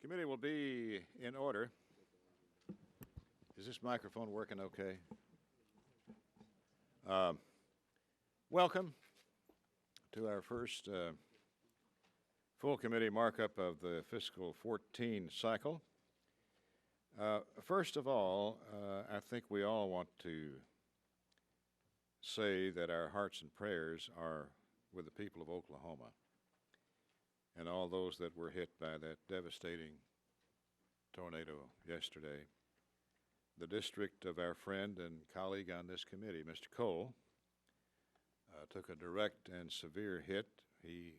Committee will be in order. Is this microphone working okay? Welcome to our first full committee markup of the fiscal 14 cycle. First of all, I think we all want to say that our hearts and prayers are with the people of Oklahoma and all those that were hit by that devastating tornado yesterday. The district of our friend and colleague on this committee, Mr. Cole, took a direct and severe hit. He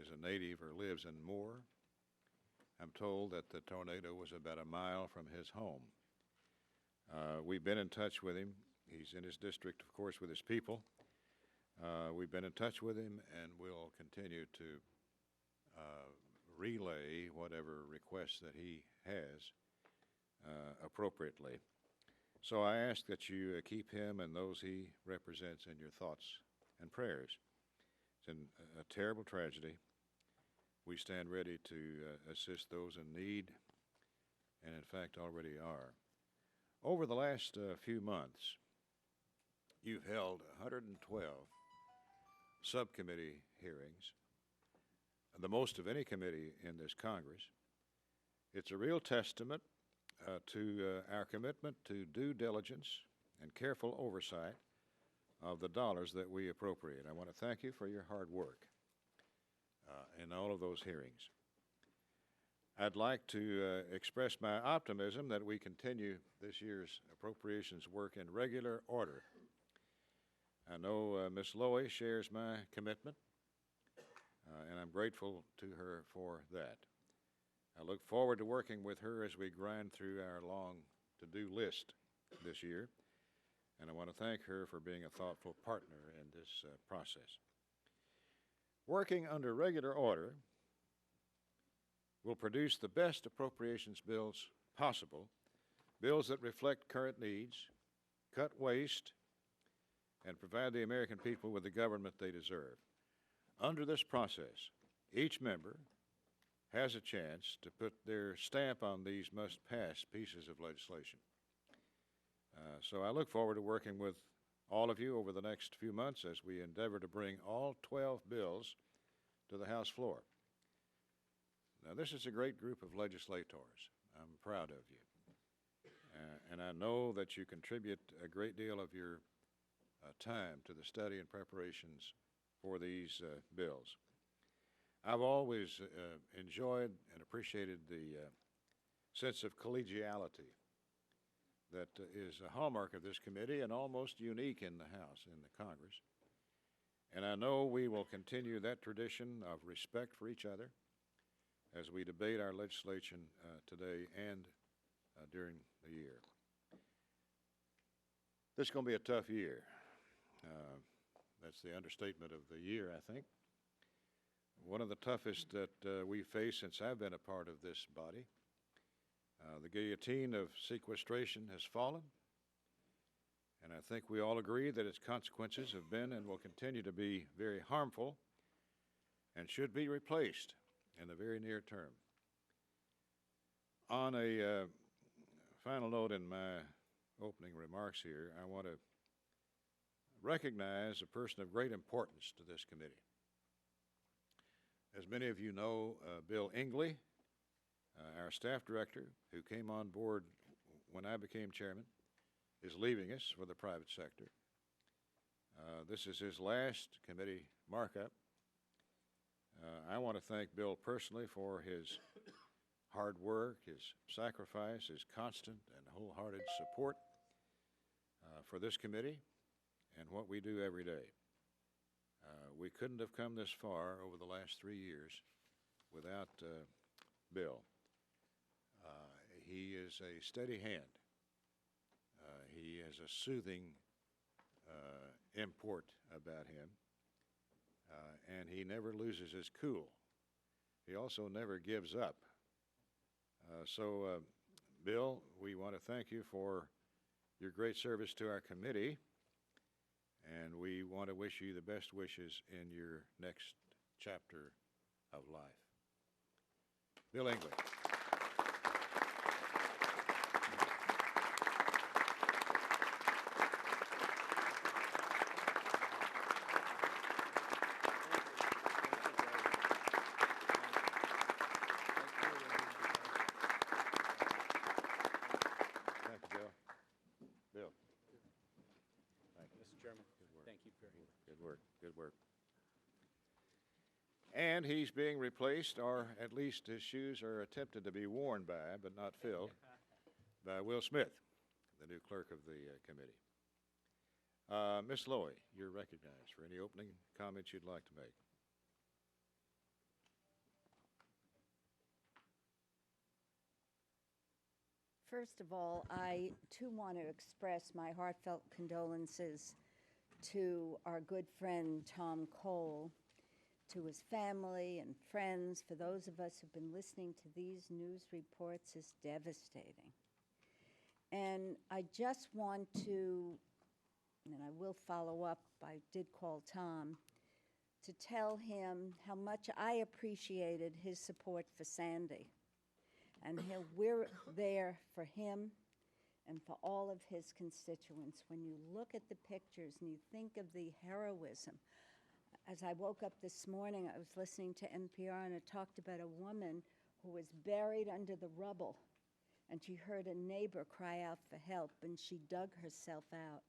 is a native or lives in Moore. I'm told that the tornado was about a mile from his home. We've been in touch with him. He's in his district, of course, with his people. We've been in touch with him, and we'll continue to relay whatever requests that he has appropriately. So I ask that you keep him and those he represents in your thoughts and prayers. It's a terrible tragedy. We stand ready to assist those in need, and in fact already are. Over the last few months, you've held 112 subcommittee hearings, the most of any committee in this Congress. It's a real testament to our commitment to due diligence and careful oversight of the dollars that we appropriate. I want to thank you for your hard work in all of those hearings. I'd like to express my optimism that we continue this year's appropriations work in regular order. I know Ms. Lowy shares my commitment, and I'm grateful to her for that. I look forward to working with her as we grind through our long to-do list this year, and I want to thank her for being a thoughtful partner in this process. Working under regular order will produce the best appropriations bills possible, bills that reflect current needs, cut waste, and provide the American people with the government they deserve. Under this process, each member has a chance to put their stamp on these must-pass pieces of legislation. So I look forward to working with all of you over the next few months as we endeavor to bring all 12 bills to the House floor. Now, this is a great group of legislators. I'm proud of you. And I know that you contribute a great deal of your time to the study and preparations for these bills. I've always enjoyed and appreciated the sense of collegiality that is a hallmark of this committee and almost unique in the House, in the Congress. And I know we will continue that tradition of respect for each other as we debate our legislation today and during the year. This is going to be a tough year. That's the understatement of the year, I think. One of the toughest that we face since I've been a part of this body. The guillotine of sequestration has fallen, and I think we all agree that its consequences have been and will continue to be very harmful and should be replaced in the very near term. On a final note in my opening remarks here, I want to recognize a person of great importance to this committee. As many of you know, Bill Ingley, our staff director, who came on board when I became chairman, is leaving us for the private sector. This is his last committee markup. I want to thank Bill personally for his hard work, his sacrifice, his constant and wholehearted support for this committee and what we do every day. We couldn't have come this far over the last 3 years without Bill. He is a steady hand. He has a soothing import about him, and he never loses his cool. He also never gives up. So, Bill, we want to thank you for your great service to our committee, and we want to wish you the best wishes in your next chapter of life. Bill Ingley. And he's being replaced, or at least his shoes are attempted to be worn by, but not filled, by Will Smith, the new clerk of the committee. Ms. Loy, you're recognized for any opening comments you'd like to make. First of all, I too want to express my heartfelt condolences to our good friend Tom Cole, to his family and friends. For those of us who've been listening to these news reports, is devastating. And I just want to, and I will follow up, I did call Tom, to tell him how much I appreciated his support for Sandy. And we're there for him and for all of his constituents. When you look at the pictures and you think of the heroism, as I woke up this morning, I was listening to NPR, and it talked about a woman who was buried under the rubble, and she heard a neighbor cry out for help, and she dug herself out.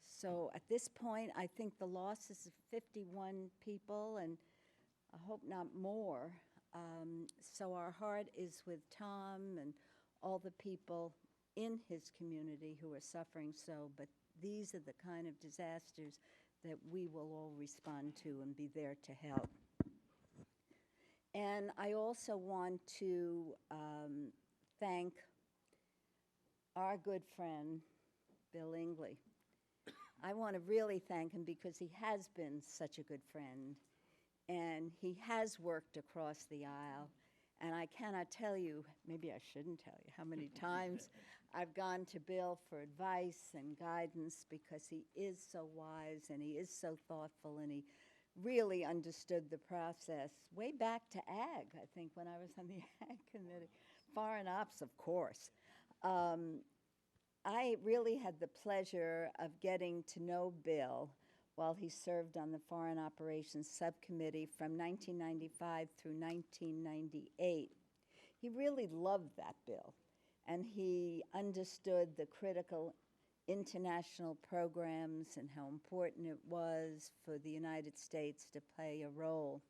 So at this point, I think the loss is 51 people, and I hope not more. So our heart is with Tom and all the people in his community who are suffering so, but these are the kind of disasters that we will all respond to and be there to help. And I also want to thank our good friend, Bill Ingley. I want to really thank him because he has been such a good friend, and he has worked across the aisle. And I cannot tell you, maybe I shouldn't tell you, how many times I've gone to Bill for advice and guidance, because he is so wise and he is so thoughtful, and he really understood the process way back to Ag, I think, when I was on the Ag Committee. Foreign Ops, of course. I really had the pleasure of getting to know Bill while he served on the Foreign Operations Subcommittee from 1995 through 1998. He really loved that bill, and he understood the critical international programs and how important it was for the United States to play a role.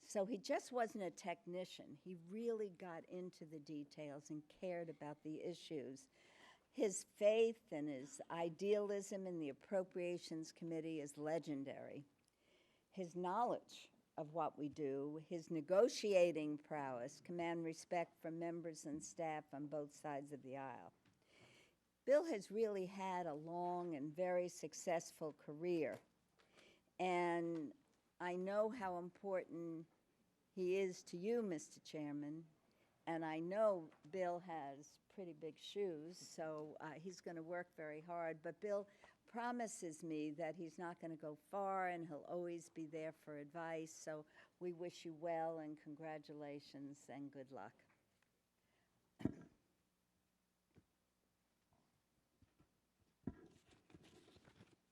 So he just wasn't a technician. He really got into the details and cared about the issues. His faith and his idealism in the Appropriations Committee is legendary. His knowledge of what we do, his negotiating prowess, command respect from members and staff on both sides of the aisle. Bill has really had a long and very successful career, and I know how important he is to you, Mr. Chairman, and I know Bill has pretty big shoes, so he's going to work very hard. But Bill promises me that he's not going to go far, and he'll always be there for advice. So we wish you well, and congratulations, and good luck. Are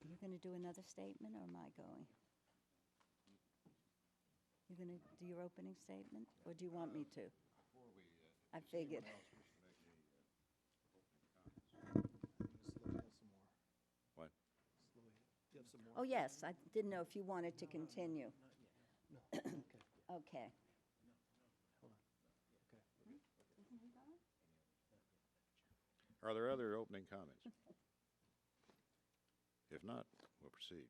you going to do another statement, or am I going? You going to do your opening statement, or do you want me to? I figured. What? Oh, yes, I didn't know if you wanted to continue. No. Okay. Okay. Hold on. Are there other opening comments? If not, we'll proceed.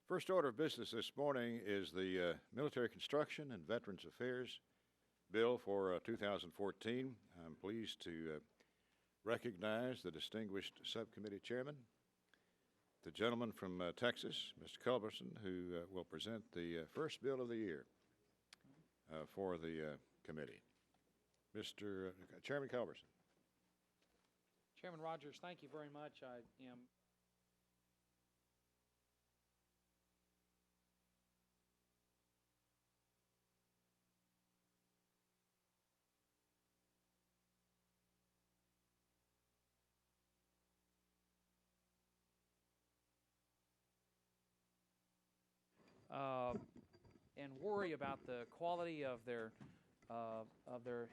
First order of business this morning is the Military Construction and Veterans Affairs Bill for 2014. I'm pleased to recognize the distinguished subcommittee chairman, the gentleman from Texas, Mr. Culberson, who will present the first bill of the year for the committee. Mr. Chairman Culberson. Chairman Rogers, thank you very much. I am and worry about the quality of their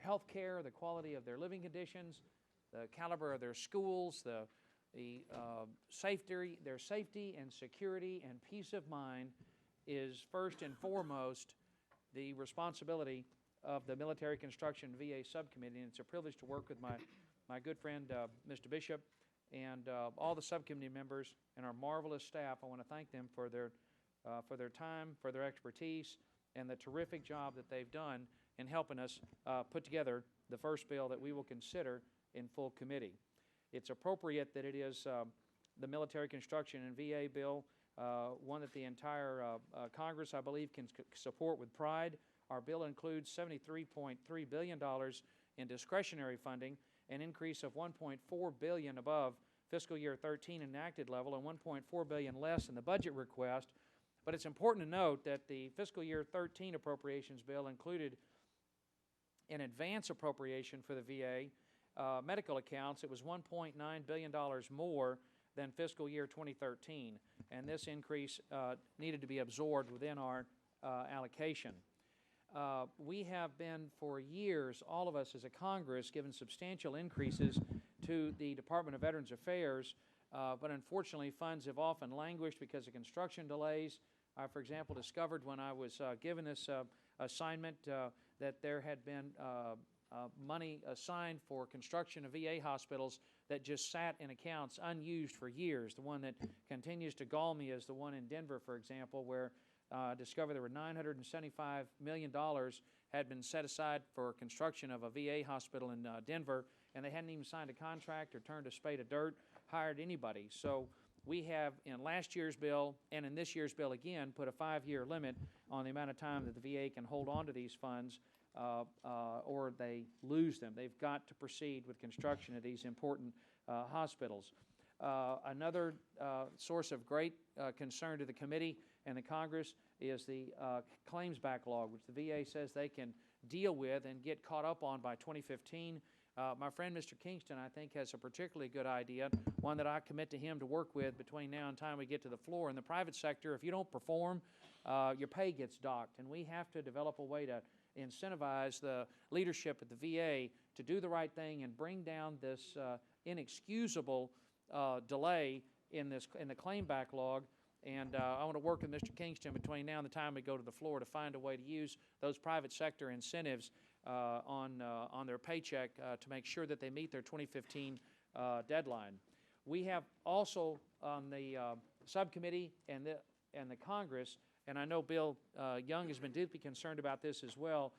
health care, the quality of their living conditions, the caliber of their schools, their safety and security and peace of mind is first and foremost the responsibility of the Military Construction VA Subcommittee, and it's a privilege to work with my good friend, Mr. Bishop, and all the subcommittee members and our marvelous staff. I want to thank them for their time, for their expertise, and the terrific job that they've done in helping us put together the first bill that we will consider in full committee. It's appropriate that it is the Military Construction and VA bill, one that the entire Congress, I believe, can support with pride. Our bill includes $73.3 billion in discretionary funding, an increase of $1.4 billion above fiscal year 13 enacted level and $1.4 billion less in the budget request. But it's important to note that the fiscal year 13 appropriations bill included an advance appropriation for the VA medical accounts. It was $1.9 billion more than fiscal year 2013, and this increase needed to be absorbed within our allocation. We have been for years, all of us as a Congress, given substantial increases to the Department of Veterans Affairs, but unfortunately funds have often languished because of construction delays. I, for example, discovered when I was given this assignment that there had been money assigned for construction of VA hospitals that just sat in accounts unused for years. The one that continues to gall me is the one in Denver, for example, where I discovered there were $975 million had been set aside for construction of a VA hospital in Denver, and they hadn't even signed a contract or turned a spade of dirt, hired anybody. So we have, in last year's bill and in this year's bill again, put a 5-year limit on the amount of time that the VA can hold on to these funds or they lose them. They've got to proceed with construction of these important hospitals. Another source of great concern to the committee and the Congress is the claims backlog, which the VA says they can deal with and get caught up on by 2015. My friend Mr. Kingston, I think, has a particularly good idea, one that I commit to him to work with between now and time we get to the floor. In the private sector, if you don't perform, your pay gets docked, and we have to develop a way to incentivize the leadership at the VA to do the right thing and bring down this inexcusable delay in the claim backlog. And I want to work with Mr. Kingston between now and the time we go to the floor to find a way to use those private sector incentives on their paycheck to make sure that they meet their 2015 deadline. We have also on the subcommittee and the Congress, and I know Bill Young has been deeply concerned about this as well,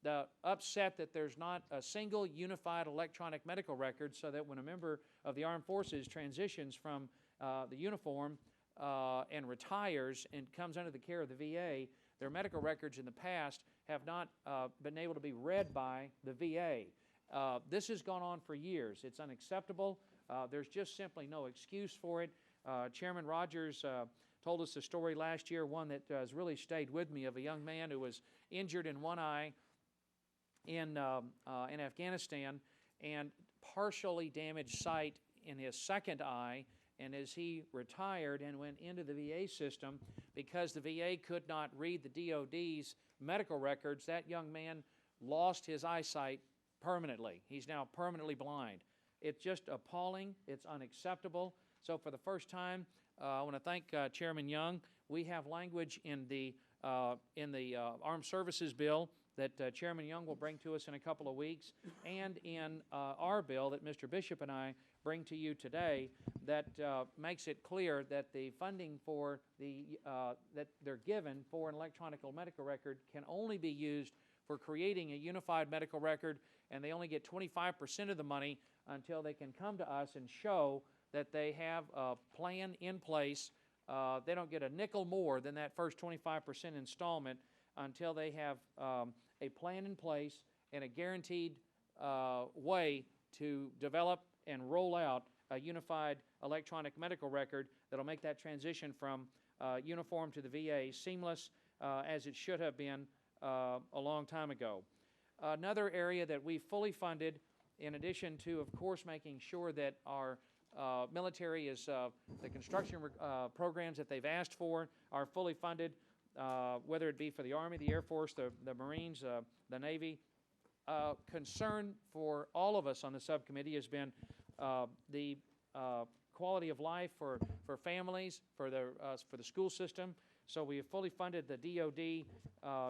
the upset that there's not a single unified electronic medical record, so that when a member of the armed forces transitions from the uniform and retires and comes under the care of the VA, their medical records in the past have not been able to be read by the VA. This has gone on for years. It's unacceptable. There's just simply no excuse for it. Chairman Rogers told us a story last year, one that has really stayed with me, of a young man who was injured in one eye in Afghanistan and partially damaged sight in his second eye. And as he retired and went into the VA system, because the VA could not read the DOD's medical records, that young man lost his eyesight permanently. He's now permanently blind. It's just appalling. It's unacceptable. So for the first time, I want to thank Chairman Young. We have language in the Armed Services Bill that Chairman Young will bring to us in a couple of weeks, and in our bill that Mr. Bishop and I bring to you today, that makes it clear that the funding for that they're given for an electronic medical record can only be used for creating a unified medical record, and they only get 25% of the money until they can come to us and show that they have a plan in place. They don't get a nickel more than that first 25% installment until they have a plan in place and a guaranteed way to develop and roll out a unified electronic medical record that'll make that transition from uniform to the VA seamless as it should have been a long time ago. Another area that we fully funded, in addition to, of course, making sure that our military is, the construction programs that they've asked for are fully funded, whether it be for the Army, the Air Force, the Marines, the Navy. Concern for all of us on the subcommittee has been the quality of life for families, for the school system. So we have fully funded the DOD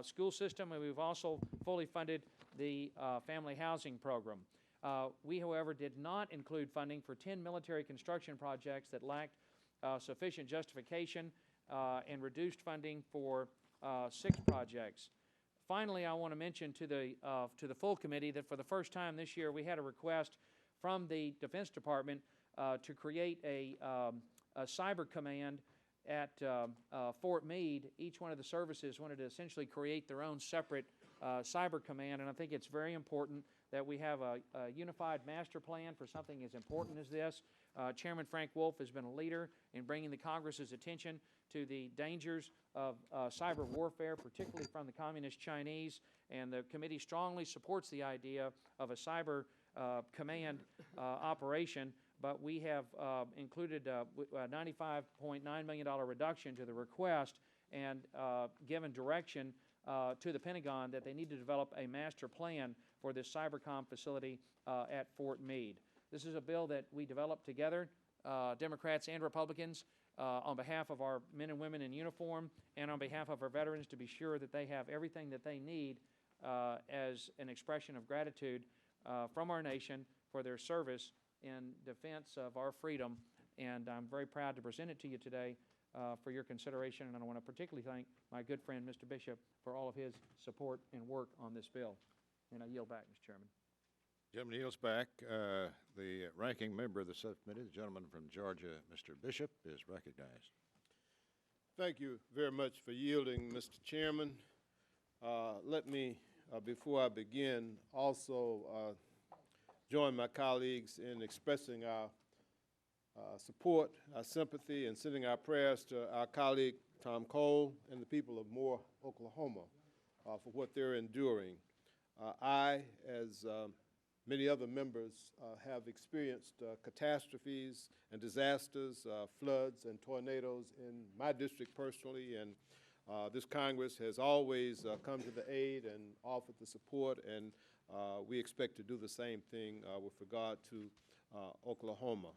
school system, and we've also fully funded the family housing program. We, however, did not include funding for 10 military construction projects that lacked sufficient justification and reduced funding for 6 projects. Finally, I want to mention to the full committee that for the first time this year, we had a request from the Defense Department to create a cyber command at Fort Meade. Each one of the services wanted to essentially create their own separate cyber command, and I think it's very important that we have a unified master plan for something as important as this. Chairman Frank Wolf has been a leader in bringing the Congress's attention to the dangers of cyber warfare, particularly from the Communist Chinese, and the committee strongly supports the idea of a cyber command operation, but we have included a $95.9 million reduction to the request and given direction to the Pentagon that they need to develop a master plan for this cybercom facility at Fort Meade. This is a bill that we developed together, Democrats and Republicans, on behalf of our men and women in uniform and on behalf of our veterans, to be sure that they have everything that they need as an expression of gratitude from our nation for their service in defense of our freedom. And I'm very proud to present it to you today for your consideration, and I want to particularly thank my good friend, Mr. Bishop, for all of his support and work on this bill. And I yield back, Mr. Chairman. Gentleman yields back. The ranking member of the subcommittee, the gentleman from Georgia, Mr. Bishop, is recognized. Thank you very much for yielding, Mr. Chairman. Let me, before I begin, also join my colleagues in expressing our support, our sympathy, and sending our prayers to our colleague Tom Cole and the people of Moore, Oklahoma, for what they're enduring. I, as many other members, have experienced catastrophes and disasters, floods and tornadoes in my district personally, and this Congress has always come to the aid and offered the support, and we expect to do the same thing with regard to Oklahoma.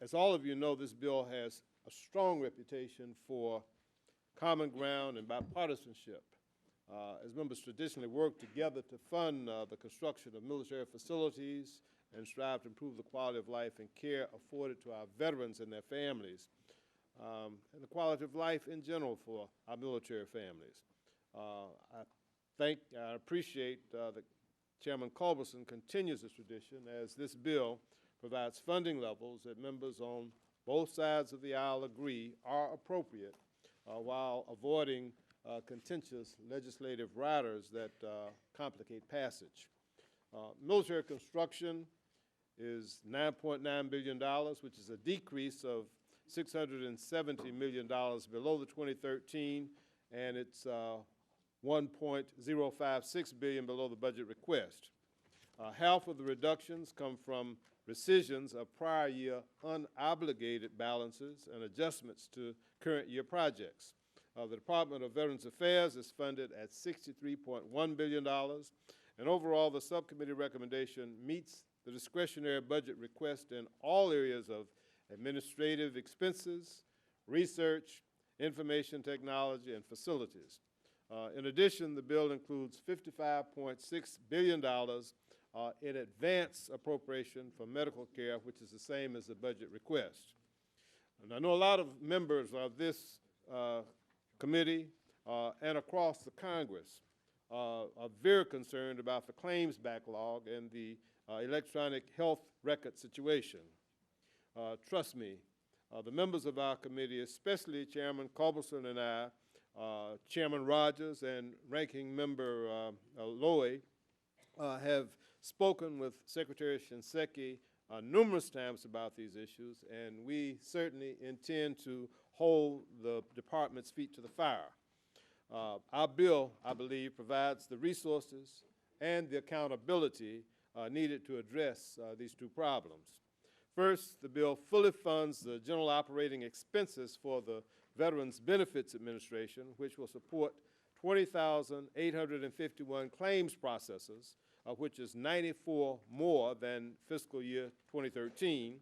As all of you know, this bill has a strong reputation for common ground and bipartisanship. As members traditionally work together to fund the construction of military facilities and strive to improve the quality of life and care afforded to our veterans and their families, and the quality of life in general for our military families. I appreciate that Chairman Culberson continues this tradition, as this bill provides funding levels that members on both sides of the aisle agree are appropriate, while avoiding contentious legislative riders that complicate passage. Military construction is $9.9 billion, which is a decrease of $670 million below the 2013, and it's $1.056 billion below the budget request. Half of the reductions come from rescissions of prior year unobligated balances and adjustments to current year projects. The Department of Veterans Affairs is funded at $63.1 billion, and overall the subcommittee recommendation meets the discretionary budget request in all areas of administrative expenses, research, information technology, and facilities. In addition, the bill includes $55.6 billion in advance appropriation for medical care, which is the same as the budget request. And I know a lot of members of this committee and across the Congress are very concerned about the claims backlog and the electronic health record situation. Trust me, the members of our committee, especially Chairman Culberson and I, Chairman Rogers and Ranking Member Loy, have spoken with Secretary Shinseki numerous times about these issues, and we certainly intend to hold the department's feet to the fire. Our bill, I believe, provides the resources and the accountability needed to address these two problems. First, the bill fully funds the general operating expenses for the Veterans Benefits Administration, which will support 20,851 claims processors, which is 94 more than fiscal year 2013,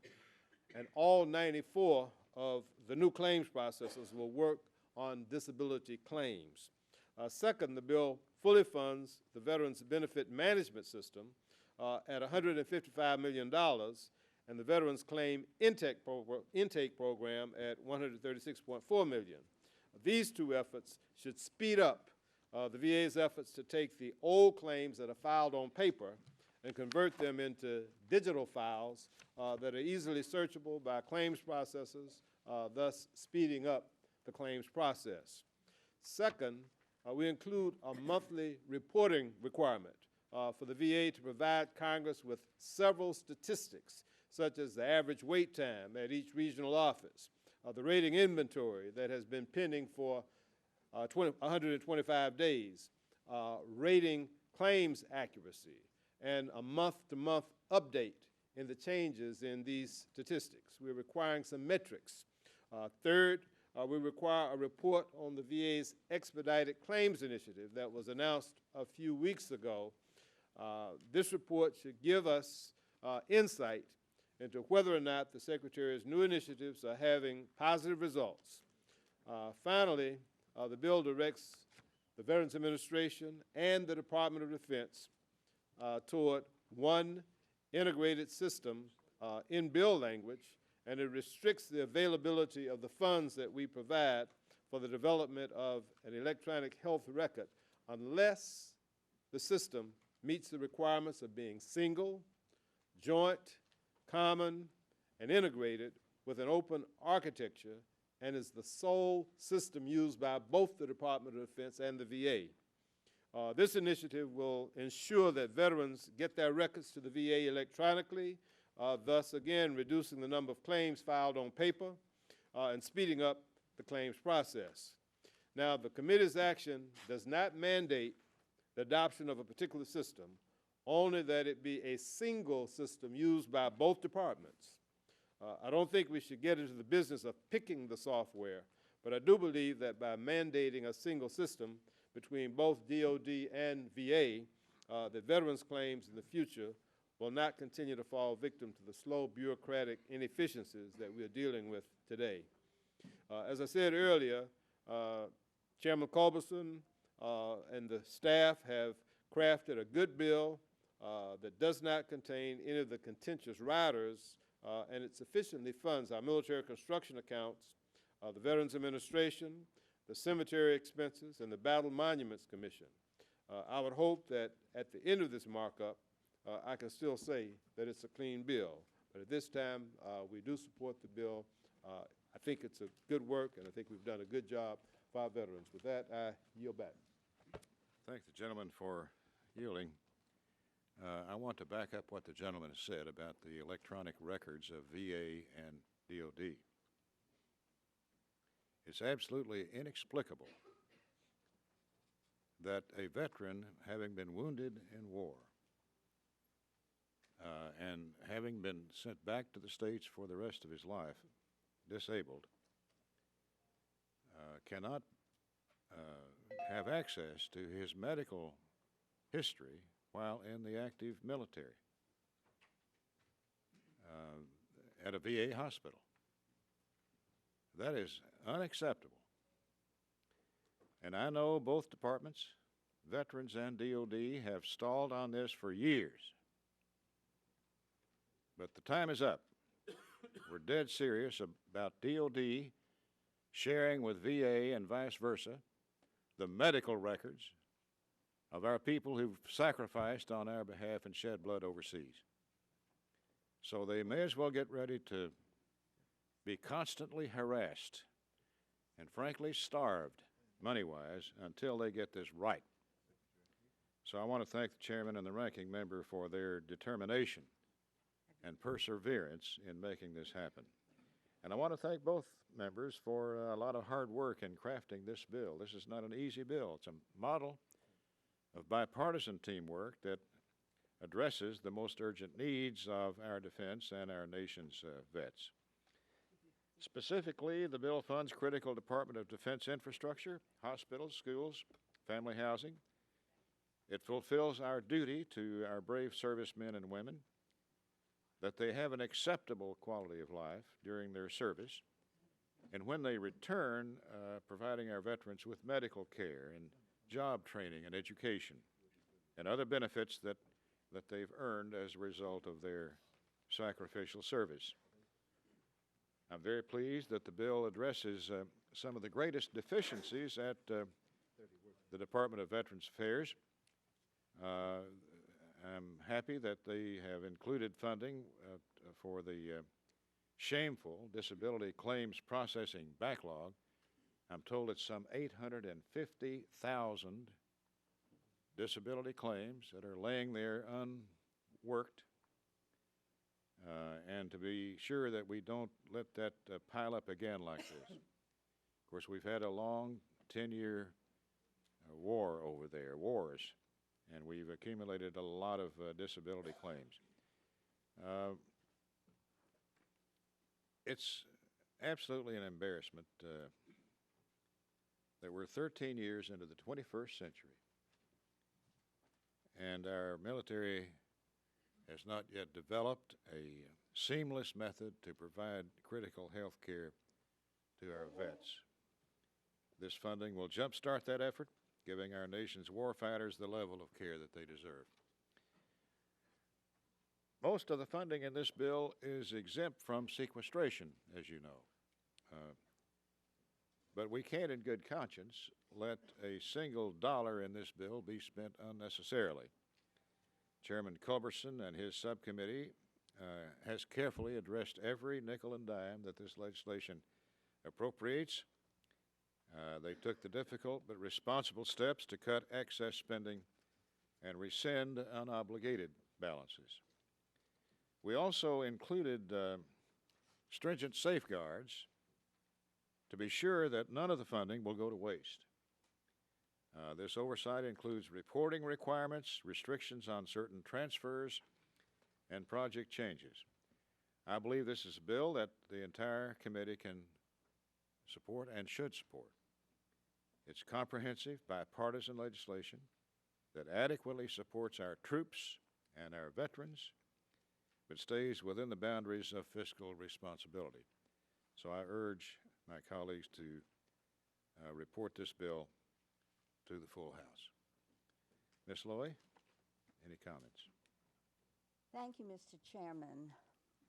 and all 94 of the new claims processors will work on disability claims. Second, the bill fully funds the Veterans Benefit Management System at $155 million and the Veterans Claim Intake Program at $136.4 million. These two efforts should speed up the VA's efforts to take the old claims that are filed on paper and convert them into digital files that are easily searchable by claims processors, thus speeding up the claims process. Second, we include a monthly reporting requirement for the VA to provide Congress with several statistics, such as the average wait time at each regional office, the rating inventory that has been pending for 125 days, rating claims accuracy, and a month-to-month update in the changes in these statistics. We're requiring some metrics. Third, we require a report on the VA's Expedited Claims Initiative that was announced a few weeks ago. This report should give us insight into whether or not the Secretary's new initiatives are having positive results. Finally, the bill directs the Veterans Administration and the Department of Defense toward one integrated system in bill language, and it restricts the availability of the funds that we provide for the development of an electronic health record unless the system meets the requirements of being single, joint, common, and integrated with an open architecture and is the sole system used by both the Department of Defense and the VA. This initiative will ensure that veterans get their records to the VA electronically, thus again reducing the number of claims filed on paper and speeding up the claims process. Now, the committee's action does not mandate the adoption of a particular system, only that it be a single system used by both departments. I don't think we should get into the business of picking the software, but I do believe that by mandating a single system between both DOD and VA, that veterans' claims in the future will not continue to fall victim to the slow bureaucratic inefficiencies that we are dealing with today. As I said earlier, Chairman Culberson and the staff have crafted a good bill that does not contain any of the contentious riders, and it sufficiently funds our military construction accounts, the Veterans Administration, the cemetery expenses, and the Battle Monuments Commission. I would hope that at the end of this markup, I can still say that it's a clean bill. But at this time, we do support the bill. I think it's a good work, and I think we've done a good job for our veterans. With that, I yield back. Thank the gentleman for yielding. I want to back up what the gentleman has said about the electronic records of VA and DOD. It's absolutely inexplicable that a veteran, having been wounded in war and having been sent back to the States for the rest of his life, disabled, cannot have access to his medical history while in the active military at a VA hospital. That is unacceptable. And I know both departments, Veterans and DOD, have stalled on this for years. But the time is up. We're dead serious about DOD sharing with VA and vice versa the medical records of our people who've sacrificed on our behalf and shed blood overseas. So they may as well get ready to be constantly harassed and frankly starved money-wise until they get this right. So I want to thank the chairman and the ranking member for their determination and perseverance in making this happen. And I want to thank both members for a lot of hard work in crafting this bill. This is not an easy bill. It's a model of bipartisan teamwork that addresses the most urgent needs of our defense and our nation's vets. Specifically, the bill funds critical Department of Defense infrastructure, hospitals, schools, family housing. It fulfills our duty to our brave servicemen and women that they have an acceptable quality of life during their service, and when they return, providing our veterans with medical care and job training and education and other benefits that they've earned as a result of their sacrificial service. I'm very pleased that the bill addresses some of the greatest deficiencies at the Department of Veterans Affairs. I'm happy that they have included funding for the shameful disability claims processing backlog. I'm told it's some 850,000 disability claims that are laying there unworked, and to be sure that we don't let that pile up again like this. Of course, we've had a long 10-year wars, and we've accumulated a lot of disability claims. It's absolutely an embarrassment that we're 13 years into the 21st century, and our military has not yet developed a seamless method to provide critical health care to our vets. This funding will jumpstart that effort, giving our nation's warfighters the level of care that they deserve. Most of the funding in this bill is exempt from sequestration, as you know. But we can't in good conscience let a single dollar in this bill be spent unnecessarily. Chairman Culberson and his subcommittee has carefully addressed every nickel and dime that this legislation appropriates. They took the difficult but responsible steps to cut excess spending and rescind unobligated balances. We also included stringent safeguards to be sure that none of the funding will go to waste. This oversight includes reporting requirements, restrictions on certain transfers, and project changes. I believe this is a bill that the entire committee can support and should support. It's comprehensive, bipartisan legislation that adequately supports our troops and our veterans, but stays within the boundaries of fiscal responsibility. So I urge my colleagues to report this bill to the full House. Ms. Loy, any comments? Thank you, Mr. Chairman.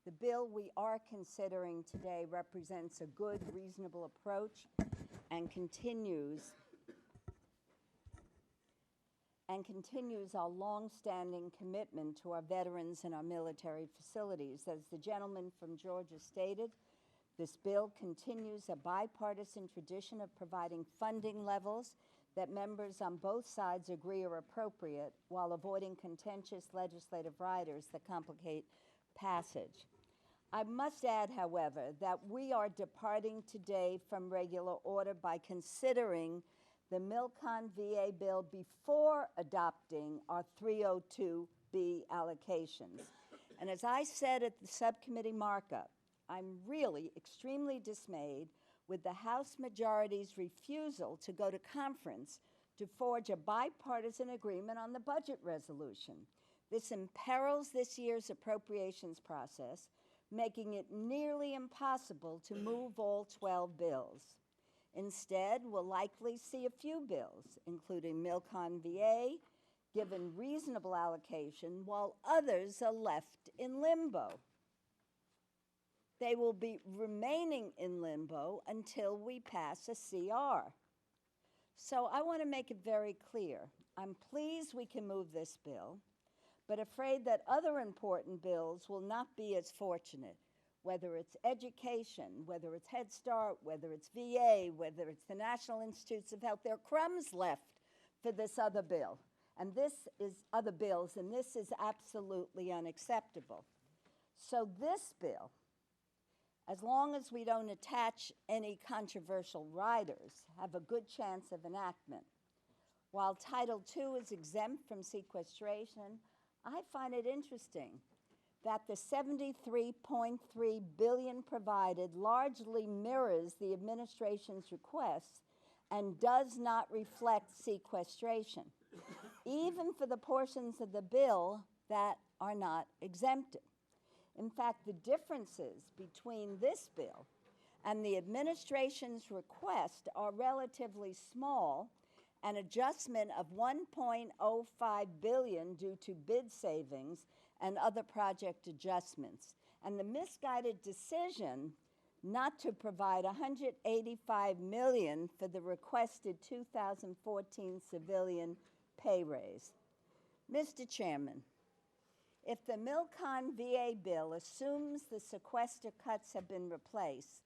The bill we are considering today represents a good, reasonable approach and continues our long-standing commitment to our veterans and our military facilities. As the gentleman from Georgia stated, this bill continues a bipartisan tradition of providing funding levels that members on both sides agree are appropriate while avoiding contentious legislative riders that complicate passage. I must add, however, that we are departing today from regular order by considering the MilCon VA bill before adopting our 302B allocations. And as I said at the subcommittee markup, I'm really extremely dismayed with the House majority's refusal to go to conference to forge a bipartisan agreement on the budget resolution. This imperils this year's appropriations process, making it nearly impossible to move all 12 bills. Instead, we'll likely see a few bills, including MilCon VA, given reasonable allocation, while others are left in limbo. They will be remaining in limbo until we pass a CR. So I want to make it very clear. I'm pleased we can move this bill, but afraid that other important bills will not be as fortunate, whether it's education, whether it's Head Start, whether it's VA, whether it's the National Institutes of Health. There are crumbs left for this other bill, and this is other bills, and this is absolutely unacceptable. So this bill, as long as we don't attach any controversial riders, have a good chance of enactment. While Title II is exempt from sequestration, I find it interesting that the $73.3 billion provided largely mirrors the administration's requests and does not reflect sequestration, even for the portions of the bill that are not exempted. In fact, the differences between this bill and the administration's requests are relatively small, an adjustment of $1.05 billion due to bid savings and other project adjustments, and the misguided decision not to provide $185 million for the requested 2014 civilian pay raise. Mr. Chairman, if the MilCon VA bill assumes the sequester cuts have been replaced,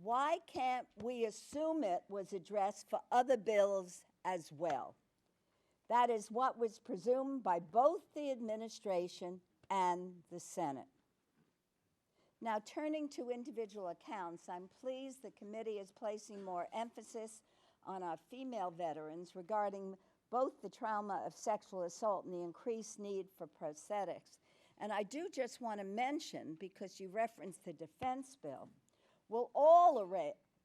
why can't we assume it was addressed for other bills as well? That is what was presumed by both the administration and the Senate. Now, turning to individual accounts, I'm pleased the committee is placing more emphasis on our female veterans regarding both the trauma of sexual assault and the increased need for prosthetics. And I do just want to mention, because you referenced the defense bill, we're all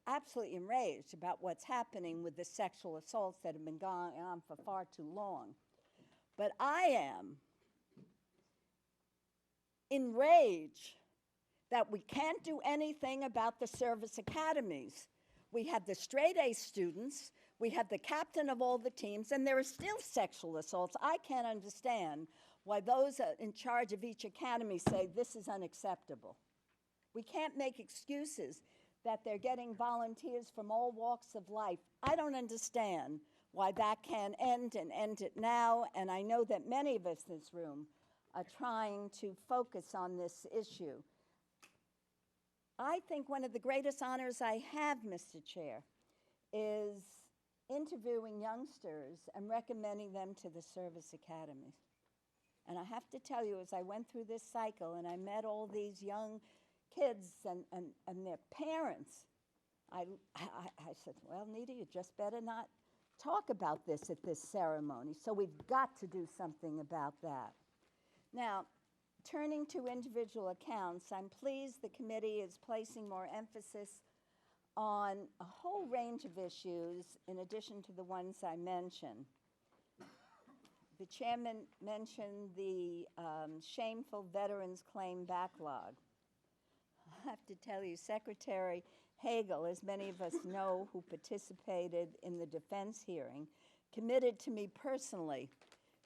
absolutely enraged about what's happening with the sexual assaults that have been going on for far too long. But I am enraged that we can't do anything about the service academies. We have the straight-A students, we have the captain of all the teams, and there are still sexual assaults. I can't understand why those in charge of each academy say this is unacceptable. We can't make excuses that they're getting volunteers from all walks of life. I don't understand why that can end and end it now, and I know that many of us in this room are trying to focus on this issue. I think one of the greatest honors I have, Mr. Chair, is interviewing youngsters and recommending them to the service academies. And I have to tell you, as I went through this cycle and I met all these young kids and their parents, I said, well, Nita, you just better not talk about this at this ceremony. So we've got to do something about that. Now, turning to individual accounts, I'm pleased the committee is placing more emphasis on a whole range of issues in addition to the ones I mentioned. The chairman mentioned the shameful veterans claim backlog. I have to tell you, Secretary Hagel, as many of us know who participated in the defense hearing, committed to me personally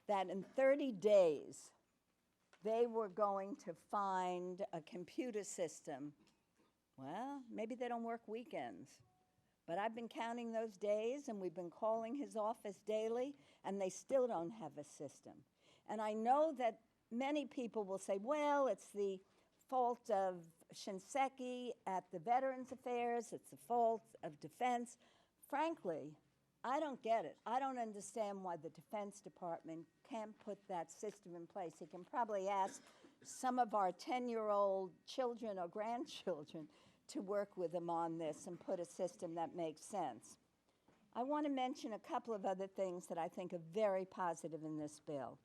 that in 30 days, they were going to find a computer system. Well, maybe they don't work weekends, but I've been counting those days, and we've been calling his office daily, and they still don't have a system. And I know that many people will say, well, it's the fault of Shinseki at the Veterans Affairs, it's the fault of Defense. Frankly, I don't get it. I don't understand why the Defense Department can't put that system in place. He can probably ask some of our 10-year-old children or grandchildren to work with him on this and put a system that makes sense. I want to mention a couple of other things that I think are very positive in this bill.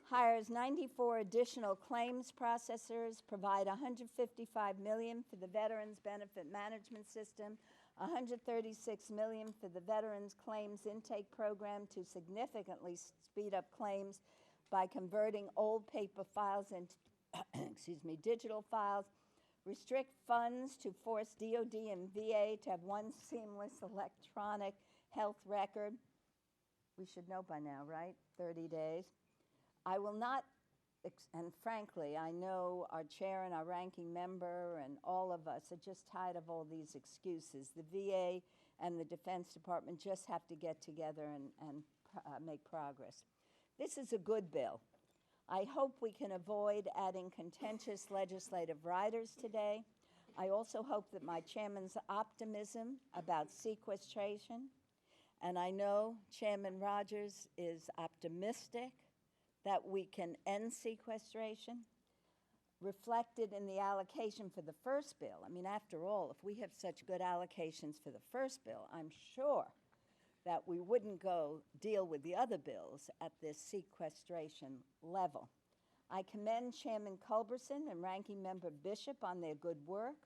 Hires 94 additional claims processors, provide $155 million for the Veterans Benefit Management System, $136 million for the Veterans Claims Intake Program to significantly speed up claims by converting old paper files into digital files, restrict funds to force DOD and VA to have one seamless electronic health record. We should know by now, right? 30 days. I will not, and frankly, I know our chair and our ranking member and all of us are just tired of all these excuses. The VA and the Defense Department just have to get together and make progress. This is a good bill. I hope we can avoid adding contentious legislative riders today. I also hope that my chairman's optimism about sequestration, and I know Chairman Rogers is optimistic that we can end sequestration, reflected in the allocation for the first bill. I mean, after all, if we have such good allocations for the first bill, I'm sure that we wouldn't go deal with the other bills at this sequestration level. I commend Chairman Culberson and Ranking Member Bishop on their good work.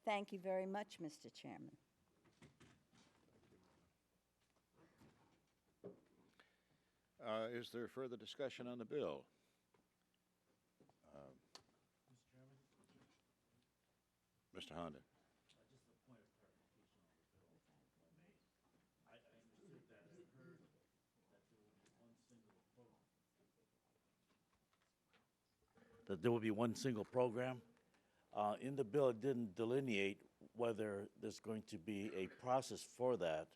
Thank you very much, Mr. Chairman. Is there further discussion on the bill? Mr. Honda. Just a point of that there will be one single program. In the bill, it didn't delineate whether there's going to be a process for that.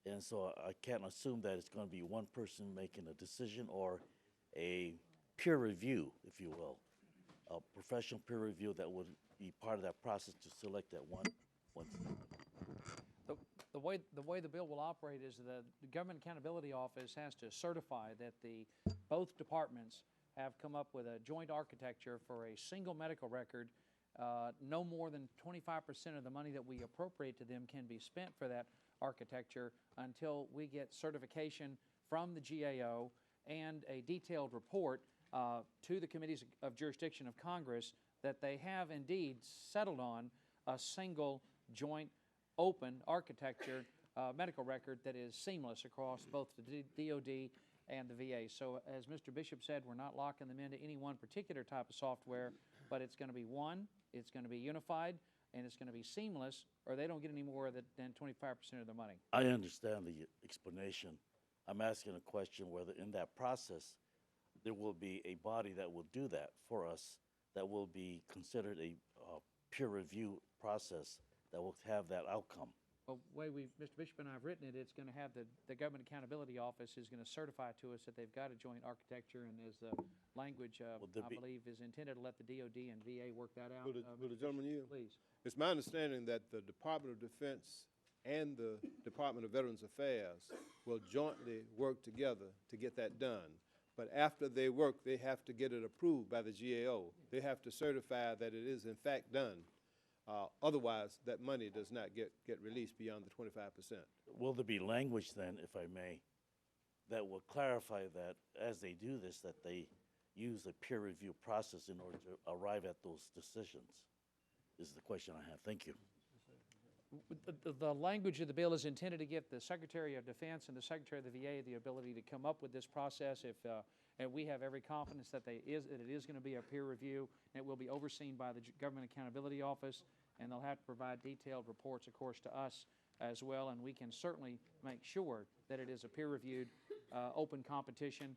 And so I can't assume that it's going to be one person making a decision or a peer review, if you will, a professional peer review that would be part of that process to select that one. The way the bill will operate is the Government Accountability Office has to certify that both departments have come up with a joint architecture for a single medical record. No more than 25% of the money that we appropriate to them can be spent for that architecture until we get certification from the GAO and a detailed report to the Committees of Jurisdiction of Congress that they have indeed settled on a single joint open architecture medical record that is seamless across both the DOD and the VA. So as Mr. Bishop said, we're not locking them into any one particular type of software, but it's going to be one, it's going to be unified, and it's going to be seamless, or they don't get any more than 25% of the money. I understand the explanation. I'm asking a question whether in that process there will be a body that will do that for us, that will be considered a peer review process that will have that outcome. Well, the way Mr. Bishop and I have written it, it's going to have the Government Accountability Office is going to certify to us that they've got a joint architecture, and as the language, I believe, is intended to let the DOD and VA work that out. Will the gentleman yield? Please. It's my understanding that the Department of Defense and the Department of Veterans Affairs will jointly work together to get that done. But after they work, they have to get it approved by the GAO. They have to certify that it is in fact done. Otherwise, that money does not get released beyond the 25%. Will there be language then, if I may, that will clarify that as they do this, that they use a peer review process in order to arrive at those decisions? Is the question I have. Thank you. The language of the bill is intended to give the Secretary of Defense and the Secretary of the VA the ability to come up with this process. And we have every confidence that it is going to be a peer review, and it will be overseen by the Government Accountability Office, and they'll have to provide detailed reports, of course, to us as well, and we can certainly make sure that it is a peer-reviewed, open competition.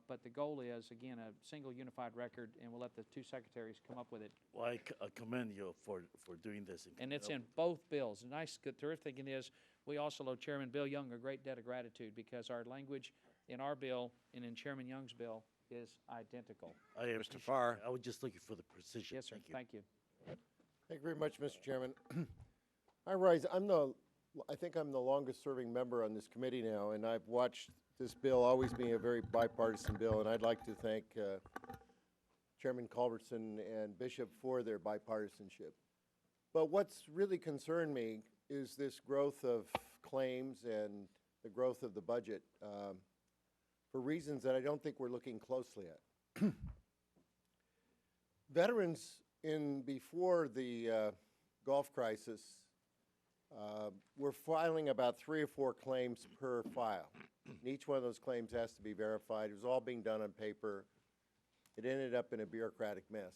But the goal is, again, a single unified record, and we'll let the two secretaries come up with it. Well, I commend you for doing this. And it's in both bills. The nice, good, terrific thing is, we also owe Chairman Bill Young a great debt of gratitude because our language in our bill and in Chairman Young's bill is identical. Mr. Farr. I was just looking for the precision. Yes, sir. Thank you. Thank you very much, Mr. Chairman. I rise. I think I'm the longest-serving member on this committee now, and I've watched this bill always being a very bipartisan bill, and I'd like to thank Chairman Culbertson and Bishop for their bipartisanship. But what's really concerned me is this growth of claims and the growth of the budget for reasons that I don't think we're looking closely at. Veterans before the Gulf crisis were filing about 3 or 4 claims per file. And each one of those claims has to be verified. It was all being done on paper. It ended up in a bureaucratic mess.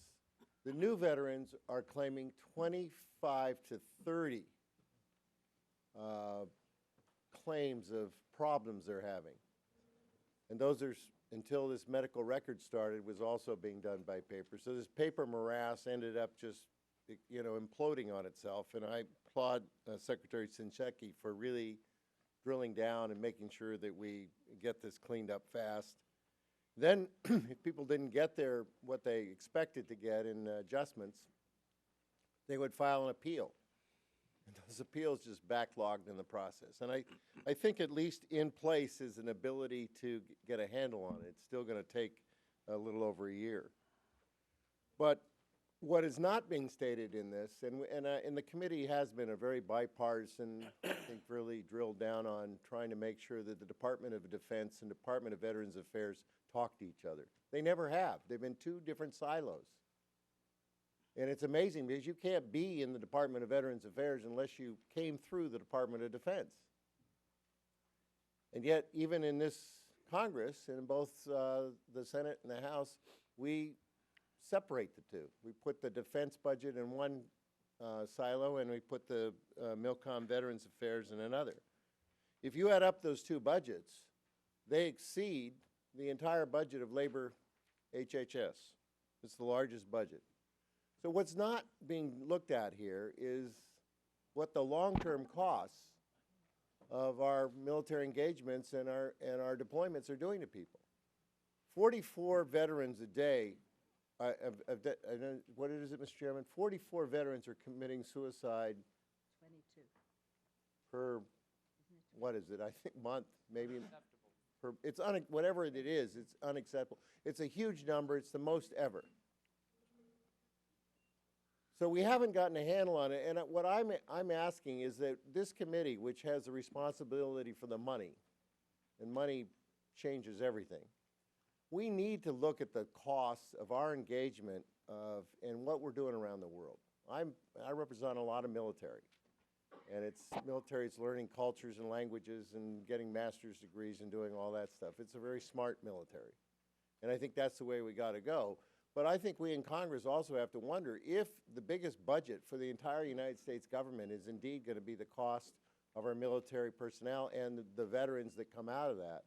The new veterans are claiming 25 to 30 claims of problems they're having. And those are, until this medical record started, was also being done by paper. So this paper morass ended up just, imploding on itself. And I applaud Secretary Sinchecki for really drilling down and making sure that we get this cleaned up fast. Then, if people didn't get what they expected to get in adjustments, they would file an appeal. And those appeals just backlogged in the process. And I think at least in place is an ability to get a handle on it. It's still going to take a little over a year. But what is not being stated in this, and the committee has been a very bipartisan, I think really drilled down on trying to make sure that the Department of Defense and Department of Veterans Affairs talk to each other. They never have. They've been 2 different silos. And it's amazing because you can't be in the Department of Veterans Affairs unless you came through the Department of Defense. And yet, even in this Congress, and in both the Senate and the House, we separate the two. We put the defense budget in one silo, and we put the MilCon Veterans Affairs in another. If you add up those 2 budgets, they exceed the entire budget of labor HHS. It's the largest budget. So what's not being looked at here is what the long-term costs of our military engagements and our deployments are doing to people. 44 veterans a day, what is it, Mr. Chairman? 44 veterans are committing suicide 22. per, what is it, I think month, maybe. It's whatever it is, it's unacceptable. It's a huge number, it's the most ever. So we haven't gotten a handle on it, and what I'm asking is that this committee, which has the responsibility for the money, and money changes everything, we need to look at the costs of our engagement and what we're doing around the world. I represent a lot of military, and military's learning cultures and languages and getting master's degrees and doing all that stuff. It's a very smart military, and I think that's the way we got to go. But I think we in Congress also have to wonder if the biggest budget for the entire United States government is indeed going to be the cost of our military personnel and the veterans that come out of that,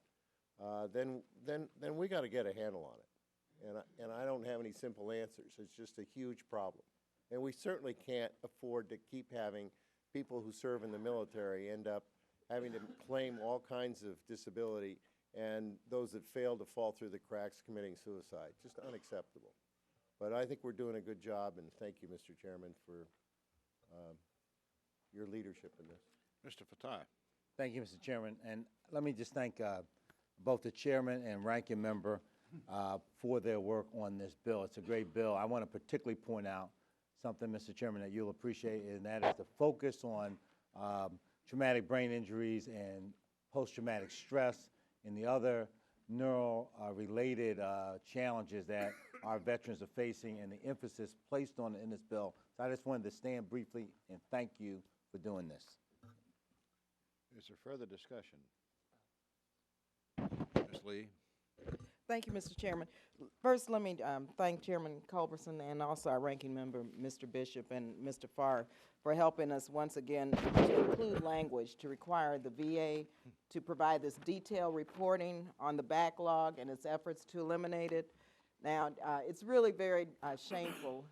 then we got to get a handle on it. And I don't have any simple answers. It's just a huge problem. And we certainly can't afford to keep having people who serve in the military end up having to claim all kinds of disability, and those that fail to fall through the cracks committing suicide. Just unacceptable. But I think we're doing a good job, and thank you, Mr. Chairman, for your leadership in this. Mr. Fatai. Thank you, Mr. Chairman. And let me just thank both the chairman and ranking member for their work on this bill. It's a great bill. I want to particularly point out something, Mr. Chairman, that you'll appreciate, and that is the focus on traumatic brain injuries and post-traumatic stress and the other neural-related challenges that our veterans are facing, and the emphasis placed on it in this bill. So I just wanted to stand briefly and thank you for doing this. Is there further discussion? Ms. Lee? Thank you, Mr. Chairman. First, let me thank Chairman Culberson and also our ranking member, Mr. Bishop, and Mr. Farr for helping us once again to include language to require the VA to provide this detailed reporting on the backlog and its efforts to eliminate it. Now, it's really very shameful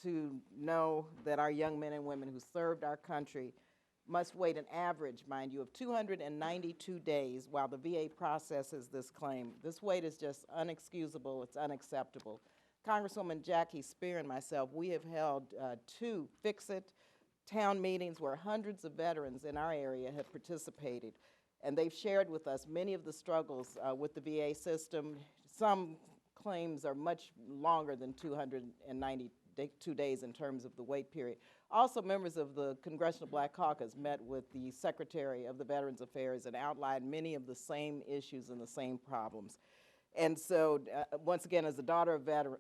to know that our young men and women who served our country must wait an average, mind you, of 292 days while the VA processes this claim. This wait is just unexcusable. It's unacceptable. Congresswoman Jackie Spear and myself, we have held 2 Fix-It town meetings where hundreds of veterans in our area have participated, and they've shared with us many of the struggles with the VA system. Some claims are much longer than 292 days in terms of the wait period. Also, members of the Congressional Black Caucus met with the Secretary of the Veterans Affairs and outlined many of the same issues and the same problems. And so, once again, as a daughter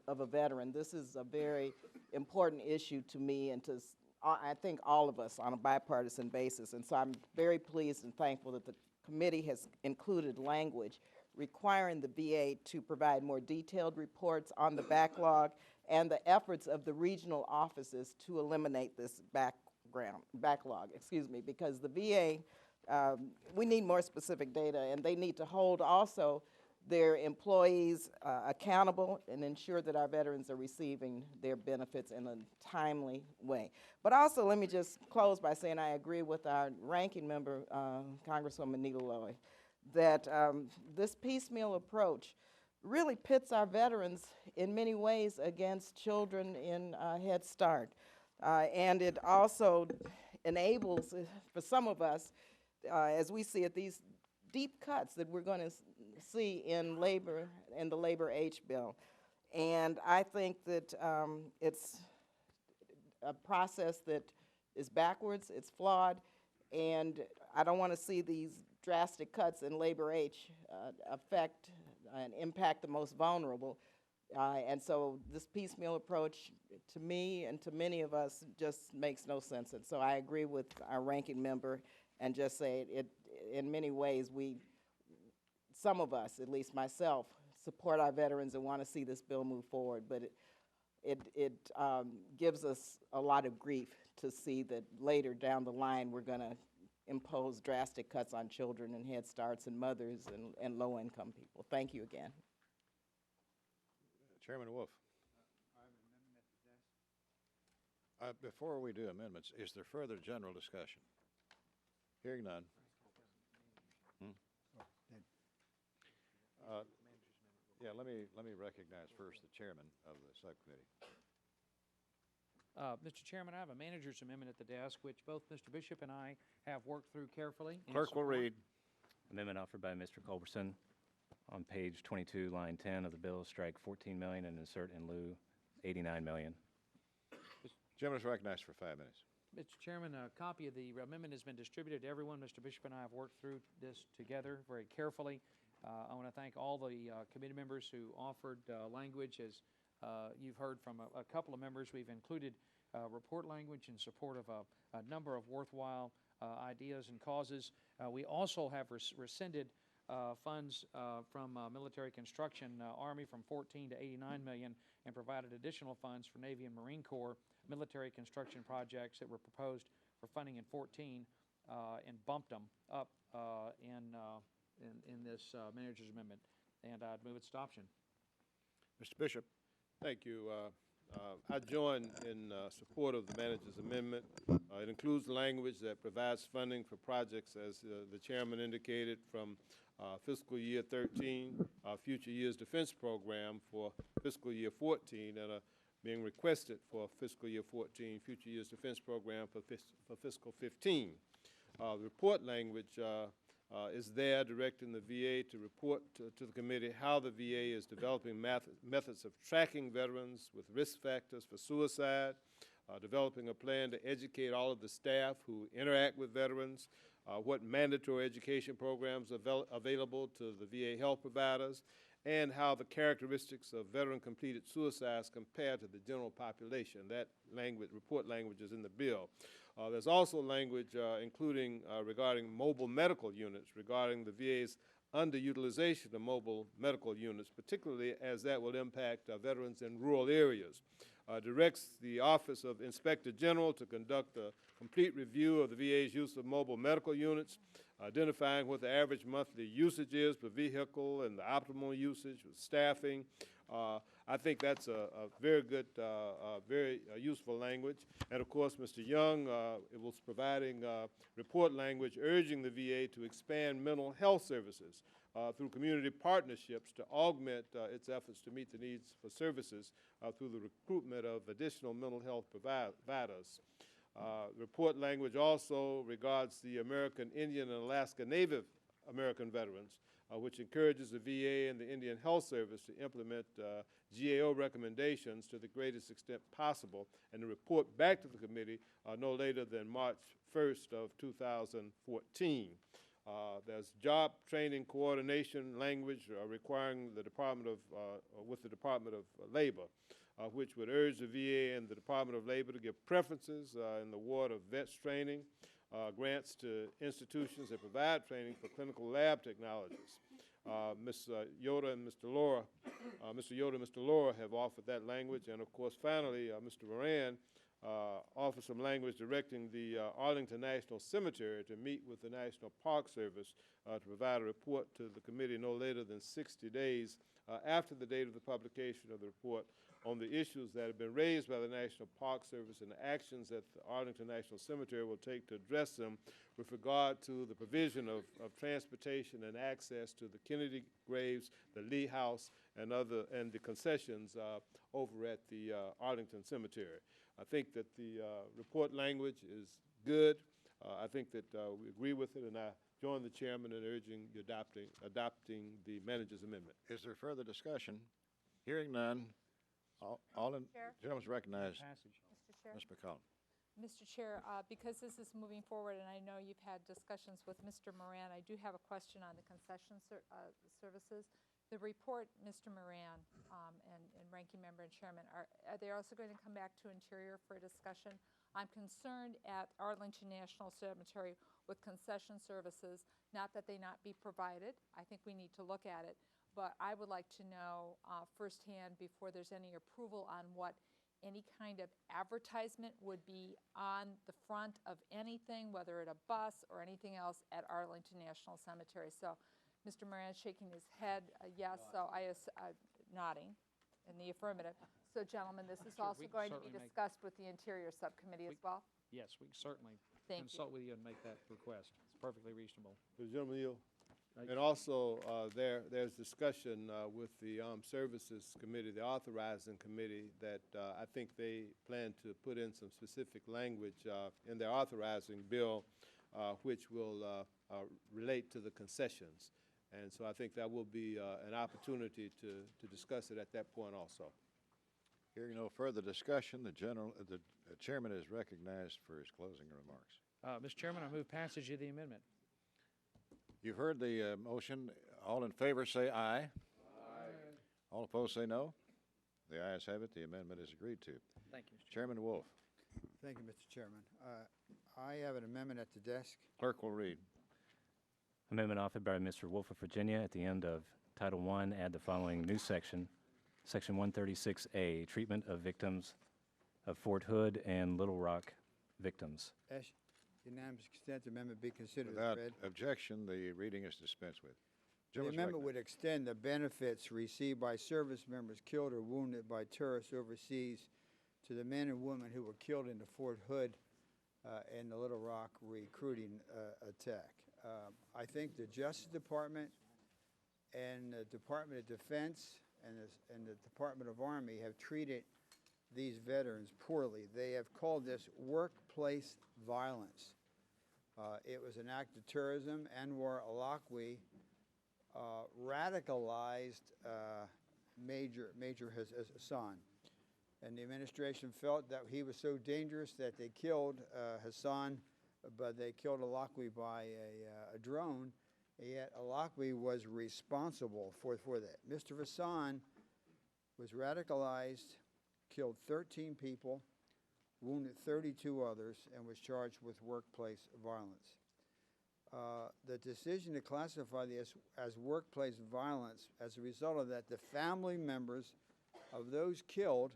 of a veteran, this is a very important issue to me and to, I think, all of us on a bipartisan basis. And so I'm very pleased and thankful that the committee has included language requiring the VA to provide more detailed reports on the backlog and the efforts of the regional offices to eliminate this backlog, because the VA, we need more specific data, and they need to hold also their employees accountable and ensure that our veterans are receiving their benefits in a timely way. But also, let me just close by saying I agree with our ranking member, Congresswoman Nita Lowey, that this piecemeal approach really pits our veterans in many ways against children in Head Start. And it also enables, for some of us, as we see it, these deep cuts that we're going to see in the labor H bill. And I think that it's a process that is backwards, it's flawed, and I don't want to see these drastic cuts in labor H affect and impact the most vulnerable. And so this piecemeal approach, to me and to many of us, just makes no sense. And so I agree with our ranking member and just say it in many ways, some of us, at least myself, support our veterans and want to see this bill move forward. But it gives us a lot of grief to see that later down the line we're going to impose drastic cuts on children and Head Starts and mothers and low-income people. Thank you again. Chairman Wolf. Before we do amendments, is there further general discussion? Hearing none. Yeah, let me recognize first the chairman of the subcommittee. Mr. Chairman, I have a manager's amendment at the desk, which both Mr. Bishop and I have worked through carefully. in Clerk will support- read. Amendment offered by Mr. Culberson on page 22, line 10 of the bill, strike 14 million and insert in lieu 89 million. Gentleman is recognized for 5 minutes. Mr. Chairman, a copy of the amendment has been distributed to everyone. Mr. Bishop and I have worked through this together very carefully. I want to thank all the committee members who offered language. As you've heard from a couple of members, we've included report language in support of a number of worthwhile ideas and causes. We also have rescinded funds from military construction, Army from 14 to 89 million, and provided additional funds for Navy and Marine Corps military construction projects that were proposed for funding in 14 and bumped them up in this manager's amendment, and I'd move its adoption. Mr. Bishop. Thank you. I join in support of the manager's amendment. It includes language that provides funding for projects, as the chairman indicated, from fiscal year 13, future years defense program for fiscal year 14, and being requested for fiscal year 14, future years defense program for fiscal 15. The report language is there directing the VA to report to the committee how the VA is developing methods of tracking veterans with risk factors for suicide, developing a plan to educate all of the staff who interact with veterans, what mandatory education programs are available to the VA health providers, and how the characteristics of veteran-completed suicides compare to the general population. That language, report language, is in the bill. There's also language including regarding mobile medical units, regarding the VA's underutilization of mobile medical units, particularly as that will impact veterans in rural areas. Directs the Office of Inspector General to conduct a complete review of the VA's use of mobile medical units, identifying what the average monthly usage is per vehicle and the optimal usage with staffing. I think that's a very good, very useful language. And of course, Mr. Young was providing report language urging the VA to expand mental health services through community partnerships to augment its efforts to meet the needs for services through the recruitment of additional mental health providers. Report language also regards the American Indian and Alaska Native American veterans, which encourages the VA and the Indian Health Service to implement GAO recommendations to the greatest extent possible and to report back to the committee no later than March 1st of 2014. There's job training coordination language requiring the Department of, with the Department of Labor, which would urge the VA and the Department of Labor to give preferences in the award of vets training, grants to institutions that provide training for clinical lab technologies. Ms. Yoder and Mr. Laura, Mr. Yoder and Mr. Laura have offered that language, and of course, finally, Mr. Moran offered some language directing the Arlington National Cemetery to meet with the National Park Service to provide a report to the committee no later than 60 days after the date of the publication of the report on the issues that have been raised by the National Park Service and the actions that the Arlington National Cemetery will take to address them with regard to the provision of transportation and access to the Kennedy graves, the Lee House, and the concessions over at the Arlington Cemetery. I think that the report language is good. I think that we agree with it, and I join the chairman in urging you adopting the manager's amendment. Is there further discussion? Hearing none. All in, Chair. gentleman's recognized. Passage. Mr. Chair. Ms. McCollum. Mr. Chair, because this is moving forward, and I know you've had discussions with Mr. Moran, I do have a question on the concession services. The report, Mr. Moran and Ranking Member and Chairman, are they also going to come back to Interior for a discussion? I'm concerned at Arlington National Cemetery with concession services, not that they not be provided. I think we need to look at it. But I would like to know firsthand, before there's any approval, on what any kind of advertisement would be on the front of anything, whether at a bus or anything else at Arlington National Cemetery. So Mr. Moran shaking his head yes, so I nodding in the affirmative. So gentlemen, this is Sure, also we can going to be certainly make- discussed with the Interior Subcommittee as well? Yes, we can certainly Thank you. consult with you and make that request. It's perfectly reasonable. Mr. Gentleman yield. Right. And also, there's discussion with the Armed Services Committee, the authorizing committee, that I think they plan to put in some specific language in their authorizing bill, which will relate to the concessions. And so I think that will be an opportunity to discuss it at that point also. Hearing no further discussion, the chairman is recognized for his closing remarks. Mr. Chairman, I move passage of the amendment. You've heard the motion. All in favor say aye. Aye. All opposed say no. The ayes have it. The amendment is agreed to. Thank you, Mr. Chairman Wolf. Thank you, Mr. Chairman. I have an amendment at the desk. Clerk will read. Amendment offered by Mr. Wolf of Virginia. At the end of Title I, add the following new section, Section 136A, Treatment of Victims of Fort Hood and Little Rock Victims. Ask unanimous consent the amendment be considered as Without read. objection, the reading is dispensed with. The Gentleman's amendment would recognized. extend the benefits received by service members killed or wounded by terrorists overseas to the men and women who were killed in the Fort Hood and the Little Rock recruiting attack. I think the Justice Department and the Department of Defense and the Department of Army have treated these veterans poorly. They have called this workplace violence. It was an act of terrorism. Anwar al-Awlaki radicalized Major Hassan. And the administration felt that he was so dangerous that they killed Hassan, but they killed al-Awlaki by a drone. Yet al-Awlaki was responsible for that. Mr. Hassan was radicalized, killed 13 people, wounded 32 others, and was charged with workplace violence. The decision to classify this as workplace violence, as a result of that, the family members of those killed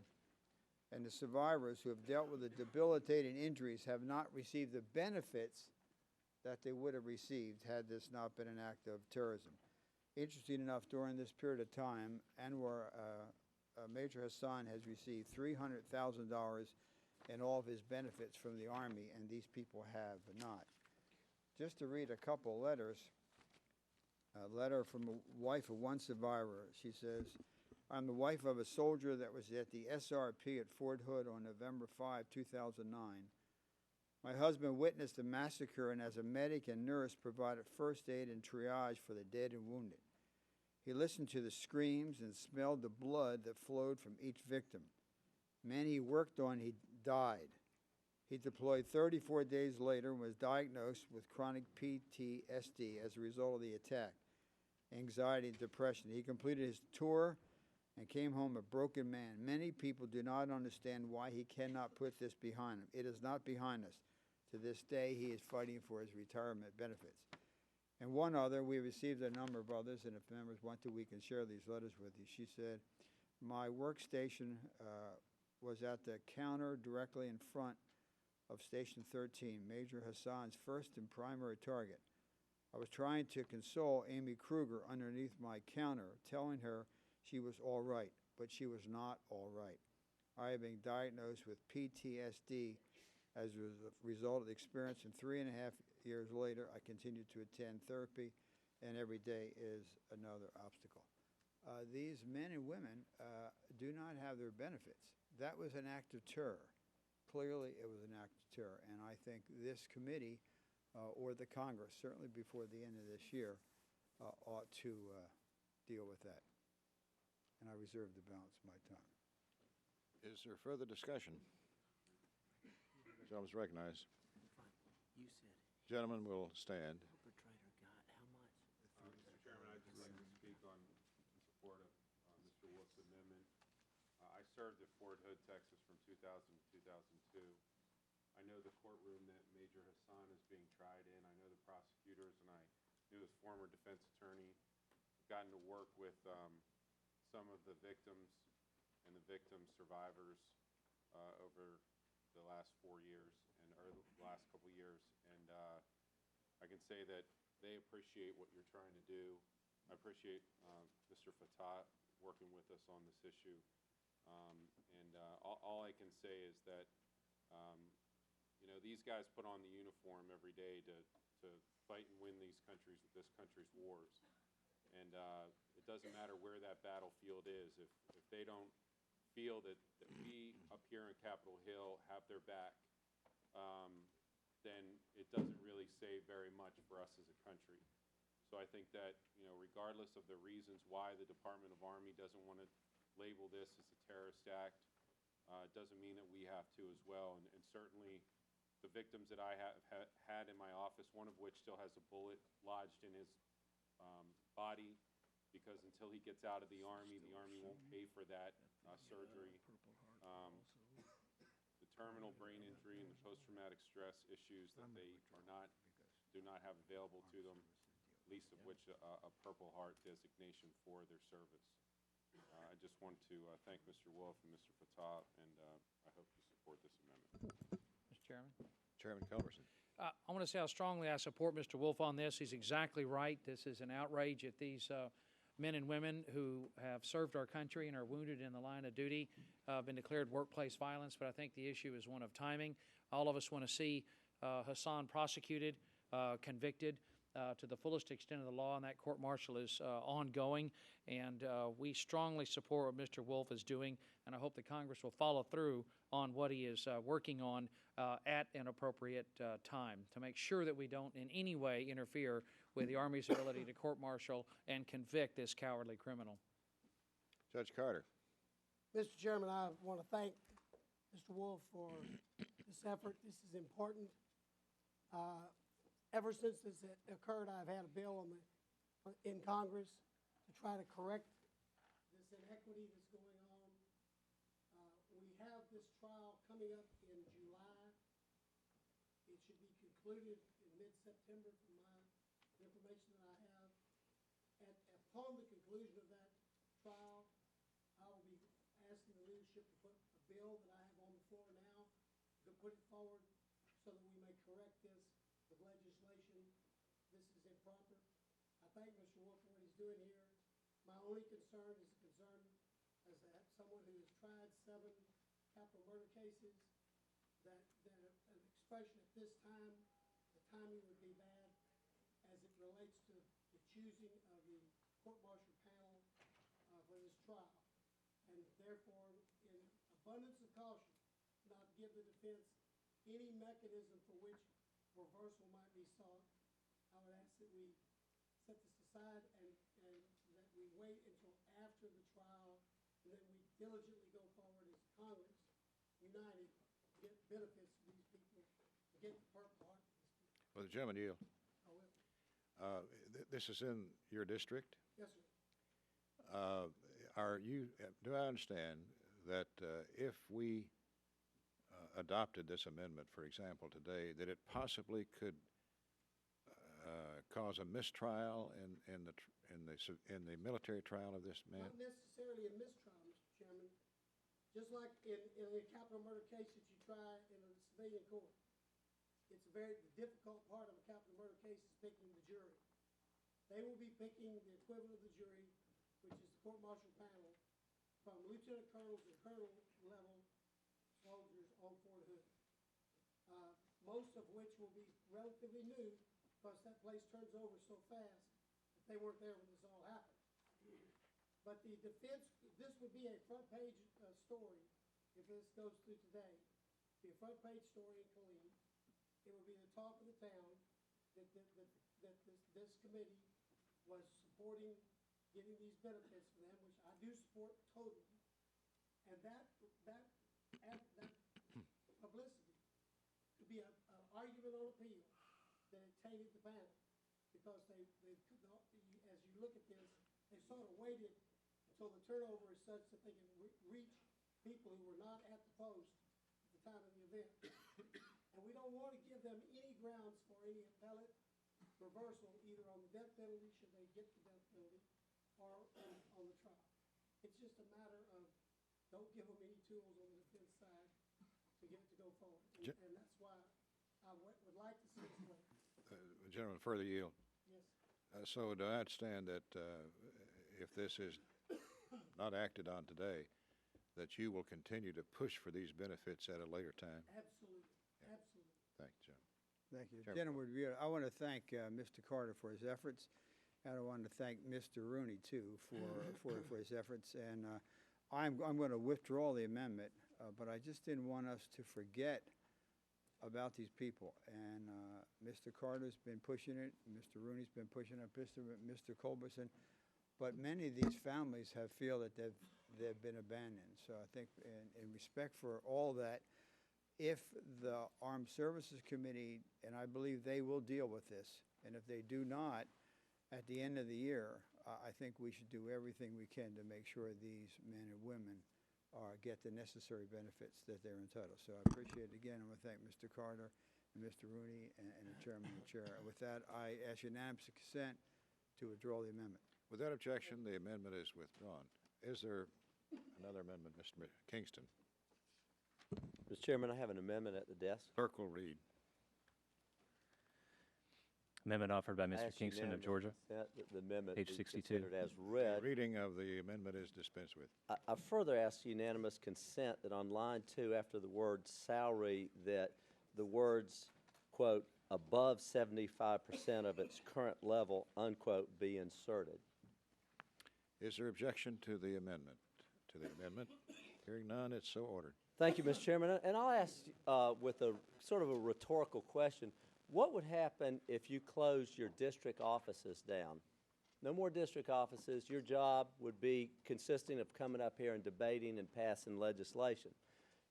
and the survivors who have dealt with the debilitating injuries have not received the benefits that they would have received had this not been an act of terrorism. Interesting enough, during this period of time, Major Hassan has received $300,000 in all of his benefits from the Army, and these people have not. Just to read a couple letters, a letter from a wife of one survivor. She says, I'm the wife of a soldier that was at the SRP at Fort Hood on November 5, 2009. My husband witnessed the massacre and as a medic and nurse provided first aid and triage for the dead and wounded. He listened to the screams and smelled the blood that flowed from each victim. Men he worked on, he died. He deployed 34 days later and was diagnosed with chronic PTSD as a result of the attack, anxiety and depression. He completed his tour and came home a broken man. Many people do not understand why he cannot put this behind him. It is not behind us. To this day, he is fighting for his retirement benefits. And one other, we received a number of others, and if members want to, we can share these letters with you. She said, my workstation was at the counter directly in front of Station 13, Major Hassan's first and primary target. I was trying to console Amy Kruger underneath my counter, telling her she was all right, but she was not all right. I have been diagnosed with PTSD as a result of the experience, and 3.5 years later, I continue to attend therapy, and every day is another obstacle. These men and women do not have their benefits. That was an act of terror. Clearly, it was an act of terror, and I think this committee or the Congress, certainly before the end of this year, ought to deal with that. And I reserve the balance of my time. Is there further discussion? Gentleman's recognized. You said Gentlemen will stand. perpetrator got how much? Mr. Chairman, I'd just like to speak in support of Mr. Wolf's amendment. I served at Fort Hood, Texas from 2000 to 2002. I know the courtroom that Major Hassan is being tried in. I know the prosecutors, and I knew his former defense attorney. I've gotten to work with some of the victims and the victim survivors over the last 4 years or the last couple years, and I can say that they appreciate what you're trying to do. I appreciate Mr. Fattah working with us on this issue, All I can say is that, you know, these guys put on the uniform every day to fight and win this country's wars. And it doesn't matter where that battlefield is. If they don't feel that we up here in Capitol Hill have their back, then it doesn't really say very much for us as a country. So I think that, you know, regardless of the reasons why the Department of Army doesn't want to label this as a terrorist act, it doesn't mean that we have to as well. And certainly the victims that I have had in my office, one of which still has a bullet lodged in his body, because until he gets out of the Army won't pay for that surgery. The terminal brain injury and the post-traumatic stress issues that they do not have available to them, least of which a Purple Heart designation for their service. I just want to thank Mr. Wolf and Mr. Fatah, and I hope you support this amendment. Mr. Chairman? Chairman Culberson. I want to say how strongly I support Mr. Wolf on this. He's exactly right. This is an outrage at these men and women who have served our country and are wounded in the line of duty, been declared workplace violence, but I think the issue is one of timing. All of us want to see Hassan prosecuted, convicted to the fullest extent of the law, and that court-martial is ongoing, and we strongly support what Mr. Wolf is doing, and I hope the Congress will follow through on what he is working on at an appropriate time to make sure that we don't in any way interfere with the Army's ability to court-martial and convict this cowardly criminal. Judge Carter. Mr. Chairman, I want to thank Mr. Wolf for this effort. This is important. Ever since this occurred, I've had a bill in Congress to try to correct this inequity that's going on. We have this trial coming up in July. It should be concluded in mid-September from my information that I have. Upon the conclusion of that trial, I will be asking the leadership to put a bill that I have on the floor now, to put it forward so that we may correct this with legislation. This is improper. I thank Mr. Wolf for what he's doing here. My only concern is a concern as someone who has tried 7 capital murder cases, that an expression at this time, the timing would be bad as it relates to the choosing of the court-martial panel for this trial. And therefore, in abundance of caution, not give the defense any mechanism for which reversal might be sought, I would ask that we set this aside and that we wait until after the trial, and that we diligently go forward as Congress, united, to get benefits for these people, to get the Purple Heart for these people. Well, the gentleman yield. I will. This is in your district? Yes, sir. Do I understand that if we adopted this amendment, for example, today, that it possibly could cause a mistrial in the military trial of this man? Not necessarily a mistrial, Mr. Chairman. Just like in a capital murder case that you try in a civilian court, it's a very difficult part of a capital murder case is picking the jury. They will be picking the equivalent of the jury, which is the court-martial panel, from lieutenant colonels and colonel level soldiers on Fort Hood, most of which will be relatively new, because that place turns over so fast that they weren't there when this all happened. But the defense, this would be a front-page story if this goes through today. It'd be a front-page story in Killeen. It would be the talk of the town that this committee was supporting getting these benefits for them, which I do support totally. And that publicity could be an argument on appeal that it tainted the panel, because as you look at this, they sort of waited until the turnover is such that they can reach people who were not at the post at the time of the event. And we don't want to give them any grounds for any appellate reversal, either on the death penalty, should they get the death penalty, or on the trial. It's just a matter of don't give them any tools on the defense side to get it to go forward. And that's why I would like to see this way. Gentleman, further yield. Yes. So do I understand that if this is not acted on today, that you will continue to push for these benefits at a later time? Absolutely, absolutely. Thank you, John. Thank you. Chairman. Gentlemen, I want to thank Mr. Carter for his efforts, and I want to thank Mr. Rooney, too, for his efforts. And I'm going to withdraw the amendment, but I just didn't want us to forget about these people. And Mr. Carter's been pushing it, Mr. Rooney's been pushing it, Mr. Culberson. But many of these families feel that they've been abandoned. So I think in respect for all that, if the Armed Services Committee, and I believe they will deal with this, and if they do not, at the end of the year, I think we should do everything we can to make sure these men and women get the necessary benefits that they're entitled. So I appreciate it again. I want to thank Mr. Carter and Mr. Rooney and the chairman and the chair. With that, I ask unanimous consent to withdraw the amendment. Without objection, the amendment is withdrawn. Is there another amendment, Mr. Kingston? Mr. Chairman, I have an amendment at the desk. Clerk will read. Amendment offered by I Mr. ask Kingston of unanimous Georgia. consent that the amendment Page be 62. considered as read. Reading of the amendment is dispensed with. I further ask unanimous consent that on line 2, after the word salary, that the words, quote, above 75% of its current level, unquote, be inserted. Is there objection to the amendment? Hearing none, it's so ordered. Thank you, Mr. Chairman. And I'll ask with a sort of a rhetorical question, what would happen if you closed your district offices down? No more district offices. Your job would be consisting of coming up here and debating and passing legislation.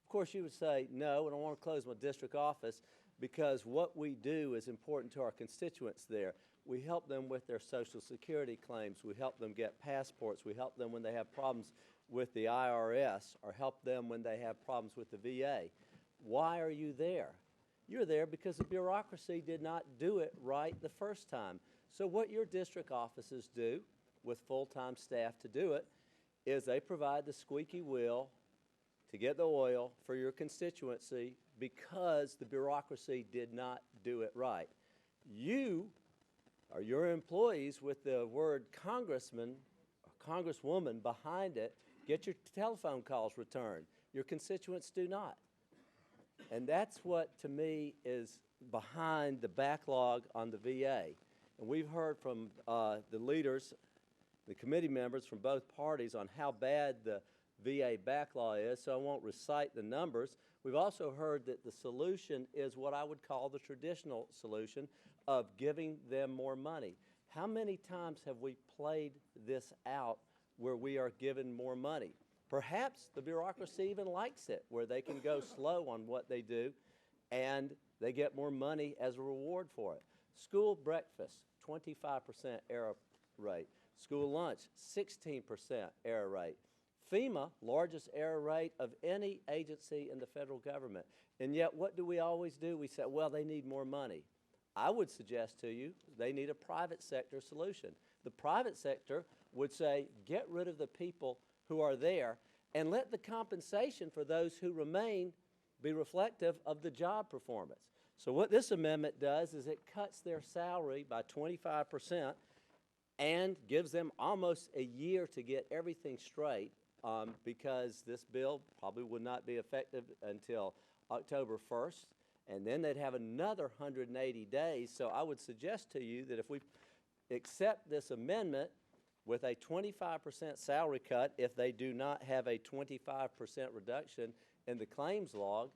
Of course, you would say, no, I don't want to close my district office because what we do is important to our constituents there. We help them with their Social Security claims. We help them get passports. We help them when they have problems with the IRS or help them when they have problems with the VA. Why are you there? You're there because the bureaucracy did not do it right the first time. So what your district offices do with full-time staff to do it is they provide the squeaky wheel to get the oil for your constituency because the bureaucracy did not do it right. You or your employees with the word congressman or congresswoman behind it get your telephone calls returned. Your constituents do not. And that's what, to me, is behind the backlog on the VA. And we've heard from the leaders, the committee members from both parties on how bad the VA backlog is, so I won't recite the numbers. We've also heard that the solution is what I would call the traditional solution of giving them more money. How many times have we played this out where we are given more money? Perhaps the bureaucracy even likes it, where they can go slow on what they do and they get more money as a reward for it. School breakfast, 25% error rate. School lunch, 16% error rate. FEMA, largest error rate of any agency in the federal government. And yet, what do we always do? We say, well, they need more money. I would suggest to you they need a private sector solution. The private sector would say, get rid of the people who are there and let the compensation for those who remain be reflective of the job performance. So what this amendment does is it cuts their salary by 25% and gives them almost a year to get everything straight because this bill probably would not be effective until October 1st, and then they'd have another 180 days. So I would suggest to you that if we accept this amendment with a 25% salary cut, if they do not have a 25% reduction in the claims log,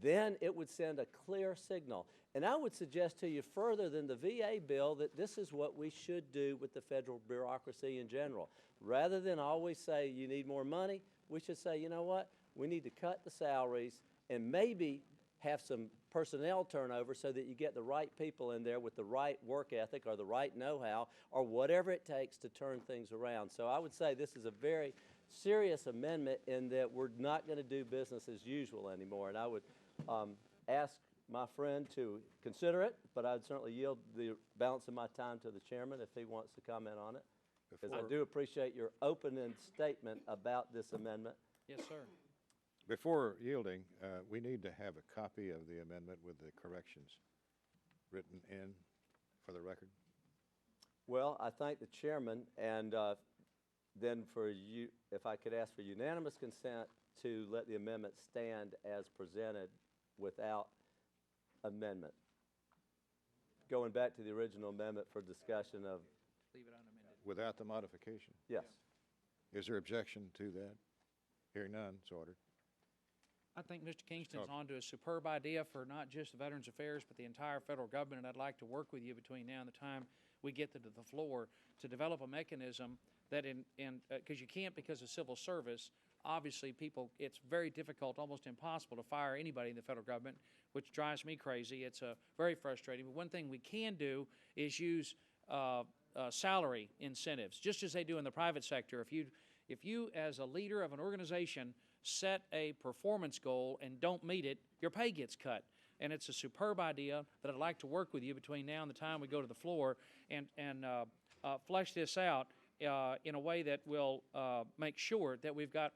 then it would send a clear signal. And I would suggest to you further than the VA bill that this is what we should do with the federal bureaucracy in general. Rather than always say you need more money, we should say, you know what, we need to cut the salaries and maybe have some personnel turnover so that you get the right people in there with the right work ethic or the right know-how or whatever it takes to turn things around. So I would say this is a very serious amendment in that we're not going to do business as usual anymore. And I would ask my friend to consider it, but I'd certainly yield the balance of my time to the chairman if he wants to comment on it. Because I do appreciate your opening statement about this amendment. Yes, sir. Before yielding, we need to have a copy of the amendment with the corrections written in for the record. Well, I thank the chairman, and then for you, if I could ask for unanimous consent to let the amendment stand as presented without amendment. Going back to the original amendment for discussion of, Leave it unamended. Without the modification. yes. Is there objection to that? Hearing none, it's ordered. I think Mr. Kingston's onto a superb idea for not just Veterans Affairs, but the entire federal government, and I'd like to work with you between now and the time we get to the floor to develop a mechanism that because you can't, because of civil service, obviously people, it's very difficult, almost impossible to fire anybody in the federal government, which drives me crazy. It's very frustrating. But one thing we can do is use salary incentives, just as they do in the private sector. If you as a leader of an organization set a performance goal and don't meet it, your pay gets cut. And it's a superb idea that I'd like to work with you between now and the time we go to the floor and flesh this out in a way that will make sure that we've got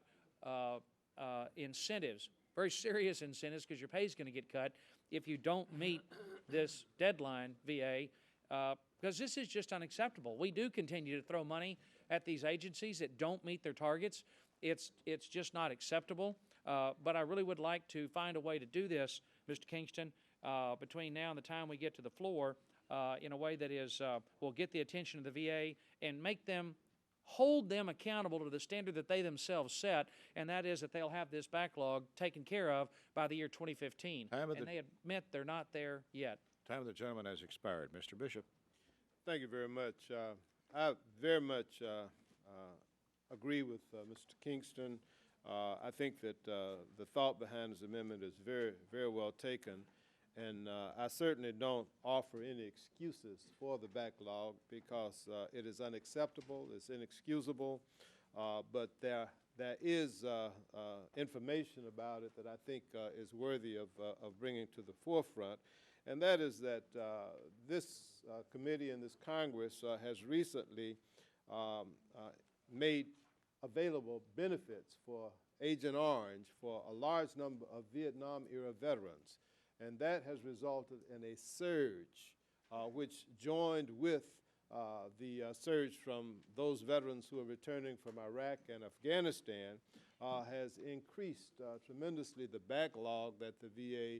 incentives, very serious incentives, because your pay is going to get cut if you don't meet this deadline, VA, because this is just unacceptable. We do continue to throw money at these agencies that don't meet their targets. It's just not acceptable. But I really would like to find a way to do this, Mr. Kingston, between now and the time we get to the floor in a way that is will get the attention of the VA and make them hold them accountable to the standard that they themselves set, and that is that they'll have this backlog taken care of by the year 2015. And they admit they're not there yet. Time of the gentleman has expired. Mr. Bishop. Thank you very much. I very much agree with Mr. Kingston. I think that the thought behind this amendment is very, very well taken, and I certainly don't offer any excuses for the backlog because it is unacceptable, it's inexcusable, but there is information about it that I think is worthy of bringing to the forefront, and that is that this committee and this Congress has recently made available benefits for Agent Orange for a large number of Vietnam-era veterans, and that has resulted in a surge, which joined with the surge from those veterans who are returning from Iraq and Afghanistan, has increased tremendously the backlog that the VA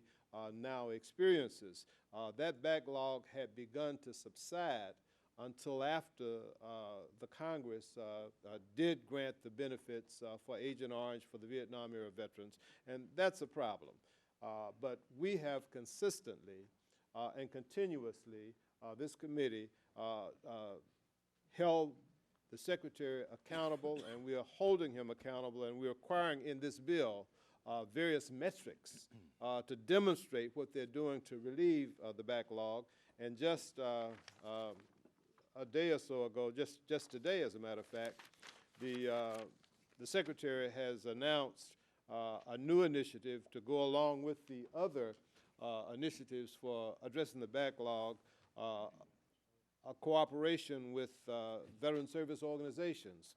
now experiences. That backlog had begun to subside until after the Congress did grant the benefits for Agent Orange for the Vietnam-era veterans, and that's a problem. But we have consistently and continuously, this committee held the Secretary accountable, and we are holding him accountable, and we're acquiring in this bill various metrics to demonstrate what they're doing to relieve the backlog. And just a day or so ago, just today as a matter of fact, the Secretary has announced a new initiative to go along with the other initiatives for addressing the backlog, a cooperation with veteran service organizations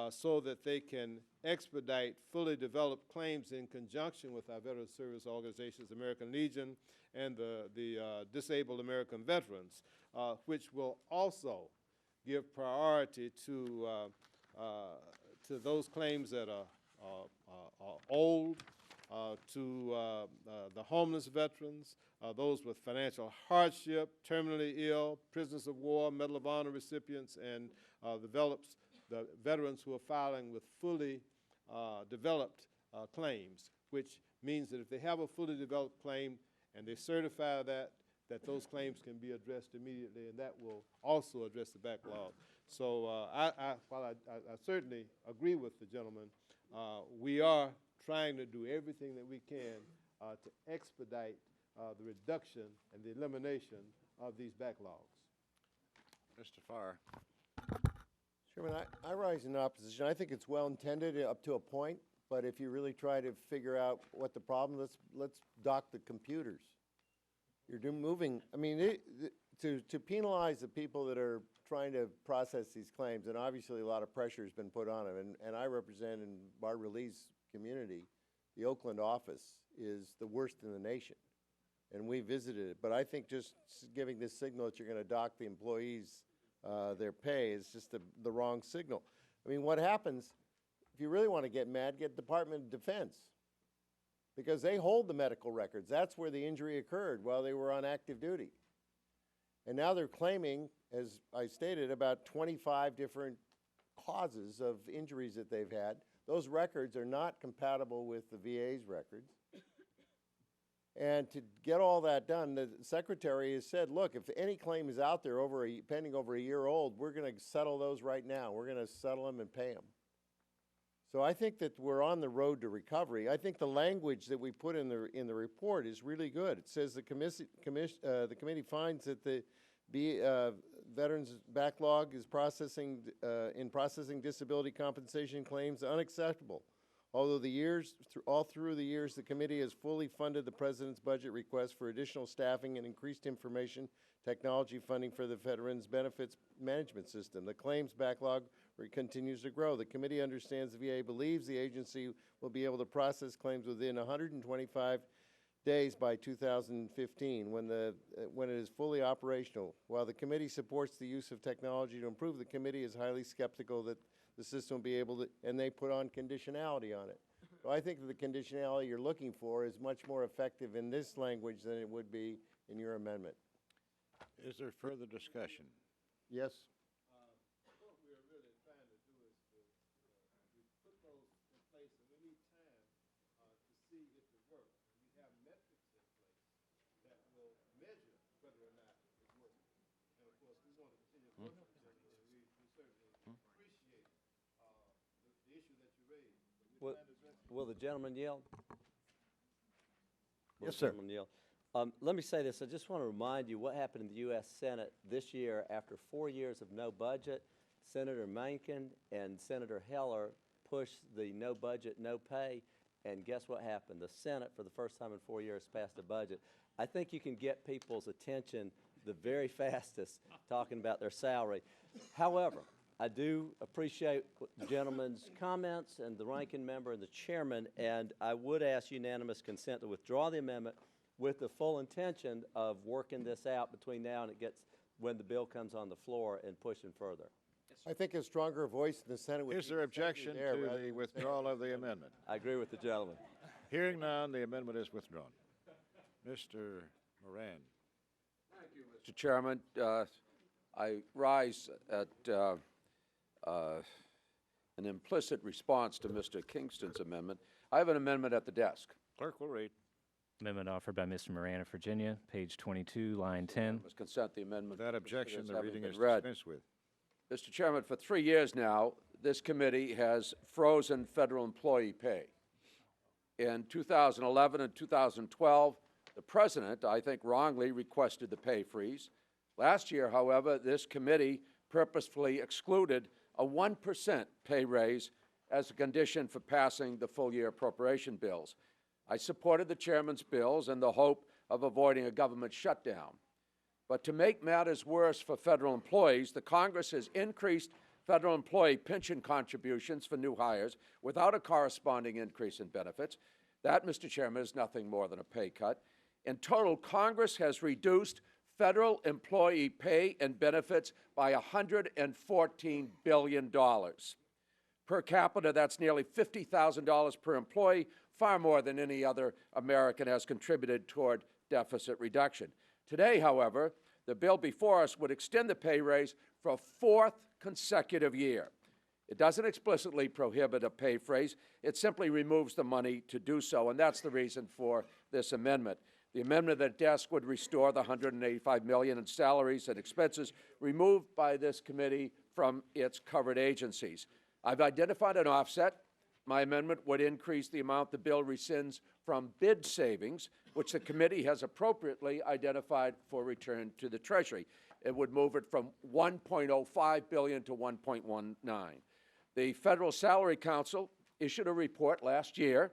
so that they can expedite fully developed claims in conjunction with our veteran service organizations, American Legion and the Disabled American Veterans, which will also give priority to those claims that are old, to the homeless veterans, those with financial hardship, terminally ill, prisoners of war, Medal of Honor recipients, and the veterans who are filing with fully developed claims, which means that if they have a fully developed claim and they certify that those claims can be addressed immediately, and that will also address the backlog. So while I certainly agree with the gentleman, we are trying to do everything that we can to expedite the reduction and the elimination of these backlogs. Mr. Farr. Chairman, I rise in opposition. I think it's well-intended up to a point, but if you really try to figure out what the problem, let's dock the computers. You're moving, I mean, to penalize the people that are trying to process these claims, and obviously a lot of pressure has been put on them, and I represent in Barbara Lee's community, the Oakland office is the worst in the nation, and we visited it. But I think just giving this signal that you're going to dock the employees their pay is just the wrong signal. I mean, what happens, if you really want to get mad, get Department of Defense, because they hold the medical records. That's where the injury occurred while they were on active duty. And now they're claiming, as I stated, about 25 different causes of injuries that they've had. Those records are not compatible with the VA's records. And to get all that done, the Secretary has said, look, if any claim is out there pending over a year old, we're going to settle those right now. We're going to settle them and pay them. So I think that we're on the road to recovery. I think the language that we put in the report is really good. It says the committee finds that the veterans backlog is processing disability compensation claims unacceptable. Although all through the years, the committee has fully funded the President's budget request for additional staffing and increased information technology funding for the Veterans Benefits Management System. The claims backlog continues to grow. The committee understands the VA believes the agency will be able to process claims within 125 days by 2015 when it is fully operational. While the committee supports the use of technology to improve, the committee is highly skeptical that the system will be able to, and they put on conditionality on it. So I think that the conditionality you're looking for is much more effective in this language than it would be in your amendment. Is there further discussion? Yes? What we are really trying to do is to we put those in place, and we need time to see if it works. We have metrics in place that will measure whether or not it's working. And of course, we want to continue to work with you. We certainly appreciate the issue that you raised. Will the gentleman yield? Yes, sir. Let me say this. I just want to remind you what happened in the U.S. Senate this year after 4 years of no budget. Senator Mencken and Senator Heller pushed the no budget, no pay, and guess what happened? The Senate, for the first time in 4 years, passed a budget. I think you can get people's attention the very fastest talking about their salary. However, I do appreciate the gentleman's comments and the ranking member and the chairman, and I would ask unanimous consent to withdraw the amendment with the full intention of working this out between now and when the bill comes on the floor and pushing further. I think a stronger voice in the Senate would be. Is there objection to the withdrawal of the amendment? I agree with the gentleman. Hearing none, the amendment is withdrawn. Mr. Moran. Thank you, Mr. Chairman. I rise at an implicit response to Mr. Kingston's amendment. I have an amendment at the desk. Clerk will read. Amendment offered by Mr. Moran of Virginia, page 22, line 10. Must consent the amendment. Without objection, the reading is read. dispensed with. Mr. Chairman, for 3 years now, this committee has frozen federal employee pay. In 2011 and 2012, the President, I think wrongly, requested the pay freeze. Last year, however, this committee purposefully excluded a 1% pay raise as a condition for passing the full-year appropriation bills. I supported the chairman's bills in the hope of avoiding a government shutdown. But to make matters worse for federal employees, the Congress has increased federal employee pension contributions for new hires without a corresponding increase in benefits. That, Mr. Chairman, is nothing more than a pay cut. In total, Congress has reduced federal employee pay and benefits by $114 billion. Per capita, that's nearly $50,000 per employee, far more than any other American has contributed toward deficit reduction. Today, however, the bill before us would extend the pay raise for a 4th consecutive year. It doesn't explicitly prohibit a pay freeze. It simply removes the money to do so, and that's the reason for this amendment. The amendment at the desk would restore the $185 million in salaries and expenses removed by this committee from its covered agencies. I've identified an offset. My amendment would increase the amount the bill rescinds from bid savings, which the committee has appropriately identified for return to the Treasury. It would move it from $1.05 billion to $1.19. The Federal Salary Council issued a report last year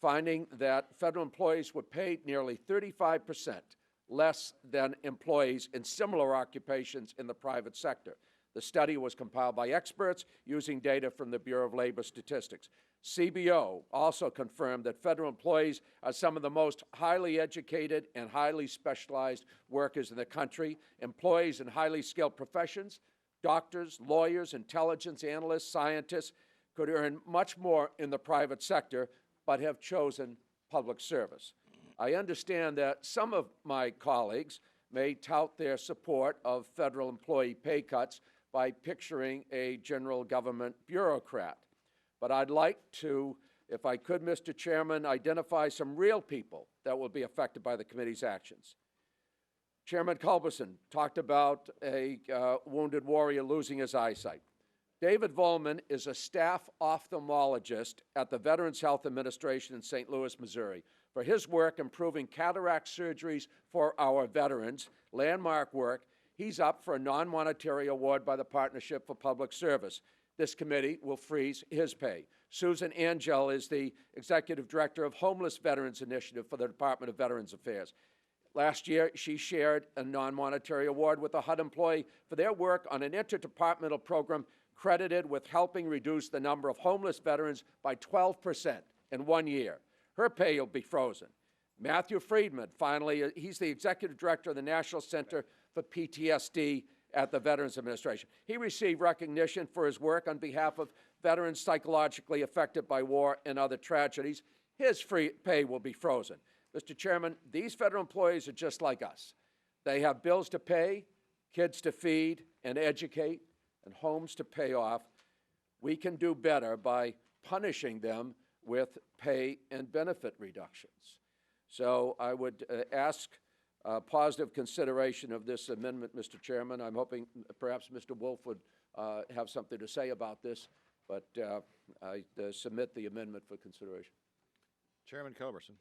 finding that federal employees were paid nearly 35% less than employees in similar occupations in the private sector. The study was compiled by experts using data from the Bureau of Labor Statistics. CBO also confirmed that federal employees are some of the most highly educated and highly specialized workers in the country. Employees in highly skilled professions, doctors, lawyers, intelligence analysts, scientists, could earn much more in the private sector but have chosen public service. I understand that some of my colleagues may tout their support of federal employee pay cuts by picturing a general government bureaucrat. But I'd like to, if I could, Mr. Chairman, identify some real people that will be affected by the committee's actions. Chairman Culberson talked about a wounded warrior losing his eyesight. David Volman is a staff ophthalmologist at the Veterans Health Administration in St. Louis, Missouri. For his work improving cataract surgeries for our veterans, landmark work, he's up for a non-monetary award by the Partnership for Public Service. This committee will freeze his pay. Susan Angel is the Executive Director of Homeless Veterans Initiative for the Department of Veterans Affairs. Last year, she shared a non-monetary award with a HUD employee for their work on an interdepartmental program credited with helping reduce the number of homeless veterans by 12% in 1 year. Her pay will be frozen. Matthew Friedman, finally, he's the Executive Director of the National Center for PTSD at the Veterans Administration. He received recognition for his work on behalf of veterans psychologically affected by war and other tragedies. His pay will be frozen. Mr. Chairman, these federal employees are just like us. They have bills to pay, kids to feed and educate, and homes to pay off. We can do better by punishing them with pay and benefit reductions. So I would ask positive consideration of this amendment, Mr. Chairman. I'm hoping perhaps Mr. Wolf would have something to say about this, but I submit the amendment for consideration. Chairman Culberson.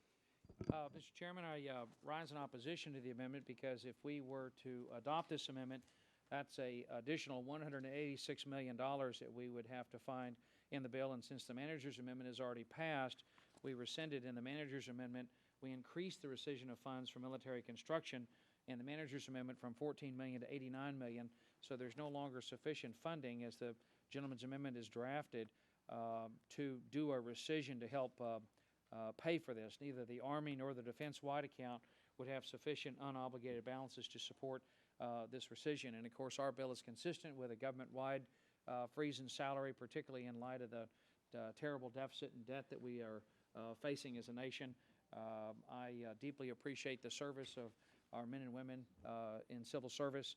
Mr. Chairman, I rise in opposition to the amendment because if we were to adopt this amendment, that's an additional $186 million that we would have to find in the bill. And since the manager's amendment is already passed, we rescinded in the manager's amendment. We increased the rescission of funds for military construction in the manager's amendment from $14 million to $89 million. So there's no longer sufficient funding as the gentleman's amendment is drafted to do a rescission to help pay for this. Neither the Army nor the defense-wide account would have sufficient unobligated balances to support this rescission. And of course, our bill is consistent with a government-wide freeze in salary, particularly in light of the terrible deficit and debt that we are facing as a nation. I deeply appreciate the service of our men and women in civil service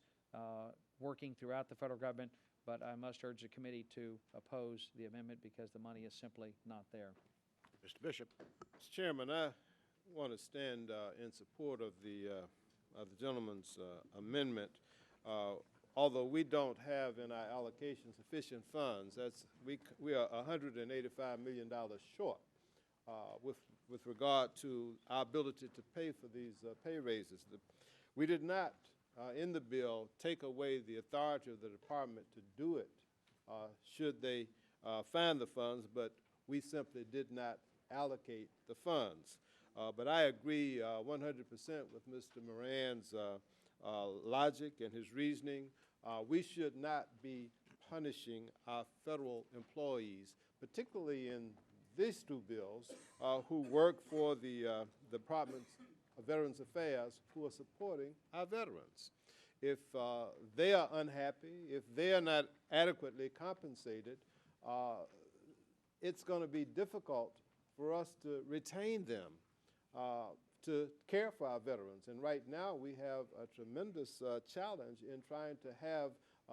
working throughout the federal government, but I must urge the committee to oppose the amendment because the money is simply not there. Mr. Bishop. Mr. Chairman, I want to stand in support of the gentleman's amendment. Although we don't have in our allocation sufficient funds, we are $185 million short with regard to our ability to pay for these pay raises. We did not, in the bill, take away the authority of the department to do it should they find the funds, but we simply did not allocate the funds. But I agree 100% with Mr. Moran's logic and his reasoning. We should not be punishing our federal employees, particularly in these two bills, who work for the Department of Veterans Affairs, who are supporting our veterans. If they are unhappy, if they are not adequately compensated, it's going to be difficult for us to retain them to care for our veterans. And right now we have a tremendous challenge in trying to have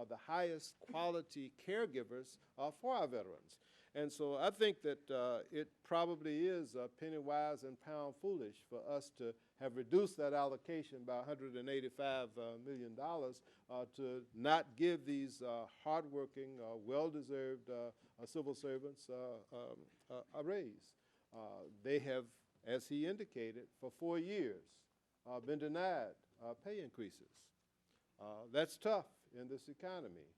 the highest quality caregivers for our veterans. And so I think that it probably is penny wise and pound foolish for us to have reduced that allocation by $185 million to not give these hardworking, well-deserved civil servants a raise. They have, as he indicated, for 4 years been denied pay increases. That's tough in this economy,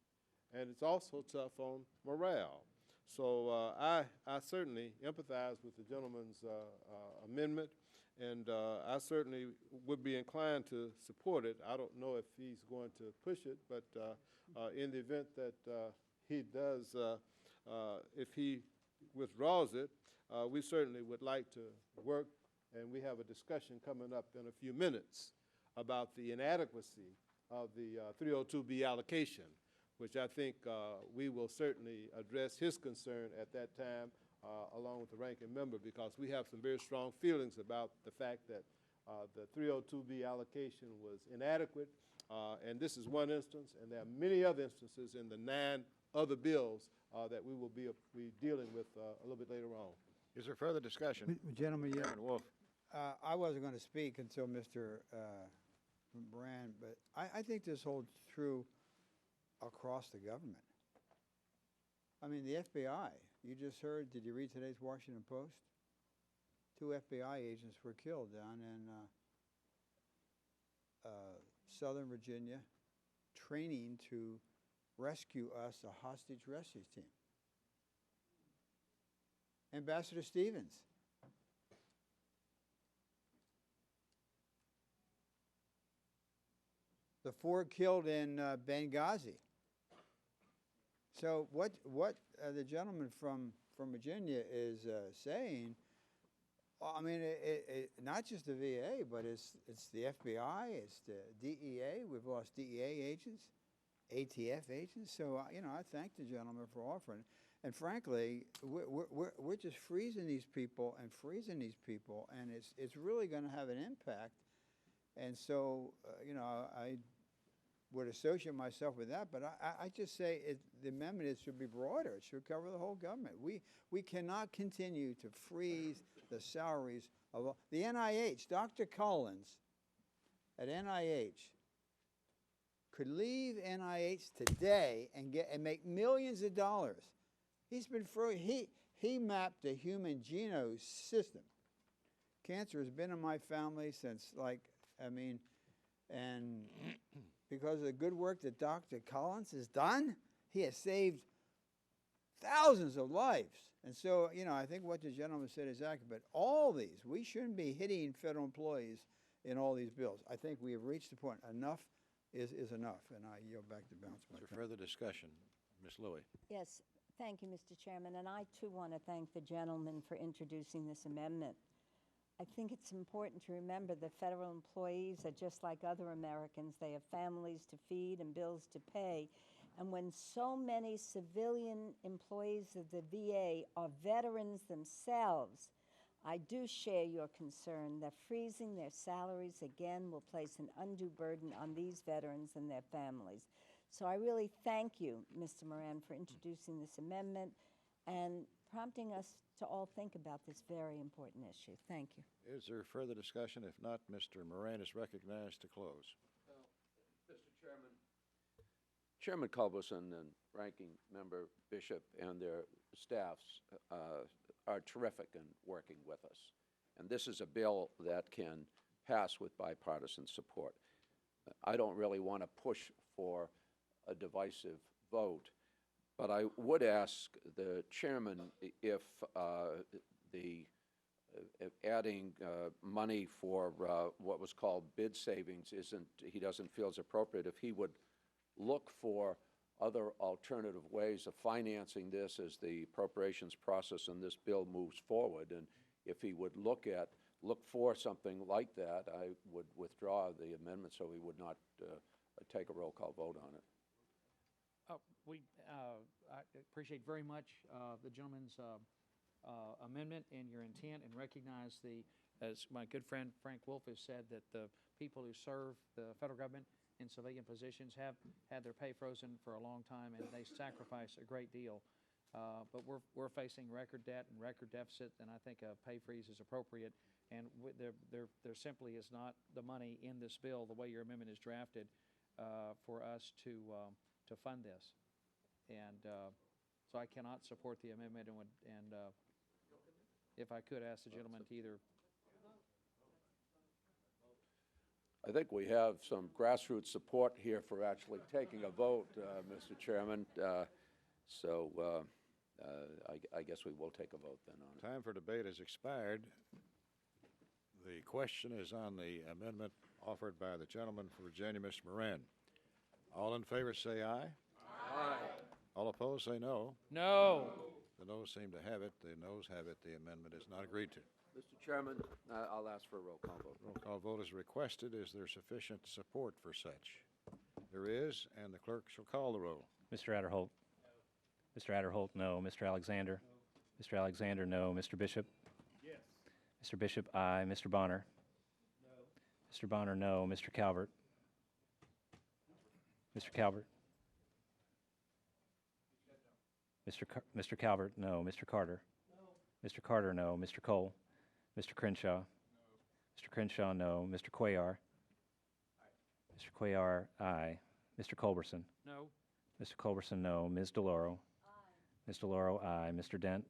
and it's also tough on morale. So I certainly empathize with the gentleman's amendment, and I certainly would be inclined to support it. I don't know if he's going to push it, but in the event that he does, if he withdraws it, we certainly would like to work, and we have a discussion coming up in a few minutes about the inadequacy of the 302B allocation, which I think we will certainly address his concern at that time, along with the ranking member, because we have some very strong feelings about the fact that the 302B allocation was inadequate, and this is one instance, and there are many other instances in the 9 other bills that we will be dealing with a little bit later on. Is there further discussion? Gentlemen, yeah, Chairman Wolf. I wasn't going to speak until Mr. Moran, but I think this holds true across the government. I mean, the FBI, you just heard, did you read today's Washington Post? 2 FBI agents were killed down in Southern Virginia, training to rescue us, a hostage rescue team. Ambassador Stevens. The 4 killed in Benghazi. So what the gentleman from Virginia is saying, well, I mean, not just the VA, but it's the FBI, it's the DEA. We've lost DEA agents, ATF agents. So you know, I thank the gentleman for offering. And frankly, we're just freezing these people, and it's really going to have an impact. And so, you know, I would associate myself with that, but I just say the amendment should be broader. It should cover the whole government. We cannot continue to freeze the salaries of the NIH. Dr. Collins at NIH could leave NIH today and make millions of dollars. He's been he mapped the human genome system. Cancer has been in my family since, like, I mean, and because of the good work that Dr. Collins has done, he has saved thousands of lives. And so, you know, I think what the gentleman said is accurate, but all these, we shouldn't be hitting federal employees in all these bills. I think we have reached the point. Enough is enough, and I yield back to bounce my Is time. there further discussion? Ms. Louie. Yes, thank you, Mr. Chairman, and I too want to thank the gentleman for introducing this amendment. I think it's important to remember that federal employees are just like other Americans. They have families to feed and bills to pay. And when so many civilian employees of the VA are veterans themselves, I do share your concern that freezing their salaries again will place an undue burden on these veterans and their families. So I really thank you, Mr. Moran, for introducing this amendment and prompting us to all think about this very important issue. Thank you. Is there further discussion? If not, Mr. Moran is recognized to close. Mr. Chairman. Chairman Culberson and Ranking Member Bishop and their staffs are terrific in working with us. And this is a bill that can pass with bipartisan support. I don't really want to push for a divisive vote, but I would ask the chairman if adding money for what was called bid savings he doesn't feel is appropriate, if he would look for other alternative ways of financing this as the appropriations process in this bill moves forward. And if he would look for something like that, I would withdraw the amendment so we would not take a roll call vote on it. I appreciate very much the gentleman's amendment and your intent, and recognize as my good friend Frank Wolf has said, that the people who serve the federal government in civilian positions have had their pay frozen for a long time, and they sacrifice a great deal. But we're facing record debt and record deficit, and I think a pay freeze is appropriate. And there simply is not the money in this bill, the way your amendment is drafted, for us to fund this. And so I cannot support the amendment, and if I could ask the gentleman to either. I think we have some grassroots support here for actually taking a vote, Mr. Chairman. So I guess we will take a vote then on it. Time for debate has expired. The question is on the amendment offered by the gentleman from Virginia, Mr. Moran. All in favor say aye. Aye. All opposed say no. No. The noes seem to have it. The noes have it. The amendment is not agreed to. Mr. Chairman, I'll ask for a roll call vote. Roll call vote is requested. Is there sufficient support for such? There is, and the clerk shall call the roll. Mr. Adderholt? Mr. Adderholt, no. Mr. Alexander? Mr. Alexander, no. Mr. Bishop? Yes. Mr. Bishop, aye. Mr. Bonner? Mr. Bonner, no. Mr. Calvert? Mr. Calvert? Mr. Calvert, no. Mr. Carter? Mr. Carter, no. Mr. Cole? Mr. Crenshaw? Mr. Crenshaw, no. Mr. Cuellar? Mr. Cuellar, aye. Mr. Culberson? No. Mr. Culberson, no. Ms. DeLauro? Ms. DeLauro, aye. Mr. Dent?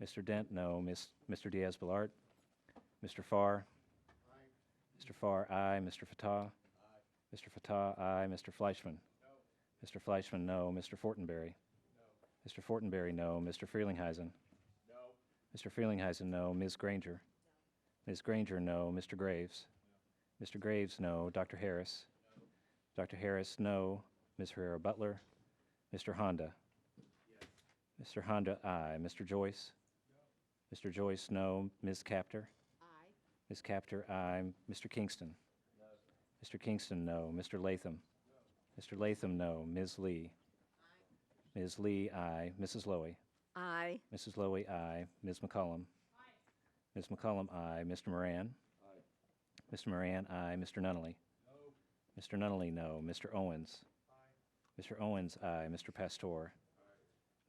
Mr. Dent, no. Mr. Diaz-Balart? Mr. Farr? Mr. Farr, aye. Mr. Fatah? Mr. Fatah, aye. Mr. Fleischman? Mr. Fleischman, no. Mr. Fortenberry? Mr. Fortenberry, no. Mr. Frelinghuysen? Mr. Frelinghuysen, no. Ms. Granger? Ms. Granger, no. Mr. Graves? Mr. Graves, no. Dr. Harris? Dr. Harris, no. Ms. Herrera Butler? Mr. Honda? Mr. Honda, aye. Mr. Joyce? Mr. Joyce, no. Ms. Capter? Aye. Ms. Capter, aye. Mr. Kingston? Mr. Kingston, no. Mr. Latham? Mr. Latham, no. Ms. Lee? Ms. Lee, aye. Mrs. Lowy? Aye. Mrs. Lowy, aye. Ms. McCollum? Ms. McCollum, aye. Mr. Moran? Mr. Moran, aye. Mr. Nunnally? Mr. Nunnally, no. Mr. Owens? Mr. Owens, aye. Mr. Pastor?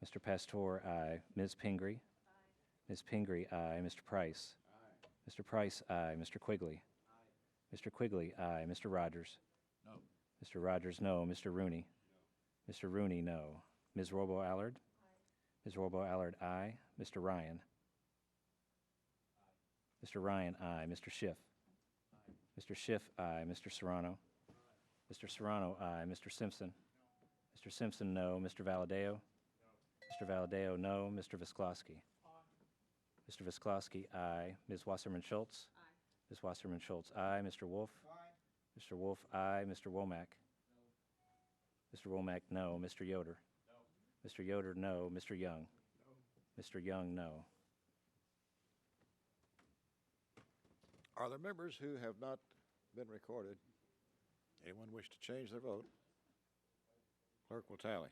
Mr. Pastor, aye. Ms. Pingree? Ms. Pingree, aye. Mr. Price? Mr. Price, aye. Mr. Quigley? Mr. Quigley, aye. Mr. Rogers? No. Mr. Rogers, no. Mr. Rooney? Mr. Rooney, no. Ms. Robo-Allard? Ms. Robo-Allard, aye. Mr. Ryan? Mr. Ryan, aye. Mr. Schiff? Mr. Schiff, aye. Mr. Serrano? Mr. Serrano, aye. Mr. Simpson? Mr. Simpson, no. Mr. Valadeo? Mr. Valadeo, no. Mr. Visklosky? Mr. Visklosky, aye. Ms. Wasserman Schultz? Ms. Wasserman Schultz, aye. Mr. Wolf? Mr. Wolf, aye. Mr. Womack? Mr. Womack, no. Mr. Yoder? Mr. Yoder, no. Mr. Young? Mr. Young, no. Are there members who have not been recorded? Anyone wish to change their vote? Clerk will tally.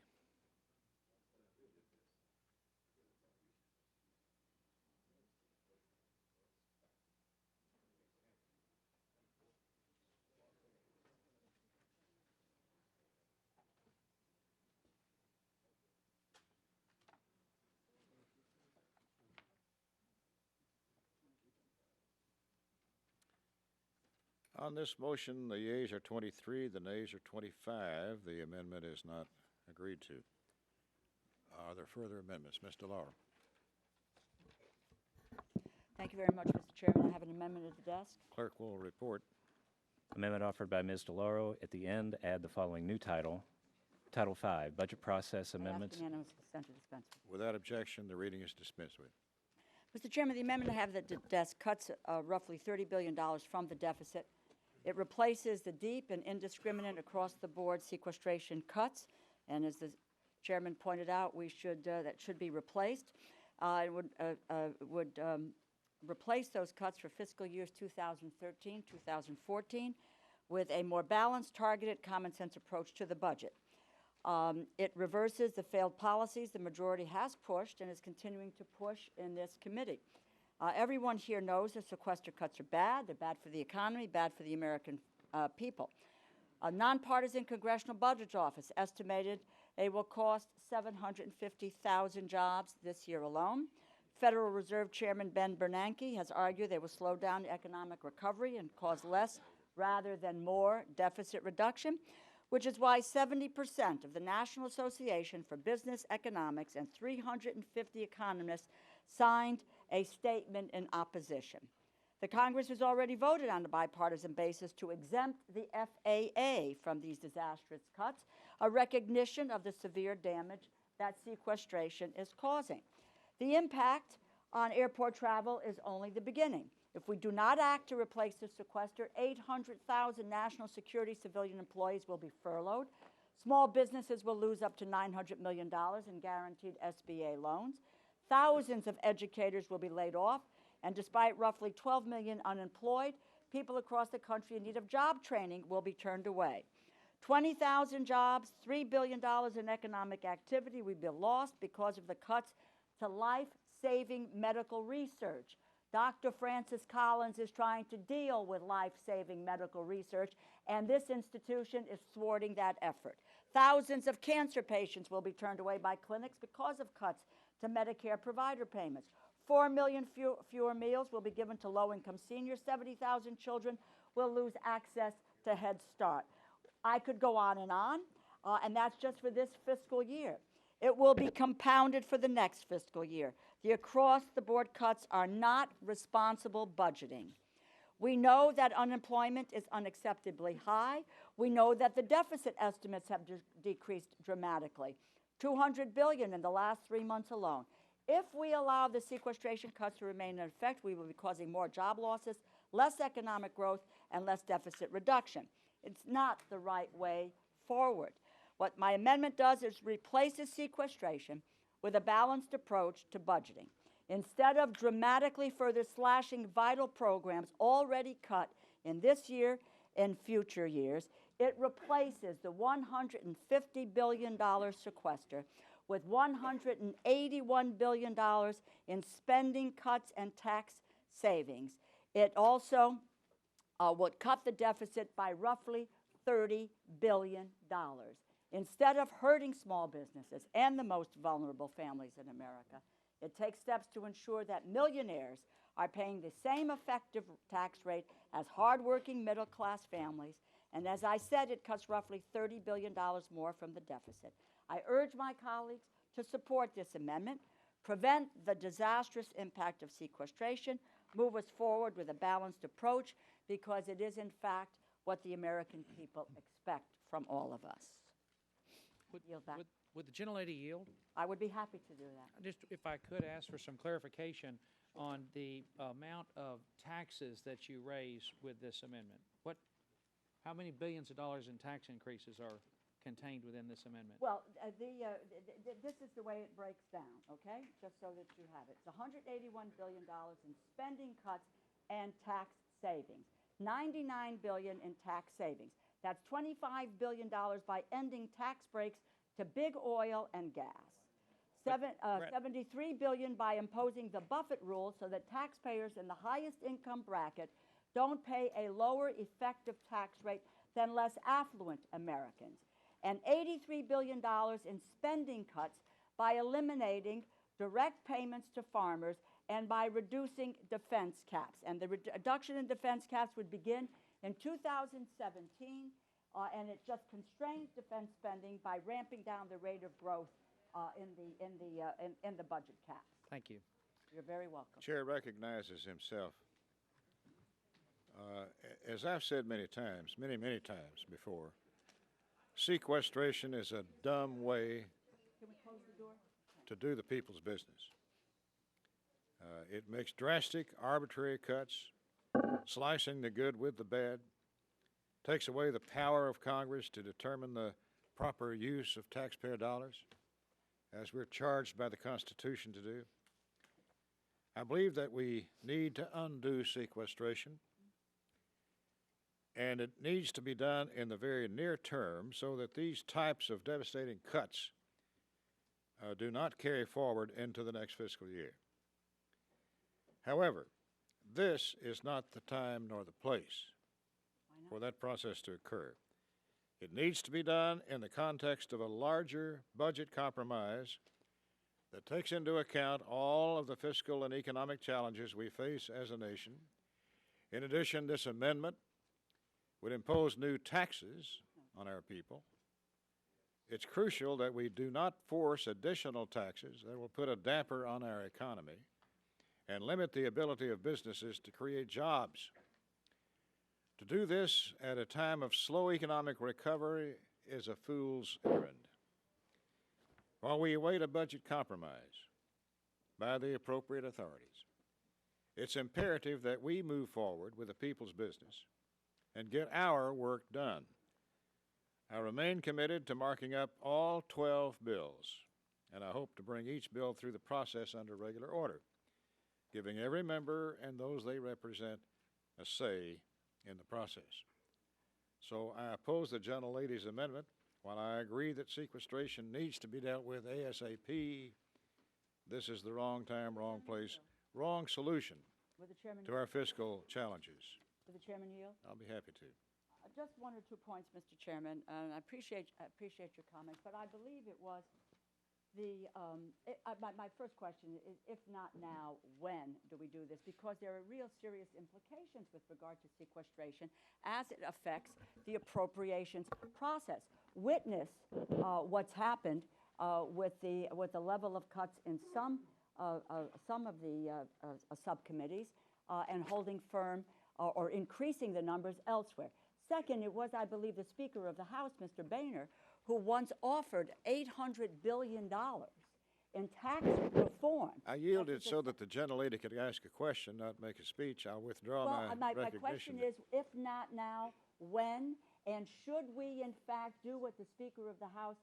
On this motion, the yeas are 23, the nays are 25. The amendment is not agreed to. Are there further amendments? Ms. DeLauro. Thank you very much, Mr. Chairman. I have an amendment at the desk. Clerk will report. Amendment offered by Ms. DeLauro. At the end, add the following new title. Title 5, Budget Process Amendments. I ask unanimous consent to dispense with. Without objection, the reading is dispensed with. Mr. Chairman, the amendment I have at the desk cuts roughly $30 billion from the deficit. It replaces the deep and indiscriminate across-the-board sequestration cuts, and as the chairman pointed out, that should be replaced. It would replace those cuts for fiscal years 2013, 2014, with a more balanced, targeted, common-sense approach to the budget. It reverses the failed policies the majority has pushed and is continuing to push in this committee. Everyone here knows that sequester cuts are bad. They're bad for the economy, bad for the American people. A nonpartisan Congressional Budget Office estimated they will cost 750,000 jobs this year alone. Federal Reserve Chairman Ben Bernanke has argued they will slow down the economic recovery and cause less rather than more deficit reduction, which is why 70% of the National Association for Business Economics and 350 economists signed a statement in opposition. The Congress has already voted on a bipartisan basis to exempt the FAA from these disastrous cuts, a recognition of the severe damage that sequestration is causing. The impact on airport travel is only the beginning. If we do not act to replace the sequester, 800,000 national security civilian employees will be furloughed. Small businesses will lose up to $900 million in guaranteed SBA loans. Thousands of educators will be laid off, and despite roughly 12 million unemployed, people across the country in need of job training will be turned away. 20,000 jobs, $3 billion in economic activity will be lost because of the cuts to life-saving medical research. Dr. Francis Collins is trying to deal with life-saving medical research, and this institution is thwarting that effort. Thousands of cancer patients will be turned away by clinics because of cuts to Medicare provider payments. 4 million fewer meals will be given to low-income seniors. 70,000 children will lose access to Head Start. I could go on, and that's just for this fiscal year. It will be compounded for the next fiscal year. The across-the-board cuts are not responsible budgeting. We know that unemployment is unacceptably high. We know that the deficit estimates have decreased dramatically, $200 billion in the last 3 months alone. If we allow the sequestration cuts to remain in effect, we will be causing more job losses, less economic growth, and less deficit reduction. It's not the right way forward. What my amendment does is replaces sequestration with a balanced approach to budgeting. Instead of dramatically further slashing vital programs already cut in this year and future years, it replaces the $150 billion sequester with $181 billion in spending cuts and tax savings. It also would cut the deficit by roughly $30 billion. Instead of hurting small businesses and the most vulnerable families in America, it takes steps to ensure that millionaires are paying the same effective tax rate as hardworking middle-class families. And as I said, it cuts roughly $30 billion more from the deficit. I urge my colleagues to support this amendment, prevent the disastrous impact of sequestration, move us forward with a balanced approach, because it is, in fact, what the American people expect from all of us. Would the gentlelady yield? I would be happy to do that. Just, if I could ask for some clarification on the amount of taxes that you raise with this amendment. How many billions of dollars in tax increases are contained within this amendment? Well, this is the way it breaks down, okay? Just so that you have it. It's $181 billion in spending cuts and tax savings. $99 billion in tax savings. That's $25 billion by ending tax breaks to big oil and gas. $73 billion by imposing the Buffett rule so that taxpayers in the highest income bracket don't pay a lower effective tax rate than less affluent Americans. And $83 billion in spending cuts by eliminating direct payments to farmers and by reducing defense caps. And the reduction in defense caps would begin in 2017, and it just constrains defense spending by ramping down the rate of growth in the budget caps. Thank you. You're very welcome. Chair recognizes himself. As I've said many times before, sequestration is a dumb way Can we close the door? to do the people's business. It makes drastic, arbitrary cuts, slicing the good with the bad, takes away the power of Congress to determine the proper use of taxpayer dollars, as we're charged by the Constitution to do. I believe that we need to undo sequestration, and it needs to be done in the very near term so that these types of devastating cuts do not carry forward into the next fiscal year. However, this is not the time nor the place for that process to occur. It needs to be done in the context of a larger budget compromise that takes into account all of the fiscal and economic challenges we face as a nation. In addition, this amendment would impose new taxes on our people. It's crucial that we do not force additional taxes that will put a damper on our economy and limit the ability of businesses to create jobs. To do this at a time of slow economic recovery is a fool's errand. While we await a budget compromise by the appropriate authorities, it's imperative that we move forward with the people's business and get our work done. I remain committed to marking up all 12 bills, and I hope to bring each bill through the process under regular order, giving every member and those they represent a say in the process. So I oppose the gentlelady's amendment. While I agree that sequestration needs to be dealt with ASAP, this is the wrong time, wrong place, wrong solution Will the chairman, to our fiscal challenges. will the chairman yield? I'll be happy to. Just one or 2 points, Mr. Chairman, and I appreciate your comments, but I believe it was my first question is, if not now, when do we do this? Because there are real serious implications with regard to sequestration as it affects the appropriations process. Witness what's happened with the level of cuts in some of the subcommittees and holding firm or increasing the numbers elsewhere. Second, it was, I believe, the Speaker of the House, Mr. Boehner, who once offered $800 billion in tax reform. I yielded so that the gentlelady could ask a question, not make a speech. I'll withdraw my my question is, if not now, when? And should we, in fact, do what the Speaker of the House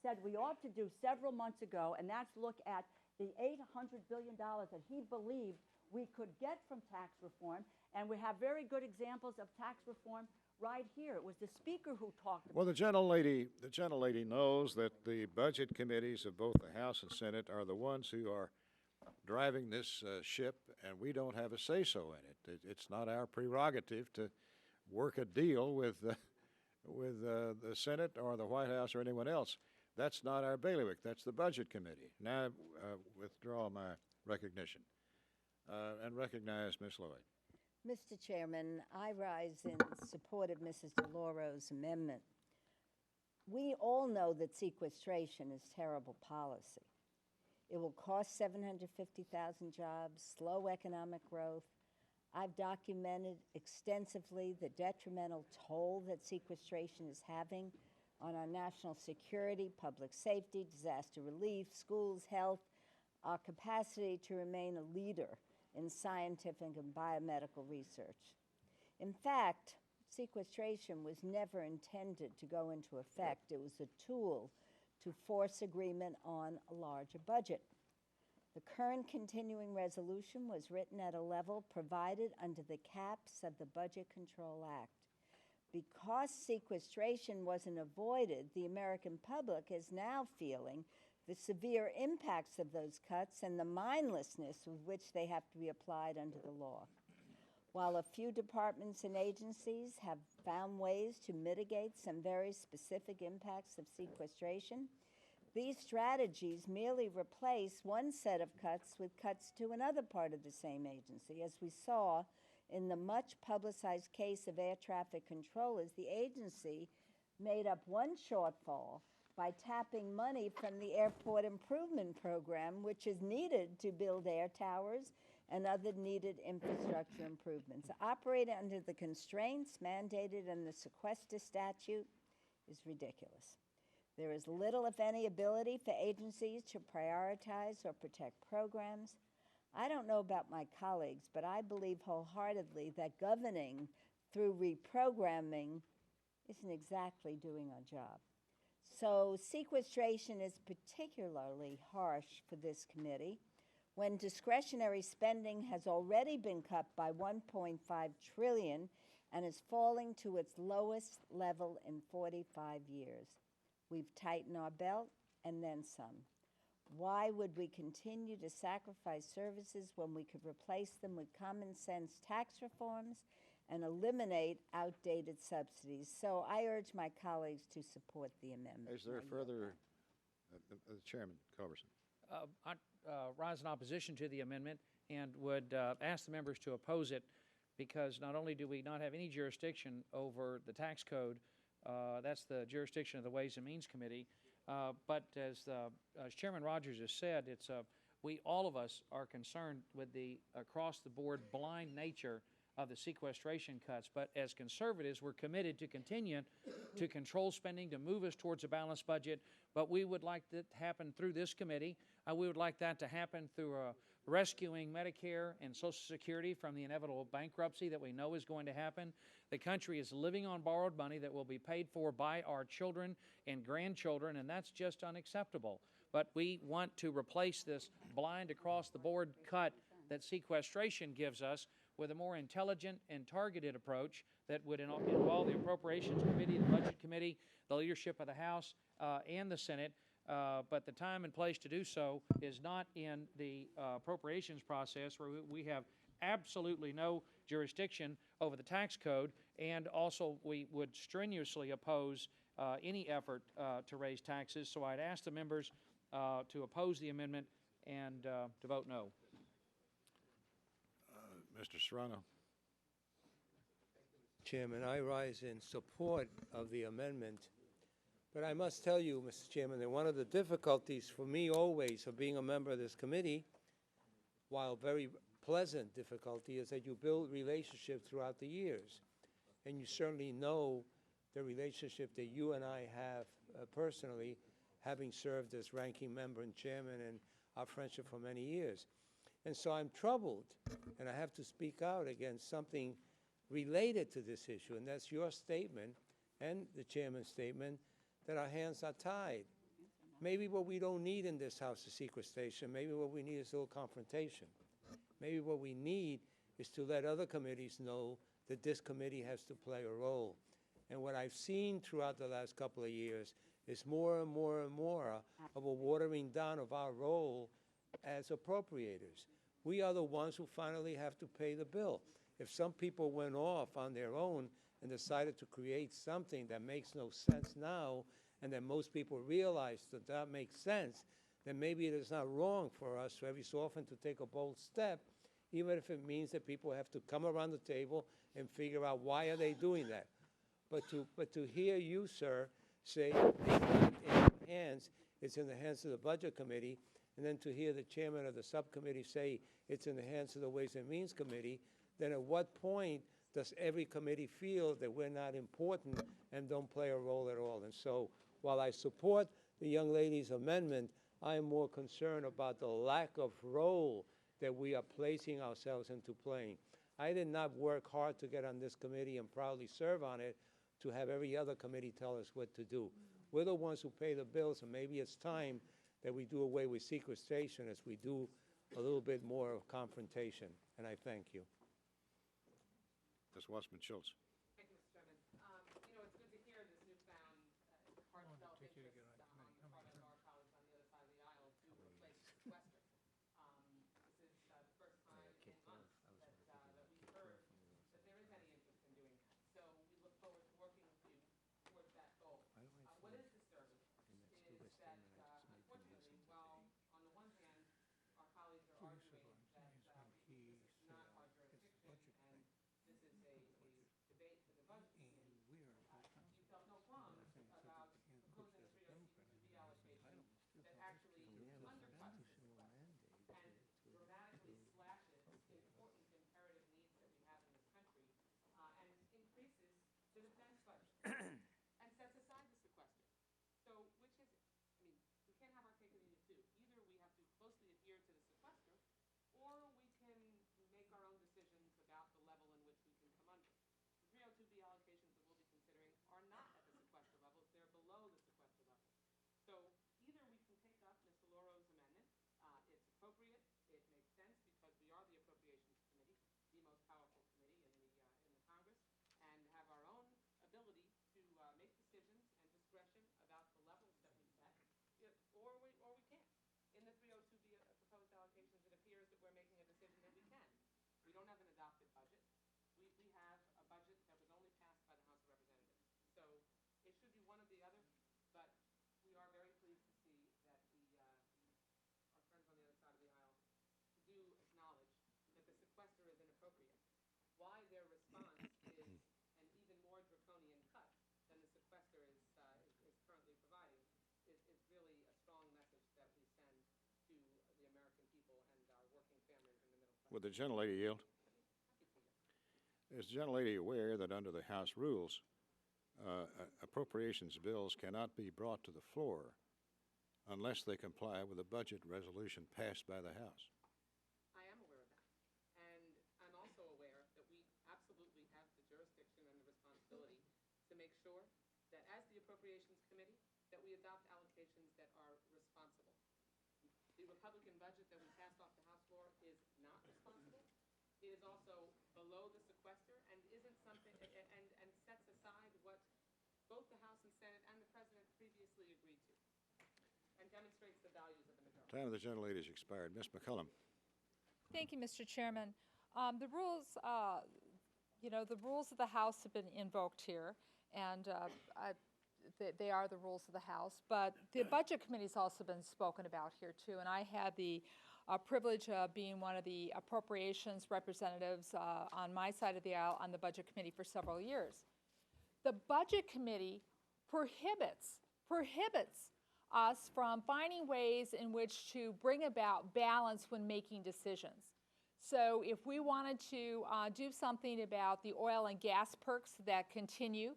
said we ought to do several months ago, and that's look at the $800 billion that he believed we could get from tax reform? And we have very good examples of tax reform right here. It was the Speaker who talked about. Well, the gentlelady knows that the budget committees of both the House and Senate are the ones who are driving this ship, and we don't have a say-so in it. It's not our prerogative to work a deal with the Senate or the White House or anyone else. That's not our bailiwick. That's the Budget Committee. Now, withdraw my recognition and recognize Ms. Lloyd. Mr. Chairman, I rise in support of Mrs. DeLauro's amendment. We all know that sequestration is terrible policy. It will cost 750,000 jobs, slow economic growth. I've documented extensively the detrimental toll that sequestration is having on our national security, public safety, disaster relief, schools, health, our capacity to remain a leader in scientific and biomedical research. In fact, sequestration was never intended to go into effect. It was a tool to force agreement on a larger budget. The current continuing resolution was written at a level provided under the caps of the Budget Control Act. Because sequestration wasn't avoided, the American public is now feeling the severe impacts of those cuts and the mindlessness with which they have to be applied under the law. While a few departments and agencies have found ways to mitigate some very specific impacts of sequestration, these strategies merely replace one set of cuts with cuts to another part of the same agency. As we saw in the much publicized case of air traffic controllers, the agency made up one shortfall by tapping money from the Airport Improvement Program, which is needed to build air towers and other needed infrastructure improvements. Operating under the constraints mandated in the sequester statute is ridiculous. There is little, if any, ability for agencies to prioritize or protect programs. I don't know about my colleagues, but I believe wholeheartedly that governing through reprogramming isn't exactly doing our job. So sequestration is particularly harsh for this committee when discretionary spending has already been cut by $1.5 trillion and is falling to its lowest level in 45 years. We've tightened our belt and then some. Why would we continue to sacrifice services when we could replace them with common sense tax reforms and eliminate outdated subsidies? So I urge my colleagues to support the amendment. Is there further, Chairman Culberson? I rise in opposition to the amendment and would ask the members to oppose it, because not only do we not have any jurisdiction over the tax code, that's the jurisdiction of the Ways and Means Committee, but as Chairman Rogers has said, all of us are concerned with the across-the-board blind nature of the sequestration cuts. But as conservatives, we're committed to continue to control spending, to move us towards a balanced budget. But we would like that to happen through this committee. We would like that to happen through rescuing Medicare and Social Security from the inevitable bankruptcy that we know is going to happen. The country is living on borrowed money that will be paid for by our children and grandchildren, and that's just unacceptable. But we want to replace this blind across-the-board cut that sequestration gives us with a more intelligent and targeted approach that would involve the Appropriations Committee, the Budget Committee, the leadership of the House and the Senate, but the time and place to do so is not in the appropriations process, where we have absolutely no jurisdiction over the tax code, and also we would strenuously oppose any effort to raise taxes. So I'd ask the members to oppose the amendment and to vote no. Mr. Serrano. Chairman, I rise in support of the amendment. But I must tell you, Mr. Chairman, that one of the difficulties for me always of being a member of this committee, while very pleasant difficulty, is that you build relationships throughout the years. And you certainly know the relationship that you and I have personally, having served as ranking member and chairman, and our friendship for many years. And so I'm troubled, and I have to speak out against something related to this issue, and that's your statement and the chairman's statement that our hands are tied. Maybe what we don't need in this house is sequestration. Maybe what we need is a little confrontation. Maybe what we need is to let other committees know that this committee has to play a role. And what I've seen throughout the last couple of years is more and more and more of a watering down of our role as appropriators. We are the ones who finally have to pay the bill. If some people went off on their own and decided to create something that makes no sense now, and then most people realize that that makes sense, then maybe it is not wrong for us every so often to take a bold step, even if it means that people have to come around the table and figure out why are they doing that. But to hear you, sir, say it's not in your hands, it's in the hands of the Budget Committee, and then to hear the chairman of the subcommittee say it's in the hands of the Ways and Means Committee, then at what point does every committee feel that we're not important and don't play a role at all? And so while I support the young lady's amendment, I am more concerned about the lack of role that we are placing ourselves into playing. I did not work hard to get on this committee and proudly serve on it to have every other committee tell us what to do. We're the ones who pay the bills, and maybe it's time that we do away with sequestration as we do a little bit more of confrontation. And I thank you. Ms. Wassman-Schultz. Thank you, Mr. Chairman. You know, it's good to hear this newfound heartfelt interest on the part of our colleagues on the other side of the aisle to replace sequester. This is the first time in months that we've heard that there is any interest in doing that. So we look forward to working with you towards that goal. What is disturbing is that, unfortunately, while on the one hand, our colleagues are arguing that this is not our jurisdiction and this is a debate for the Budget Committee, you felt no qualms about proposing a 302B allocation that actually undercuts the sequester and dramatically slashes important imperative needs that we have in this country and increases the defense budget and sets aside the sequester. So which is it? I mean, we can't have our cake and eat it too. Either we have to closely adhere to the sequester, or we can make our own decisions about the level in which we can come under. The 302B allocations that we'll be considering are not at the sequester levels, they're below the sequester level. So either we can take up Ms. Deloro's amendment, it's appropriate, it makes sense because we are the Appropriations Committee, the most powerful committee in the Congress, and have our own ability to make decisions and discretion about the levels that we set, or we can't. In the 302B proposed allocations, it appears that we're making a decision that we can. We don't have an adopted budget. We have a budget that was only passed by the House of Representatives. So it should be one or the other, but we are very pleased to see that our friends on the other side of the aisle do acknowledge that the sequester is inappropriate. Why their response is an even more draconian cut than the sequester is currently providing is really a strong message that we send to the American people and our working families in the middle class. Would the gentlelady yield? Is the gentlelady aware that under the House rules, appropriations bills cannot be brought to the floor unless they comply with a budget resolution passed by the House? I am aware of that. And I'm also aware that we absolutely have the jurisdiction and the responsibility to make sure that as the Appropriations Committee, that we adopt allocations that are responsible. The Republican budget that we passed off the House floor is not responsible. It is also below the sequester and isn't something, and demonstrates the values of the majority. Time of the gentlelady has expired. Ms. McCullum. Thank you, Mr. Chairman. The rules, the rules of the House have been invoked here, and they are the rules of the House. But the Budget Committee's also been spoken about here too, and I had the privilege of being one of the Appropriations representatives on my side of the aisle on the Budget Committee for several years. The Budget Committee prohibits us from finding ways in which to bring about balance when making decisions. So if we wanted to do something about the oil and gas perks that continue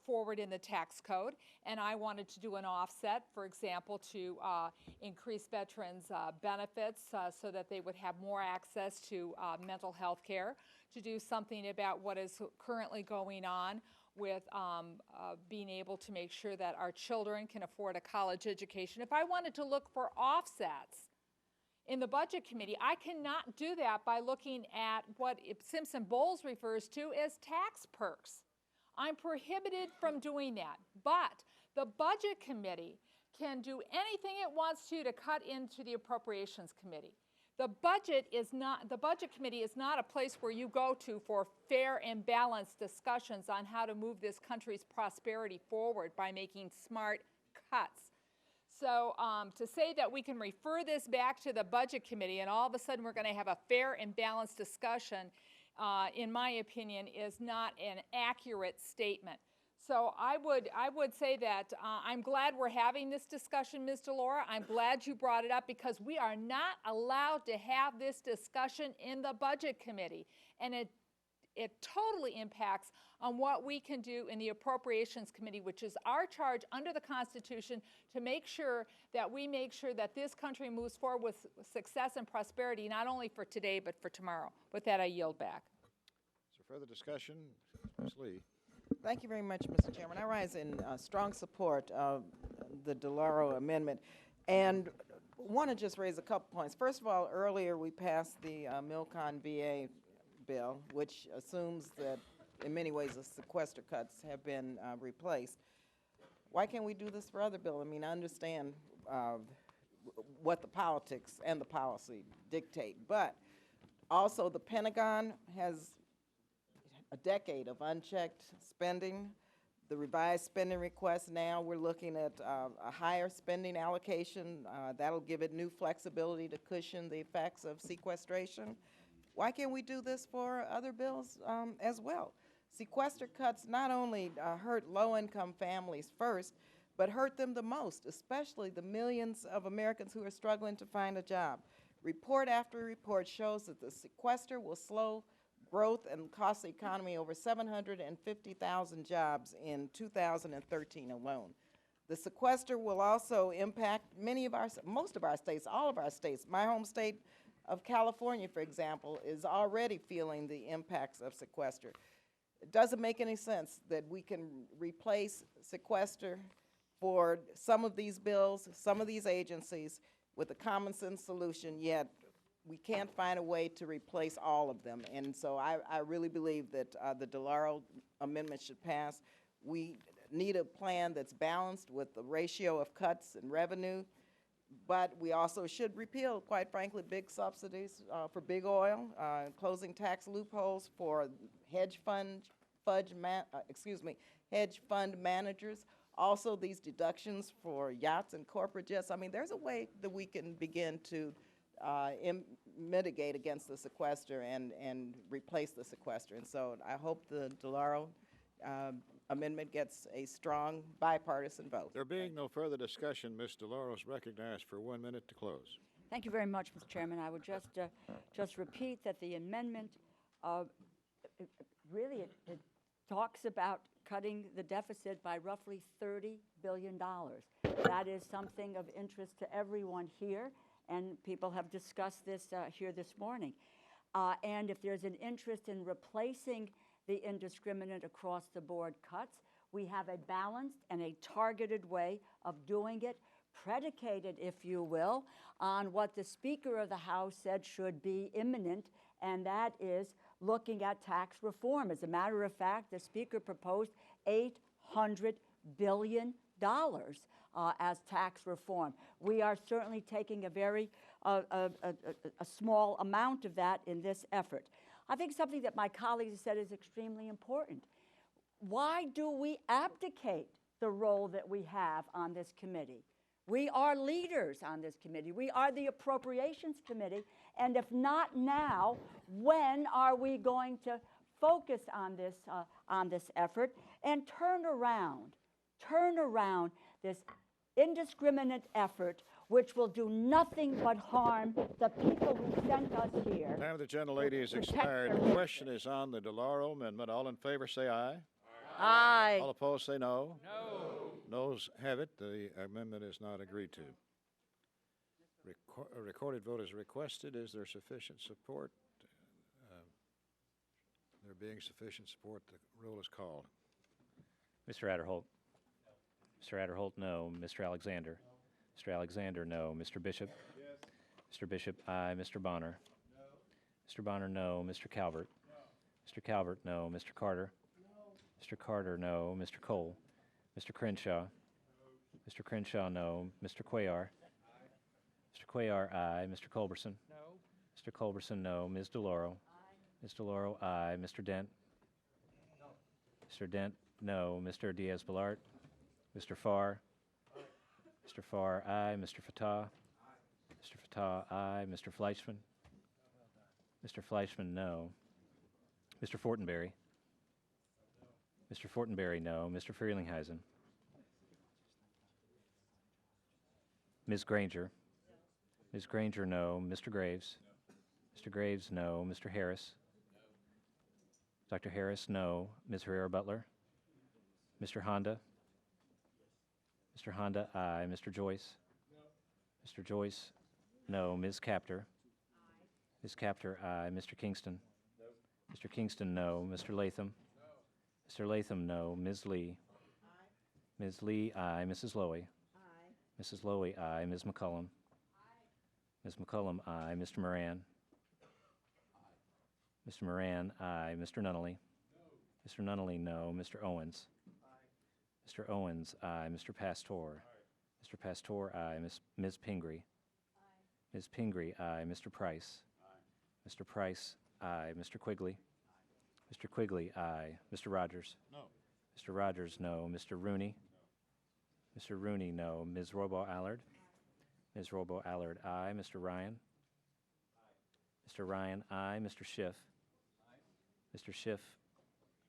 forward in the tax code, and I wanted to do an offset, for example, to increase veterans' benefits so that they would have more access to mental health care, to do something about what is currently going on with being able to make sure that our children can afford a college education. If I wanted to look for offsets in the Budget Committee, I cannot do that by looking at what Simpson-Bowles refers to as tax perks. I'm prohibited from doing that. But the Budget Committee can do anything it wants to cut into the Appropriations Committee. The Budget Committee is not a place where you go to for fair and balanced discussions on how to move this country's prosperity forward by making smart cuts. So to say that we can refer this back to the Budget Committee and all of a sudden we're going to have a fair and balanced discussion, in my opinion, is not an accurate statement. So I would say that I'm glad we're having this discussion, Ms. DeLaura. I'm glad you brought it up because we are not allowed to have this discussion in the Budget Committee. And it totally impacts on what we can do in the Appropriations Committee, which is our charge under the Constitution to make sure that this country moves forward with success and prosperity, not only for today, but for tomorrow. With that, I yield back. Is there further discussion? Ms. Lee. Thank you very much, Mr. Chairman. I rise in strong support of the DeLauro amendment and want to just raise a couple points. First of all, earlier we passed the MilCon VA bill, which assumes that in many ways the sequester cuts have been replaced. Why can't we do this for other bills? I mean, I understand what the politics and the policy dictate, but also the Pentagon has a decade of unchecked spending. The revised spending request now, we're looking at a higher spending allocation. That'll give it new flexibility to cushion the effects of sequestration. Why can't we do this for other bills as well? Sequester cuts not only hurt low-income families first, but hurt them the most, especially the millions of Americans who are struggling to find a job. Report after report shows that the sequester will slow growth and cost the economy over 750,000 jobs in 2013 alone. The sequester will also impact most of our states, all of our states. My home state of California, for example, is already feeling the impacts of sequester. It doesn't make any sense that we can replace sequester for some of these bills, some of these agencies with a common sense solution, yet we can't find a way to replace all of them. And so I really believe that the DeLauro amendment should pass. We need a plan that's balanced with the ratio of cuts and revenue, but we also should repeal, quite frankly, big subsidies for big oil, closing tax loopholes for hedge fund managers. Also, these deductions for yachts and corporate jets. I mean, there's a way that we can begin to mitigate against the sequester and replace the sequester. And so I hope the DeLauro amendment gets a strong bipartisan vote. There being no further discussion, Ms. DeLauro is recognized for 1 minute to close. Thank you very much, Mr. Chairman. I would just repeat that the amendment really it talks about cutting the deficit by roughly $30 billion. That is something of interest to everyone here, and people have discussed this here this morning. And if there's an interest in replacing the indiscriminate across-the-board cuts, we have a balanced and a targeted way of doing it, predicated, if you will, on what the Speaker of the House said should be imminent, and that is looking at tax reform. As a matter of fact, the Speaker proposed $800 billion as tax reform. We are certainly taking a very a small amount of that in this effort. I think something that my colleagues said is extremely important. Why do we abdicate the role that we have on this committee? We are leaders on this committee. We are the Appropriations Committee, and if not now, when are we going to focus on this effort and turn around this indiscriminate effort, which will do nothing but harm the people who sent us here. Time of the gentlelady is expired. The question is on the DeLauro amendment. All in favor say aye. Aye. All opposed say no. No. Noes have it. The amendment is not agreed to. A recorded vote is requested. Is there sufficient support? There being sufficient support, the roll is called. Mr. Adderholt. Mr. Adderholt, no. Mr. Alexander. Mr. Alexander, no. Mr. Bishop. Yes. Mr. Bishop, aye. Mr. Bonner. No. Mr. Bonner, no. Mr. Calvert. No. Mr. Calvert, no. Mr. Carter. No. Mr. Carter, no. Mr. Cole. Mr. Crenshaw. No. Mr. Crenshaw, no. Mr. Cuellar. Aye. Mr. Cuellar, aye. Mr. Culberson. No. Mr. Culberson, no. Ms. DeLauro. Aye. Ms. DeLauro, aye. Mr. Dent. No. Mr. Dent, no. Mr. Diaz-Balart. Mr. Farr. Aye. Mr. Farr, aye. Mr. Fatah. Aye. Mr. Fatah, aye. Mr. Fleischman. Mr. Fleischman, no. Mr. Fortenberry. No. Mr. Fortenberry, no. Mr. Frelinghuysen. Ms. Granger. No. Ms. Granger, no. Mr. Graves. No. Mr. Graves, no. Mr. Harris. No. Dr. Harris, no. Ms. Herrera-Butler. Mr. Honda. Mr. Honda, aye. Mr. Joyce? No. Mr. Joyce? No. Ms. Capter? Aye. Ms. Capter, aye. Mr. Kingston? No. Mr. Kingston, no. Mr. Latham? No. Mr. Latham, no. Ms. Lee? Aye. Ms. Lee, aye. Mrs. Lowy? Aye. Mrs. Lowy, aye. Ms. McCullum? Aye. Ms. McCullum, aye. Mr. Moran? Aye. Mr. Moran, aye. Mr. Nunnally? No. Mr. Nunnally, no. Mr. Owens? Mr. Owens, aye. Mr. Pastor? Aye. Mr. Pastor, aye. Ms. Pingree? Aye. Ms. Pingree, aye. Mr. Price? Aye. Mr. Price, aye. Mr. Quigley? Aye. Mr. Quigley, aye. Mr. Rogers? No. Mr. Rogers, no. Mr. Rooney? No. Mr. Rooney, no. Ms. Robo-Allard? Aye. Ms. Robo-Allard, aye. Mr. Ryan? Aye. Mr. Ryan, aye. Mr. Schiff? Aye. Mr. Schiff,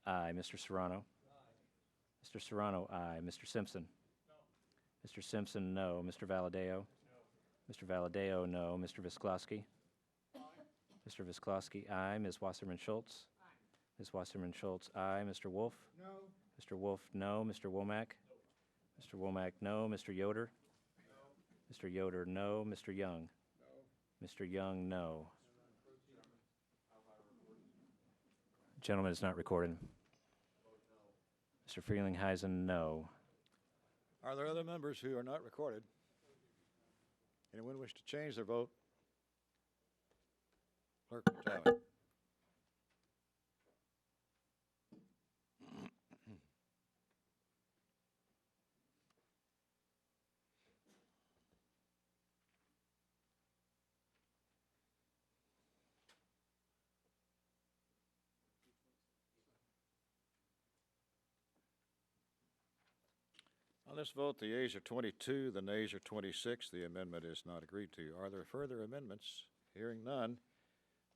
aye. Mr. Serrano? Mr. Serrano, aye. Mr. Simpson? No. Mr. Simpson, no. Mr. Valadeo? No. Mr. Valadeo, no. Mr. Visklosky? Aye. Mr. Visklosky, aye. Ms. Wasserman Schultz? Aye. Ms. Wasserman Schultz, aye. Mr. Wolf? No. Mr. Wolf, no. Mr. Womack? No. Mr. Womack, no. Mr. Yoder? No. Mr. Yoder, no. Mr. Young? No. Mr. Young, no. Gentleman is not recorded. Mr. Frelinghuysen, no. Are there other members who are not recorded? Anyone wish to change their vote? Clerk will tally. On this vote, the yeas are 22, the nays are 26. The amendment is not agreed to. Are there further amendments? Hearing none,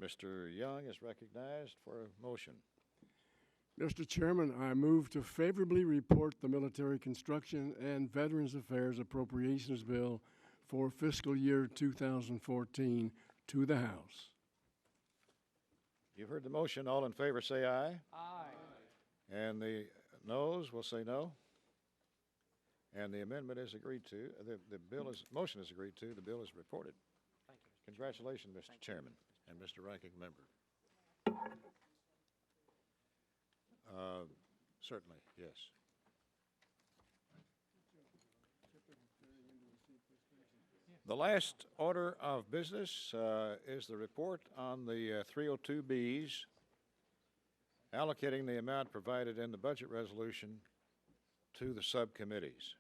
Mr. Young is recognized for a motion. Mr. Chairman, I move to favorably report the Military Construction and Veterans Affairs Appropriations Bill for fiscal year 2014 to the House. You've heard the motion. All in favor say aye. Aye. And the noes will say no. And the amendment is agreed to. Motion is agreed to. The bill is reported. Thank you, Mr. Congratulations, Mr. Chairman and Mr. Ranking Member. Certainly, yes. The last order of business is the report on the 302Bs, allocating the amount provided in the budget resolution to the subcommittees.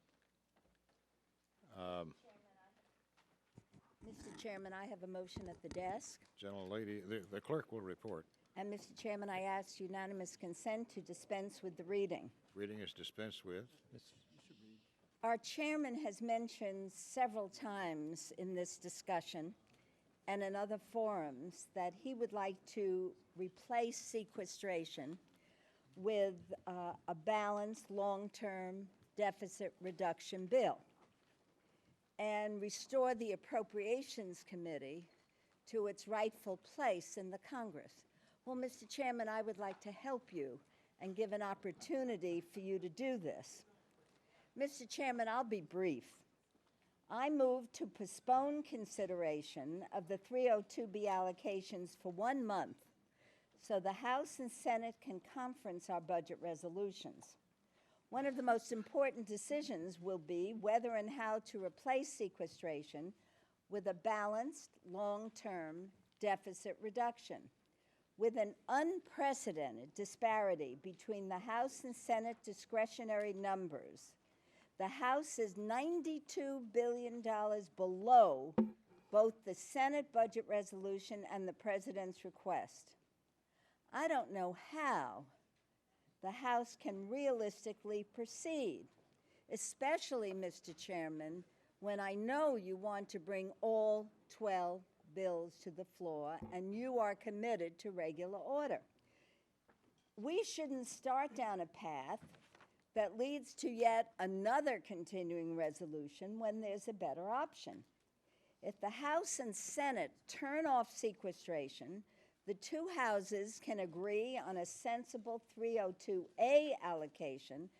Mr. Chairman, I have a motion at the desk. Gentlelady, the clerk will report. And Mr. Chairman, I ask unanimous consent to dispense with the reading. Reading is dispensed with. Our chairman has mentioned several times in this discussion and in other forums that he would like to replace sequestration with a balanced long-term deficit reduction bill and restore the Appropriations Committee to its rightful place in the Congress. Well, Mr. Chairman, I would like to help you and give an opportunity for you to do this. Mr. Chairman, I'll be brief. I move to postpone consideration of the 302B allocations for 1 month so the House and Senate can conference our budget resolutions. One of the most important decisions will be whether and how to replace sequestration with a balanced, long-term deficit reduction. With an unprecedented disparity between the House and Senate discretionary numbers, the House is $92 billion below both the Senate budget resolution and the President's request. I don't know how the House can realistically proceed, especially, Mr. Chairman, when I know you want to bring all 12 bills to the floor and you are committed to regular order. We shouldn't start down a path that leads to yet another continuing resolution when there's a better option. If the House and Senate turn off sequestration, the two houses can agree on a sensible 302A allocation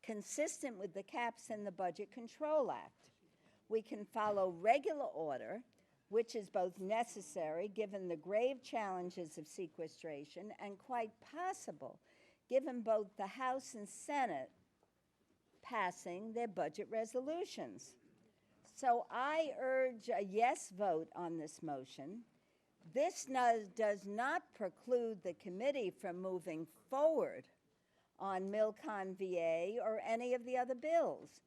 consistent with the caps in the Budget Control Act. We can follow regular order, which is both necessary given the grave challenges of sequestration and quite possible given both the House and Senate passing their budget resolutions. So I urge a yes vote on this motion. This does not preclude the committee from moving forward on MilCon VA or any of the other bills.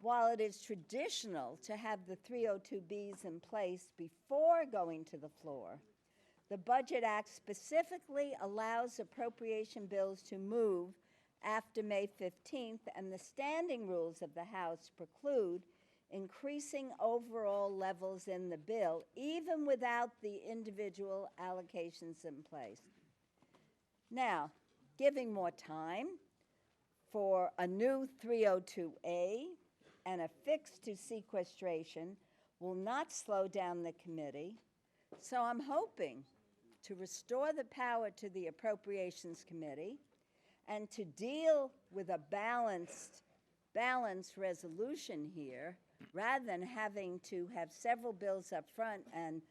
While it is traditional to have the 302Bs in place before going to the floor, the Budget Act specifically allows appropriation bills to move after May 15th, and the standing rules of the House preclude increasing overall levels in the bill, even without the individual allocations in place. Now, giving more time for a new 302A and a fix to sequestration will not slow down the committee, so I'm hoping to restore the power to the Appropriations Committee and to deal with a balanced resolution here rather than having to have several bills up front and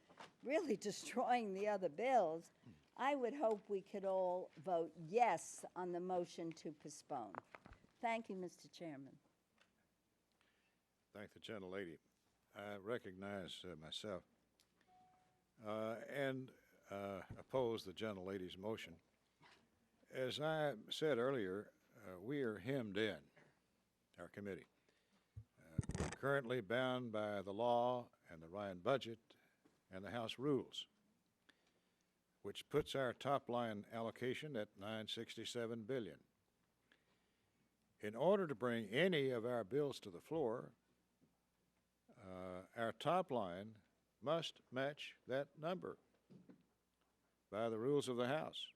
really destroying the other bills. I would hope we could all vote yes on the motion to postpone. Thank you, Mr. Chairman. Thank the gentlelady. I recognize myself and oppose the gentlelady's motion. As I said earlier, we are hemmed in, our committee. We're currently bound by the law and the Ryan budget and the House rules, which puts our top line allocation at $967 billion. In order to bring any of our bills to the floor, our top line must match that number by the rules of the House.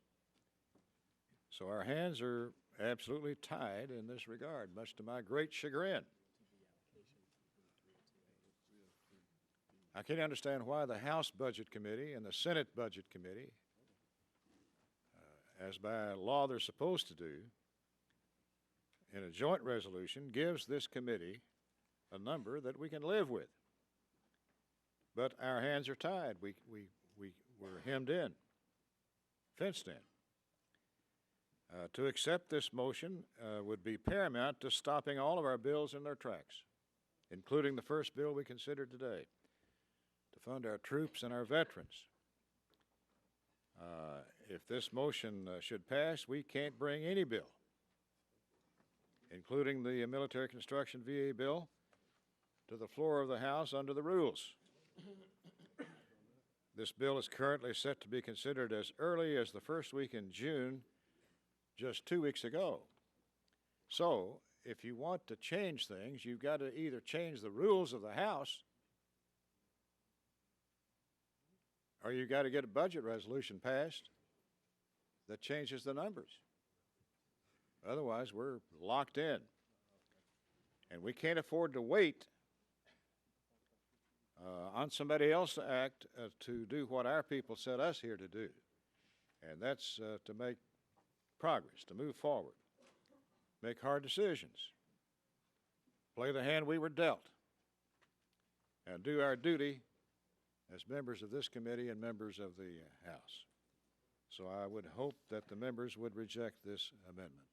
So our hands are absolutely tied in this regard, much to my great chagrin. I can't understand why the House Budget Committee and the Senate Budget Committee, as by law they're supposed to do, in a joint resolution, gives this committee a number that we can live with. But our hands are tied. We're hemmed in, fenced in. To accept this motion would be paramount to stopping all of our bills in their tracks, including the first bill we considered today, to fund our troops and our veterans. If this motion should pass, we can't bring any bill, including the military construction VA bill, to the floor of the House under the rules. This bill is currently set to be considered as early as the first week in June, just 2 weeks ago. So, if you want to change things, you've got to either change the rules of the House or you've got to get a budget resolution passed that changes the numbers. Otherwise, we're locked in. And we can't afford to wait on somebody else to act to do what our people set us here to do. And that's to make progress, to move forward, make hard decisions, play the hand we were dealt, and do our duty as members of this committee and members of the House. So I would hope that the members would reject this amendment.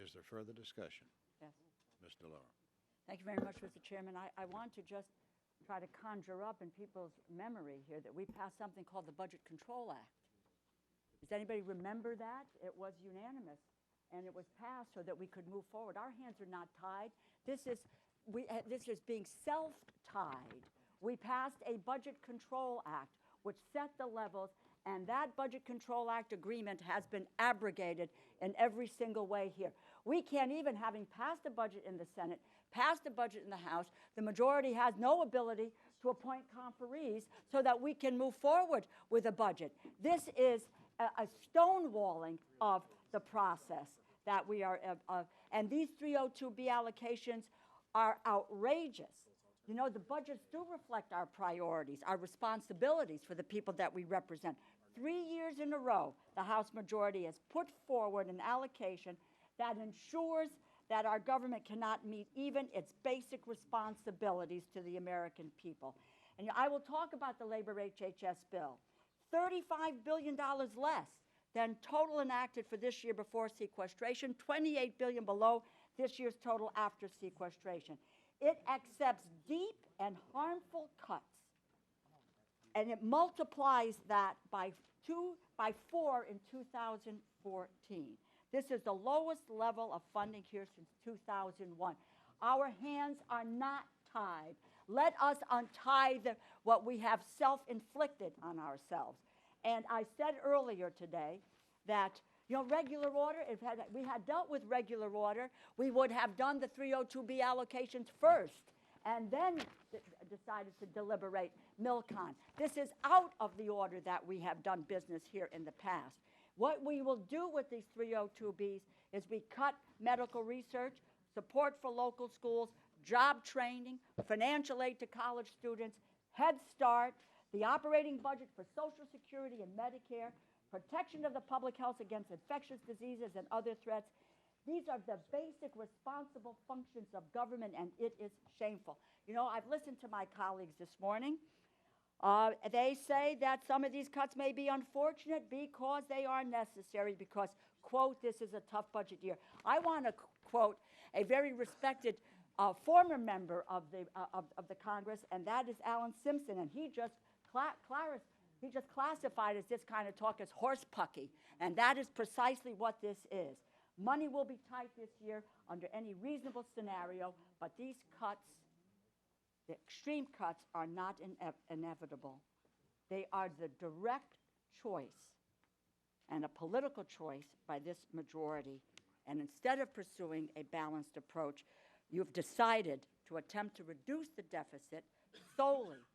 Is there further discussion? Yes. Ms. DeLauro. Thank you very much, Mr. Chairman. I want to just try to conjure up in people's memory here that we passed something called the Budget Control Act. Does anybody remember that? It was unanimous, and it was passed so that we could move forward. Our hands are not tied. This is being self-tied. We passed a Budget Control Act, which set the levels, and that Budget Control Act agreement has been abrogated in every single way here. We can't even, having passed a budget in the Senate, passed a budget in the House, the majority has no ability to appoint conferees so that we can move forward with a budget. This is a stonewalling of the process that we are, and these 302B allocations are outrageous. You know, the budgets do reflect our priorities, our responsibilities for the people that we represent. 3 years in a row, the House majority has put forward an allocation that ensures that our government cannot meet even its basic responsibilities to the American people. And I will talk about the labor HHS bill. $35 billion less than total enacted for this year before sequestration, $28 billion below this year's total after sequestration. It accepts deep and harmful cuts, and it multiplies that by 4 in 2014. This is the lowest level of funding here since 2001. Our hands are not tied. Let us untie what we have self-inflicted on ourselves. And I said earlier today that, you know, regular order, if we had dealt with regular order, we would have done the 302B allocations first and then decided to deliberate MilCon. This is out of the order that we have done business here in the past. What we will do with these 302Bs is we cut medical research, support for local schools, job training, financial aid to college students, Head Start, the operating budget for Social Security and Medicare, protection of the public health against infectious diseases and other threats. These are the basic responsible functions of government, and it is shameful. You know, I've listened to my colleagues this morning. They say that some of these cuts may be unfortunate because they are necessary because, quote, this is a tough budget year. I want to quote a very respected former member of the Congress, and that is Alan Simpson, and he just classified as this kind of talk as horsepucky, and that is precisely what this is. Money will be tight this year under any reasonable scenario, but these cuts, the extreme cuts, are not inevitable. They are the direct choice and a political choice by this majority. And instead of pursuing a balanced approach, you've decided to attempt to reduce the deficit solely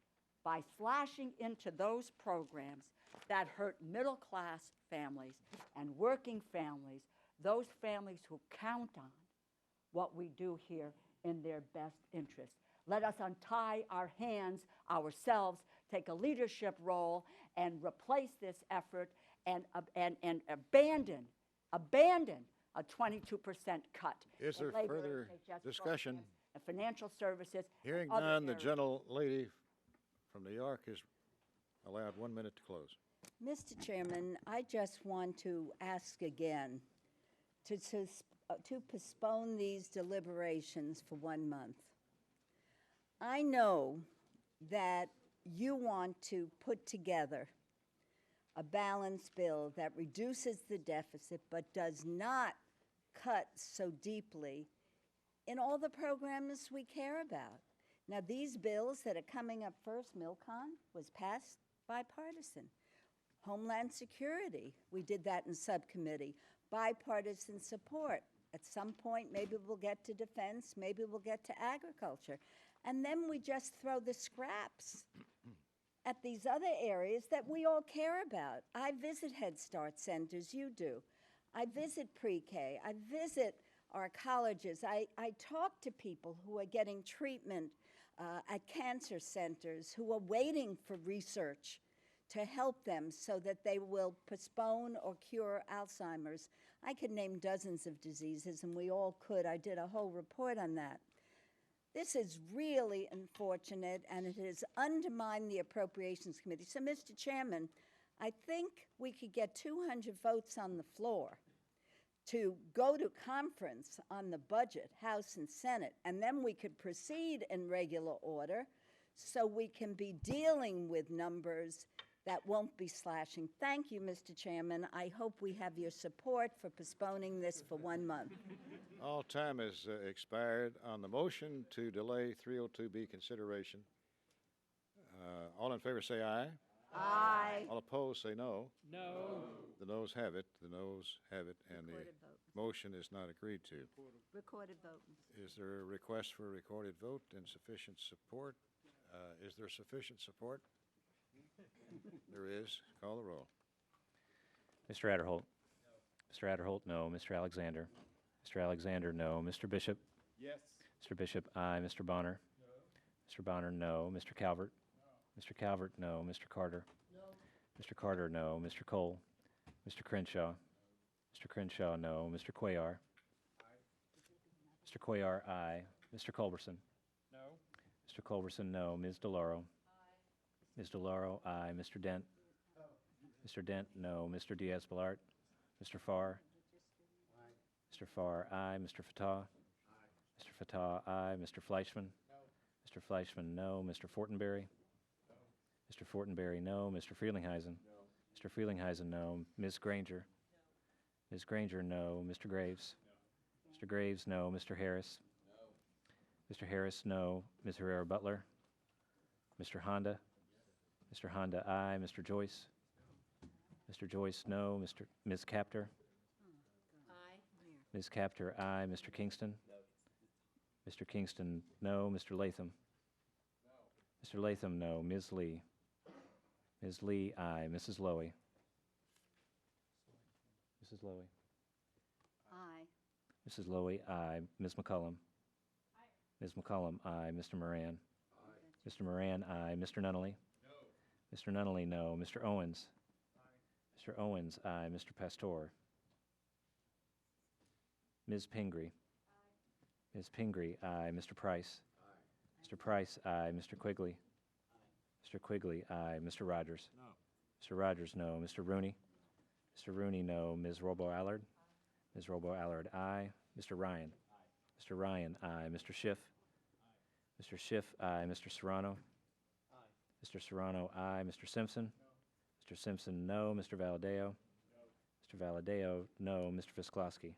by slashing into those programs that hurt middle-class families and working families, those families who count on what we do here in their best interest. Let us untie our hands ourselves, take a leadership role, and replace this effort and abandon a 22% cut. Is there further discussion? And financial services. Hearing none, the gentlelady from New York is allowed 1 minute to close. Mr. Chairman, I just want to ask again to postpone these deliberations for 1 month. I know that you want to put together a balanced bill that reduces the deficit but does not cut so deeply in all the programs we care about. Now, these bills that are coming up first, MilCon was passed bipartisan. Homeland Security, we did that in subcommittee. Bipartisan support. At some point, maybe we'll get to defense, maybe we'll get to agriculture. And then we just throw the scraps at these other areas that we all care about. I visit Head Start centers, you do. I visit pre-K, I visit our colleges. I talk to people who are getting treatment at cancer centers, who are waiting for research to help them so that they will postpone or cure Alzheimer's. I could name dozens of diseases, and we all could. I did a whole report on that. This is really unfortunate, and it has undermined the Appropriations Committee. So, Mr. Chairman, I think we could get 200 votes on the floor to go to conference on the budget, House and Senate, and then we could proceed in regular order so we can be dealing with numbers that won't be slashing. Thank you, Mr. Chairman. I hope we have your support for postponing this for 1 month. All time has expired. On the motion to delay 302B consideration, all in favor say aye. Aye. All opposed say no. No. The noes have it. The noes have it, and the Recorded vote. motion is not agreed to. Recorded vote. Is there a request for a recorded vote and sufficient support? Is there sufficient support? There is. Call the roll. Mr. Adderholt? Mr. Adderholt, no. Mr. Alexander? Mr. Alexander, no. Mr. Bishop? Yes. Mr. Bishop, aye. Mr. Bonner? Mr. Bonner, no. Mr. Calvert? Mr. Calvert, no. Mr. Carter? Mr. Carter, no. Mr. Cole? Mr. Crenshaw? Mr. Crenshaw, no. Mr. Cuellar? Mr. Cuellar, aye. Mr. Culberson? No. Mr. Culberson, no. Ms. DeLauro? Ms. DeLauro, aye. Mr. Dent? Mr. Dent, no. Mr. Diaz-Balart? Mr. Farr? Mr. Farr, aye. Mr. Fatah? Mr. Fatah, aye. Mr. Fleischman? Mr. Fleischman, no. Mr. Fortenberry? Mr. Fortenberry, no. Mr. Frelinghuysen? Mr. Frelinghuysen, no. Ms. Granger? Ms. Granger, no. Mr. Graves? Mr. Graves, no. Mr. Harris? Mr. Harris, no. Ms. Herrera Butler? Mr. Honda? Mr. Honda, aye. Mr. Joyce? Mr. Joyce, no. Ms. Capter? Aye. Ms. Capter, aye. Mr. Kingston? Mr. Kingston, no. Mr. Latham? Mr. Latham, no. Ms. Lee? Ms. Lee, aye. Mrs. Lowy? Mrs. Lowy? Aye. Mrs. Lowy, aye. Ms. McCullum? Ms. McCullum, aye. Mr. Moran? Mr. Moran, aye. Mr. Nunnally? Mr. Nunnally, no. Mr. Owens? Mr. Owens, aye. Mr. Pastor? Ms. Pingree? Ms. Pingree, aye. Mr. Price? Mr. Price, aye. Mr. Quigley? Mr. Quigley, aye. Mr. Rogers? Mr. Rogers, no. Mr. Rooney? Mr. Rooney, no. Ms. Robo-Allard? Ms. Robo-Allard, aye. Mr. Ryan? Mr. Ryan, aye. Mr. Schiff? Mr. Schiff, aye. Mr. Serrano? Mr. Serrano, aye. Mr. Simpson? Mr. Simpson, no. Mr. Valadeo? Mr. Valadeo, no. Mr. Visklosky?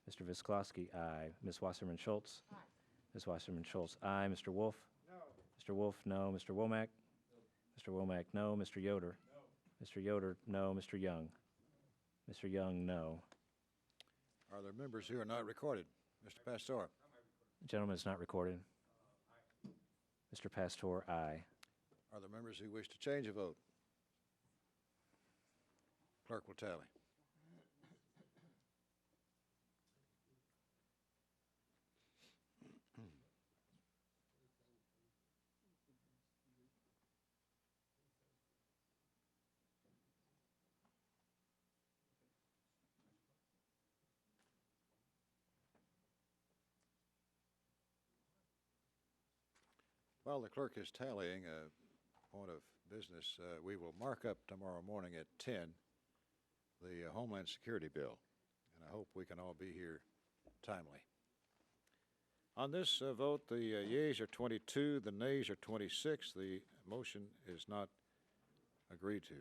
Mr. Visklosky, aye. Ms. Wasserman Schultz? Ms. Wasserman Schultz, aye. Mr. Wolf? Mr. Wolf, no. Mr. Womack? Mr. Womack, no. Mr. Yoder? Mr. Yoder, no. Mr. Young? Mr. Young, no. Are there members who are not recorded? Mr. Pastor? Gentleman is not recorded. Mr. Pastor, aye. Are there members who wish to change a vote? Clerk will tally. While the clerk is tallying, a point of business, we will mark up tomorrow morning at 10 the Homeland Security bill, and I hope we can all be here timely. On this vote, the yeas are 22, the nays are 26. The motion is not agreed to.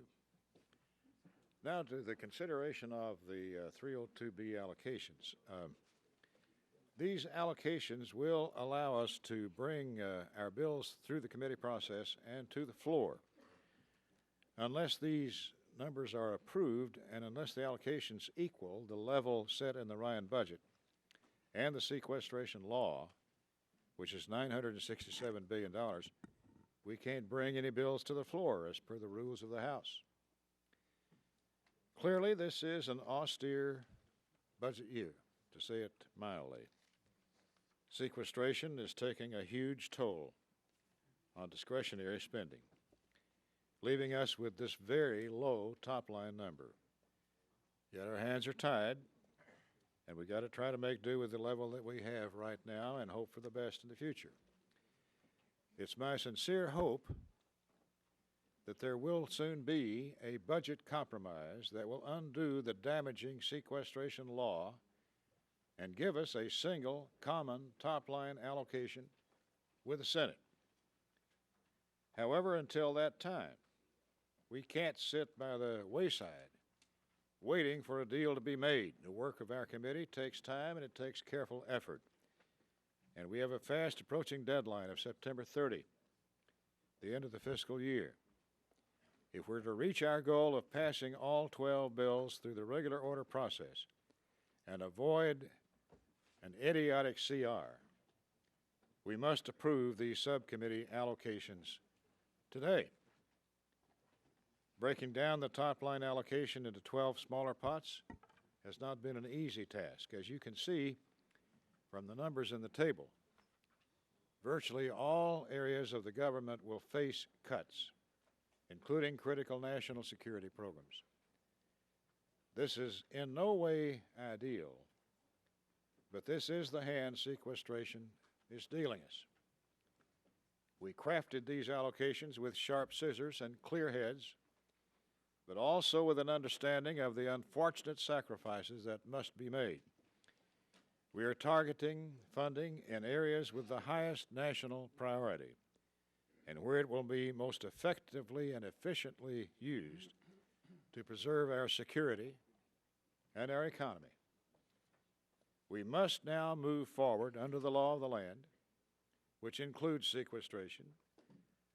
Now to the consideration of the 302B allocations. These allocations will allow us to bring our bills through the committee process and to the floor. Unless these numbers are approved and unless the allocations equal the level set in the Ryan budget and the sequestration law, which is $967 billion, we can't bring any bills to the floor as per the rules of the House. Clearly, this is an austere budget year, to say it mildly. Sequestration is taking a huge toll on discretionary spending, leaving us with this very low top-line number. Yet our hands are tied, and we got to try to make do with the level that we have right now and hope for the best in the future. It's my sincere hope that there will soon be a budget compromise that will undo the damaging sequestration law and give us a single common top-line allocation with the Senate. However, until that time, we can't sit by the wayside waiting for a deal to be made. The work of our committee takes time and it takes careful effort. And we have a fast approaching deadline of September 30, the end of the fiscal year. If we're to reach our goal of passing all 12 bills through the regular order process and avoid an idiotic CR, we must approve these subcommittee allocations today. Breaking down the top-line allocation into 12 smaller pots has not been an easy task. As you can see from the numbers in the table, virtually all areas of the government will face cuts, including critical national security programs. This is in no way ideal, but this is the hand sequestration is dealing us. We crafted these allocations with sharp scissors and clear heads, but also with an understanding of the unfortunate sacrifices that must be made. We are targeting funding in areas with the highest national priority and where it will be most effectively and efficiently used to preserve our security and our economy. We must now move forward under the law of the land, which includes sequestration,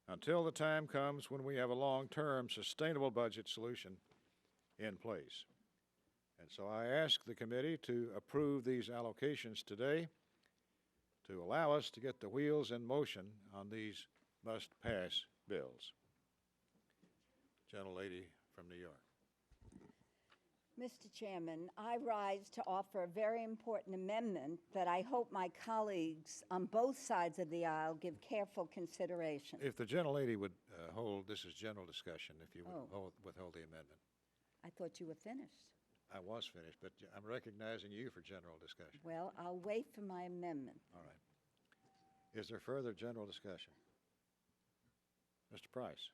until the time comes when we have a long-term sustainable budget solution in place. And so I ask the committee to approve these allocations today to allow us to get the wheels in motion on these must-pass bills. Gentlelady from New York. Mr. Chairman, I rise to offer a very important amendment that I hope my colleagues on both sides of the aisle give careful consideration. If the gentlelady would hold, this is general discussion, if you would withhold the amendment. I thought you were finished. I was finished, but I'm recognizing you for general discussion. Well, I'll wait for my amendment. All right. Is there further general discussion? Mr. Price.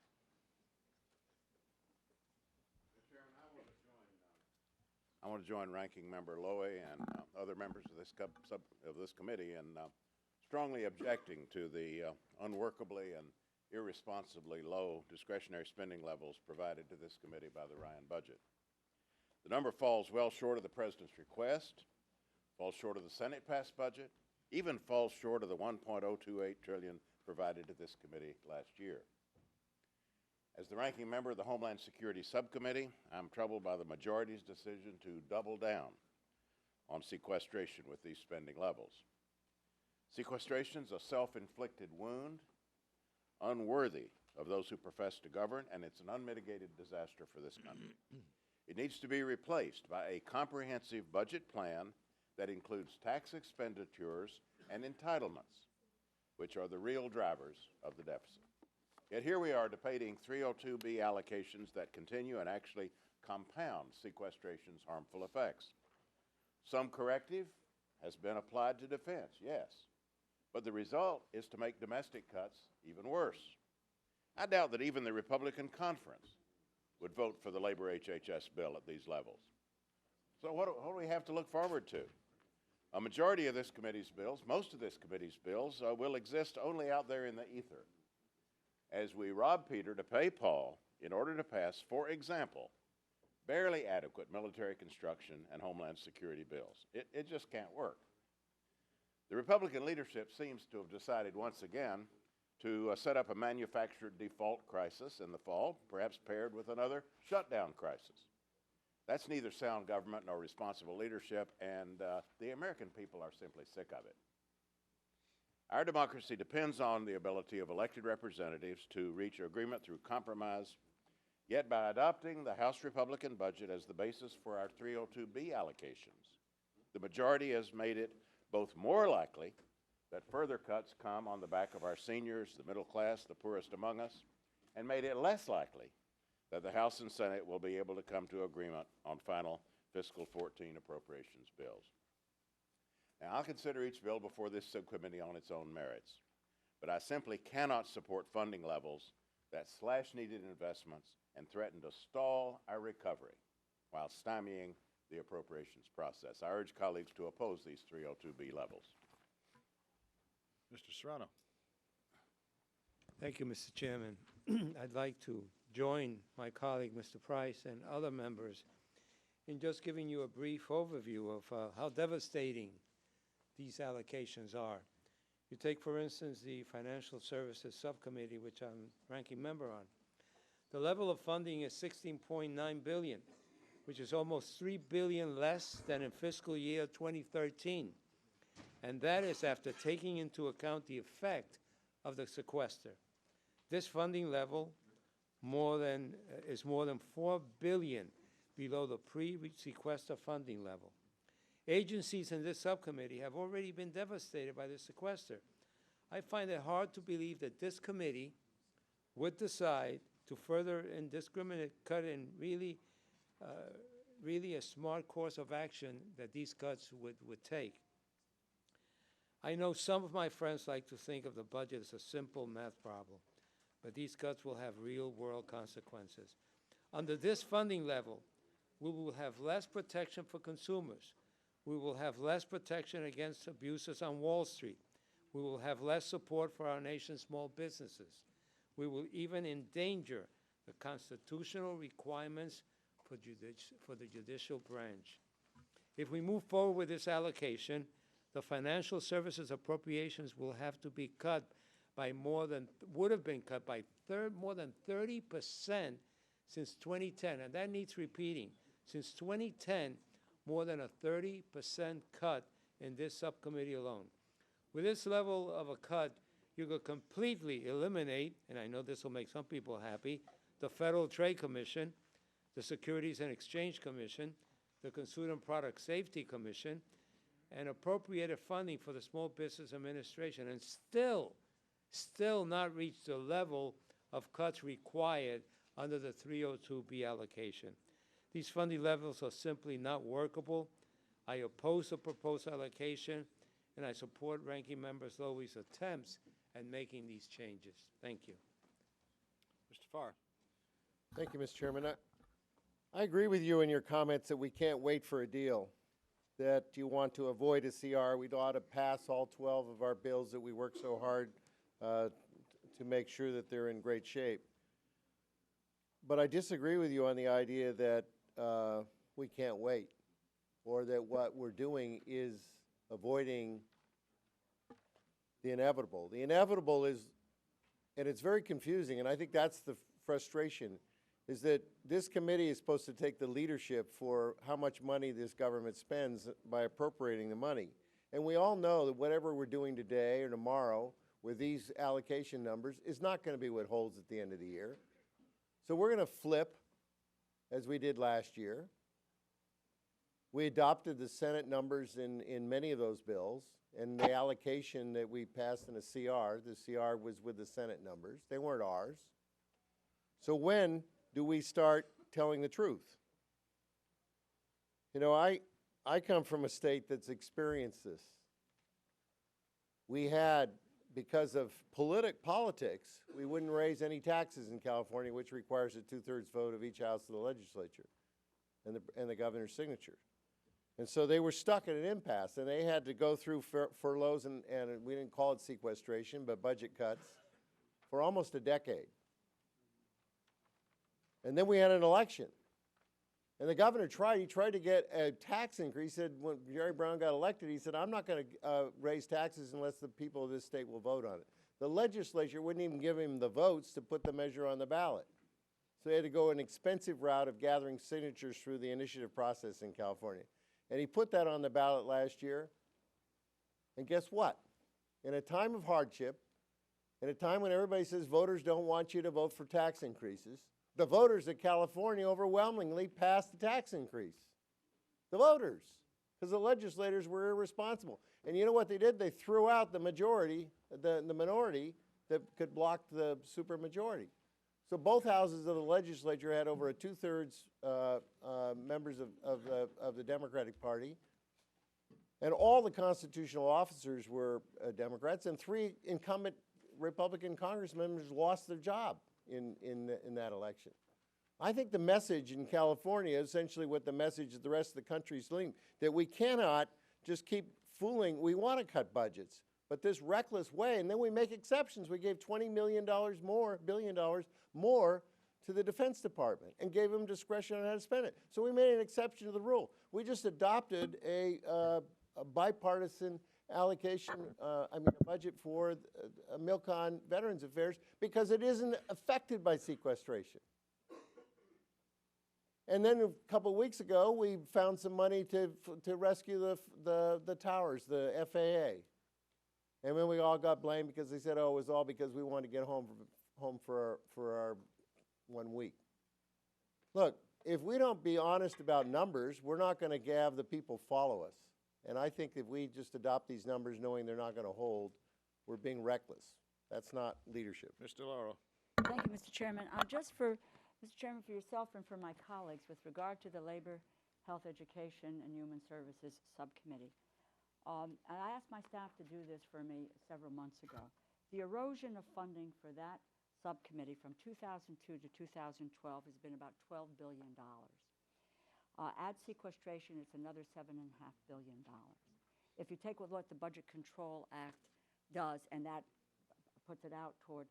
I want to join Ranking Member Lowe and other members of this committee in strongly objecting to the unworkably and irresponsibly low discretionary spending levels provided to this committee by the Ryan budget. The number falls well short of the President's request, falls short of the Senate-passed budget, even falls short of the $1.028 trillion provided to this committee last year. As the ranking member of the Homeland Security Subcommittee, I'm troubled by the majority's decision to double down on sequestration with these spending levels. Sequestration is a self-inflicted wound, unworthy of those who profess to govern, and it's an unmitigated disaster for this country. It needs to be replaced by a comprehensive budget plan that includes tax expenditures and entitlements, which are the real drivers of the deficit. Yet here we are debating 302B allocations that continue and actually compound sequestration's harmful effects. Some corrective has been applied to defense, yes, but the result is to make domestic cuts even worse. I doubt that even the Republican conference would vote for the labor HHS bill at these levels. So what do we have to look forward to? A majority of this committee's bills, most of this committee's bills, will exist only out there in the ether, as we rob Peter to pay Paul in order to pass, for example, barely adequate military construction and homeland security bills. It just can't work. The Republican leadership seems to have decided once again to set up a manufactured default crisis in the fall, perhaps paired with another shutdown crisis. That's neither sound government nor responsible leadership, and the American people are simply sick of it. Our democracy depends on the ability of elected representatives to reach agreement through compromise, yet by adopting the House Republican budget as the basis for our 302B allocations, the majority has made it both more likely that further cuts come on the back of our seniors, the middle class, the poorest among us, and made it less likely that the House and Senate will be able to come to agreement on final fiscal 14 appropriations bills. Now, I'll consider each bill before this subcommittee on its own merits, but I simply cannot support funding levels that slash needed investments and threaten to stall our recovery while stymieing the appropriations process. I urge colleagues to oppose these 302B levels. Mr. Serrano. Thank you, Mr. Chairman. I'd like to join my colleague, Mr. Price, and other members in just giving you a brief overview of how devastating these allocations are. You take, for instance, the Financial Services Subcommittee, which I'm ranking member on. The level of funding is $16.9 billion, which is almost $3 billion less than in fiscal year 2013. And that is after taking into account the effect of the sequester. This funding level is more than $4 billion below the pre-sequester funding level. Agencies in this subcommittee have already been devastated by the sequester. I find it hard to believe that this committee would decide to further indiscriminate cut in really a smart course of action that these cuts would take. I know some of my friends like to think of the budget as a simple math problem, but these cuts will have real-world consequences. Under this funding level, we will have less protection for consumers. We will have less protection against abuses on Wall Street. We will have less support for our nation's small businesses. We will even endanger the constitutional requirements for the judicial branch. If we move forward with this allocation, the financial services appropriations will have to be cut by would have been cut by more than 30% since 2010, and that needs repeating. Since 2010, more than a 30% cut in this subcommittee alone. With this level of a cut, you could completely eliminate, and I know this will make some people happy, the Federal Trade Commission, the Securities and Exchange Commission, the Consumer Product Safety Commission, and appropriated funding for the Small Business Administration, and still not reach the level of cuts required under the 302B allocation. These funding levels are simply not workable. I oppose the proposed allocation, and I support Ranking Member Lowy's attempts at making these changes. Thank you. Mr. Farr. Thank you, Mr. Chairman. I agree with you in your comments that we can't wait for a deal, that you want to avoid a CR. We ought to pass all 12 of our bills that we work so hard to make sure that they're in great shape. But I disagree with you on the idea that we can't wait, or that what we're doing is avoiding the inevitable. The inevitable is, and it's very confusing, and I think that's the frustration, is that this committee is supposed to take the leadership for how much money this government spends by appropriating the money. And we all know that whatever we're doing today or tomorrow with these allocation numbers is not going to be what holds at the end of the year. So we're going to flip, as we did last year. We adopted the Senate numbers in many of those bills, and the allocation that we passed in a CR, the CR was with the Senate numbers. They weren't ours. So when do we start telling the truth? You know, I come from a state that's experienced this. We had, because of politics, we wouldn't raise any taxes in California, which requires a 2/3 vote of each house of the legislature and the governor's signature. And so they were stuck at an impasse, and they had to go through furloughs, and we didn't call it sequestration, but budget cuts, for almost a decade. And then we had an election. And the governor he tried to get a tax increase. He said, when Jerry Brown got elected, he said, I'm not going to raise taxes unless the people of this state will vote on it. The legislature wouldn't even give him the votes to put the measure on the ballot. So he had to go an expensive route of gathering signatures through the initiative process in California. And he put that on the ballot last year. And guess what? In a time of hardship, in a time when everybody says voters don't want you to vote for tax increases, the voters of California overwhelmingly passed the tax increase. The voters, because the legislators were irresponsible. And you know what they did? They threw out the majority, the minority that could block the supermajority. So both houses of the legislature had over a 2/3 members of the Democratic Party. And all the constitutional officers were Democrats, and 3 incumbent Republican Congress members lost their job in that election. I think the message in California is essentially what the message that the rest of the country is leading, that we cannot just keep fooling. We want to cut budgets, but this reckless way, and then we make exceptions. We gave $20 billion more to the Defense Department and gave them discretion on how to spend it. So we made an exception to the rule. We just adopted a bipartisan allocation, a budget for MilCon Veterans Affairs because it isn't affected by sequestration. And then a couple of weeks ago, we found some money to rescue the towers, the FAA. And then we all got blamed because they said, oh, it was all because we wanted to get home for our 1 week. Look, if we don't be honest about numbers, we're not going to have the people follow us. And I think if we just adopt these numbers knowing they're not going to hold, we're being reckless. That's not leadership. Mr. Laurel. Thank you, Mr. Chairman. Just for, Mr. Chairman, for yourself and for my colleagues, with regard to the Labor, Health, Education, and Human Services Subcommittee, and I asked my staff to do this for me several months ago. The erosion of funding for that subcommittee from 2002 to 2012 has been about $12 billion. Add sequestration, it's another $7.5 billion. If you take what the Budget Control Act does, and that puts it out toward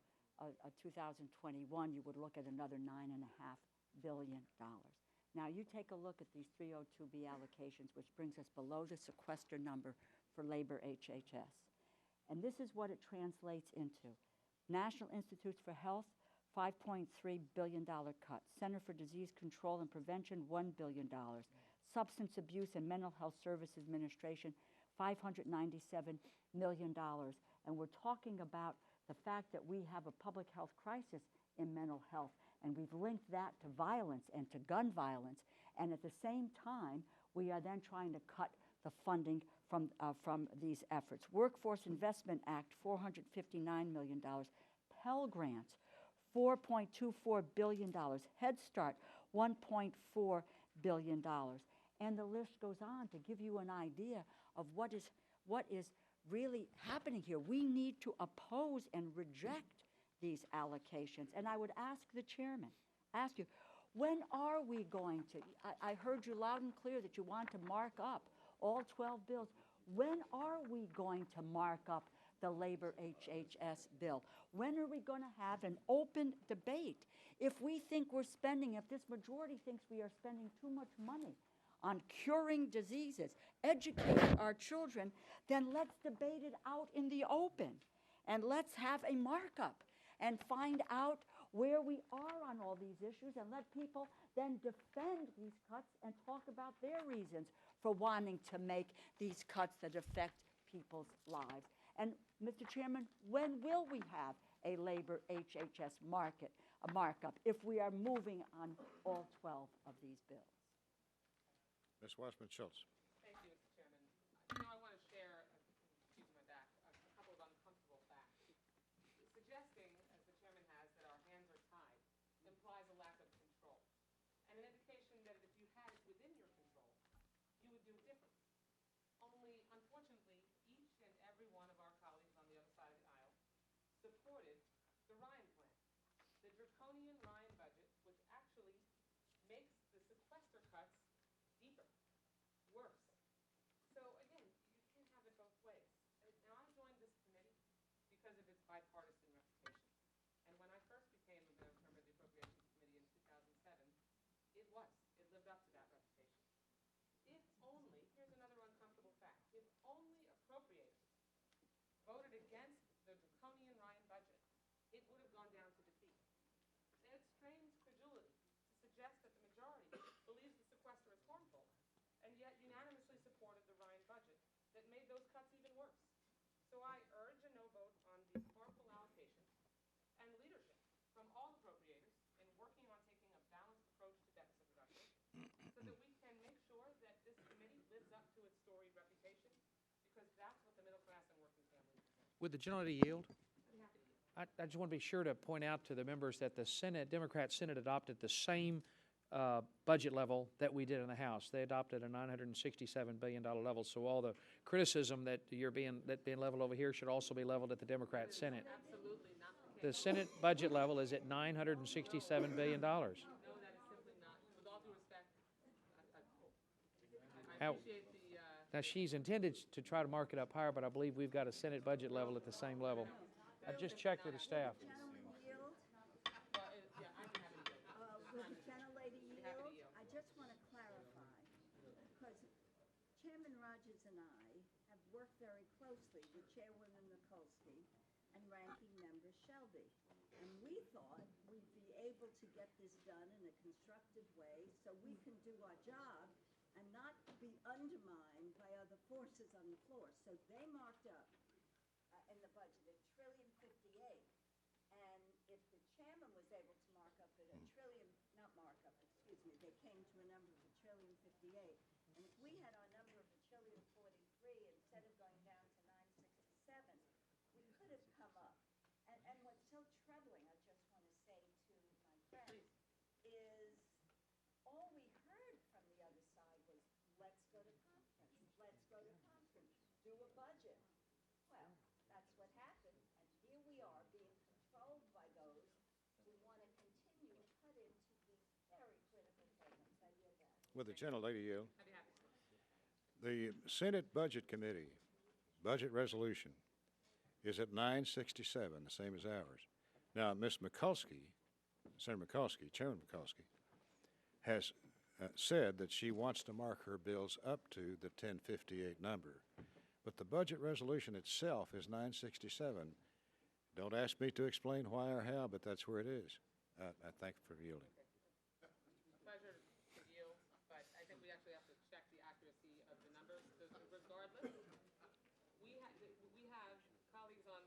2021, you would look at another $9.5 billion. Now, you take a look at these 302B allocations, which brings us below the sequester number for labor HHS. And this is what it translates into. National Institutes for Health, $5.3 billion cut. Center for Disease Control and Prevention, $1 billion. Substance Abuse and Mental Health Services Administration, $597 million. And we're talking about the fact that we have a public health crisis in mental health, and we've linked that to violence and to gun violence. And at the same time, we are then trying to cut the funding from these efforts. Workforce Investment Act, $459 million. Pell Grants, $4.24 billion. Head Start, $1.4 billion. And the list goes on to give you an idea of what is really happening here. We need to oppose and reject these allocations. And I would ask the chairman, ask you, when are we going to, I heard you loud and clear that you want to mark up all 12 bills. When are we going to mark up the labor HHS bill? When are we going to have an open debate? If we think we're spending, if this majority thinks we are spending too much money on curing diseases, educating our children, then let's debate it out in the open. And let's have a markup and find out where we are on all these issues, and let people then defend these cuts and talk about their reasons for wanting to make these cuts that affect people's lives. And, Mr. Chairman, when will we have a labor HHS markup if we are moving on all 12 of these bills? Ms. Wasserman-Schultz. Thank you, Mr. Chairman. I want to share, excuse my back, a couple of uncomfortable facts. Suggesting, as the chairman has, that our hands are tied implies a lack of control, and an indication that if you had it within your control, you would do it differently. Only, unfortunately, each and every one of our colleagues on the other side of the aisle supported the Ryan plan, the draconian Ryan budget, which actually makes the sequester cuts deeper, worse. So again, you can't have it both ways. Now, I joined this committee because of its bipartisan reputation. And when I first became a member of the Appropriations Committee in 2007, it lived up to that voted against the draconian Ryan budget, it would have gone down to defeat. It strains credulity to suggest that the majority believes the sequester is harmful, and yet unanimously supported the Ryan budget that made those cuts even worse. So I urge a no vote on these harmful allocations and leadership from all appropriators in working on taking a balanced approach to deficit reduction so that we can make sure that this committee lives up to its storied reputation, because that's what the middle class and working families deserve. Would the gentleman yield? I just want to be sure to point out to the members that the Senate, Democrat Senate adopted the same budget level that we did in the House. They adopted a $967 billion level, so all the criticism that being leveled over here should also be leveled at the Democrat Senate. Absolutely not the case. The Senate budget level is at $967 billion. No, that is simply not. With all due respect, I appreciate the... Now, she's intended to try to mark it up higher, but I believe we've got a Senate budget level at the same level. I've just checked with the staff. Gentlemen yield? yeah, I can have it yield. Will the gentlelady yield? I just want to clarify, because Chairman Rogers and I have worked very closely with Chairwoman Mikulski and Ranking Member Shelby. And we thought we'd be able to get this done in a constructive way so we can do our job and not be undermined by other forces on the floor. So they marked up in the budget $1,058,000,000. And if the chairman was able to mark up at they came to a number of $1,058,000,000. And if we had our number of $1,043,000,000 instead of going down to 967, we could have come up. And what's so troubling, I just want to say to my friends, is all we heard from the other side was, let's go to conference, let's go to conference, do a budget. Well, that's what happened, and here we are being controlled by those who want to continue to cut into these very critical programs. I yield that. With the gentlelady yield. I'd be happy to. The Senate Budget Committee budget resolution is at 967, the same as ours. Now, Ms. Mikulski, Senator Mikulski, Chairman Mikulski, has said that she wants to mark her bills up to the 1058 number. But the budget resolution itself is 967. Don't ask me to explain why or how, but that's where it is. I thank you for yielding. Pleasure to yield, but I think we actually have to check the accuracy of the numbers. So regardless, we have colleagues on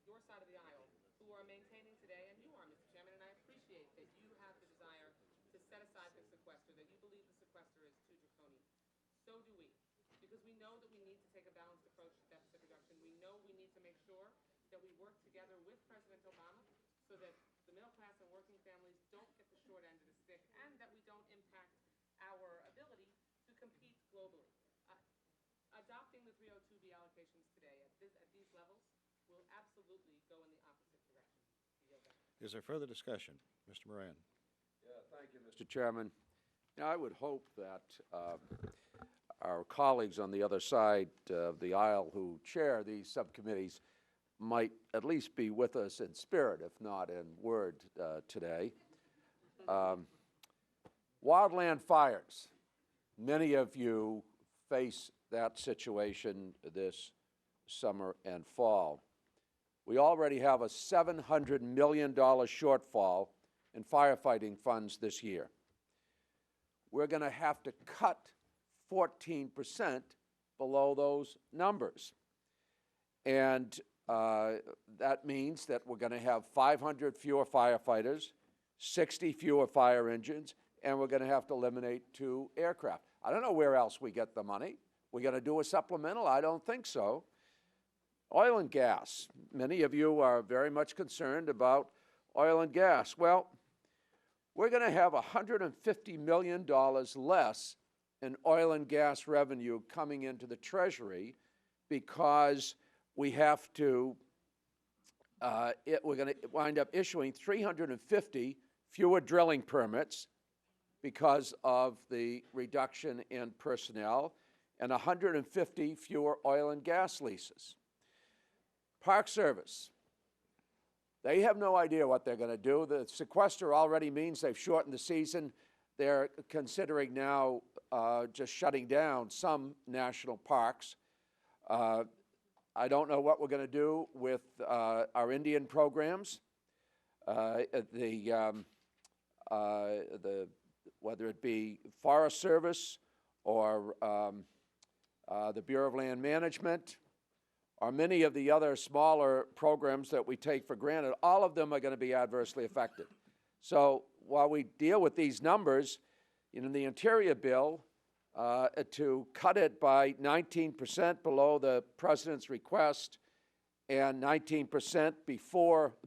your side of the aisle who are maintaining today, and you are, Mr. Chairman, and I appreciate that you have the desire to set aside the sequester, that you believe the sequester is too draconian. So do we, because we know that we need to take a balanced approach to deficit reduction. We know we need to make sure that we work together with President Obama so that the middle class and working families don't get the short end of the stick, and that we don't impact our ability to compete globally. Adopting the 302B allocations today at these levels will absolutely go in the opposite direction. Is there further discussion? Mr. Moran. Yeah, thank you, Mr. Chairman. I would hope that our colleagues on the other side of the aisle who chair these subcommittees might at least be with us in spirit, if not in word, today. Wildland fires. Many of you face that situation this summer and fall. We already have a $700 million shortfall in firefighting funds this year. We're going to have to cut 14% below those numbers. And that means that we're going to have 500 fewer firefighters, 60 fewer fire engines, and we're going to have to eliminate 2 aircraft. I don't know where else we get the money. We're going to do a supplemental? I don't think so. Oil and gas. Many of you are very much concerned about oil and gas. Well, we're going to have $150 million less in oil and gas revenue coming into the Treasury because we have to, we're going to wind up issuing 350 fewer drilling permits because of the reduction in personnel, and 150 fewer oil and gas leases. Park Service, they have no idea what they're going to do. The sequester already means they've shortened the season. They're considering now just shutting down some national parks. I don't know what we're going to do with our Indian programs. Whether it be Forest Service or the Bureau of Land Management, or many of the other smaller programs that we take for granted, all of them are going to be adversely affected. So while we deal with these numbers, in the Interior bill, to cut it by 19% below the President's request and 19%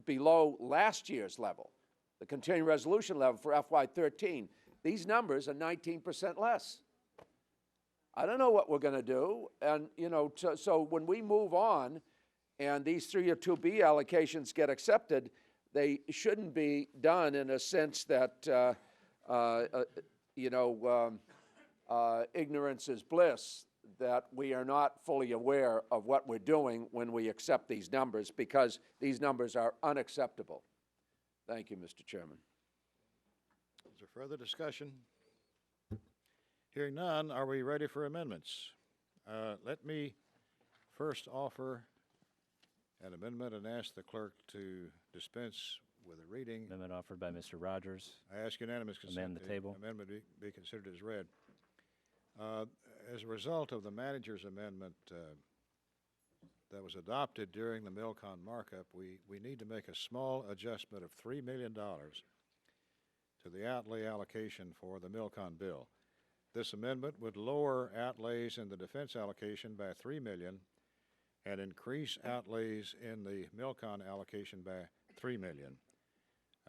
below last year's level, the continuing resolution level for FY13, these numbers are 19% less. I don't know what we're going to do, and so when we move on and these 302B allocations get accepted, they shouldn't be done in a sense that ignorance is bliss, that we are not fully aware of what we're doing when we accept these numbers, because these numbers are unacceptable. Thank you, Mr. Chairman. Is there further discussion? Hearing none, are we ready for amendments? Let me first offer an amendment and ask the clerk to dispense with a reading. Amendment offered by Mr. Rogers. I ask unanimous consent. Amend the table. Amendment be considered as read. As a result of the manager's amendment that was adopted during the MilCon markup, we need to make a small adjustment of $3 million to the outlay allocation for the MilCon bill. This amendment would lower outlays in the defense allocation by $3 million and increase outlays in the MilCon allocation by $3 million.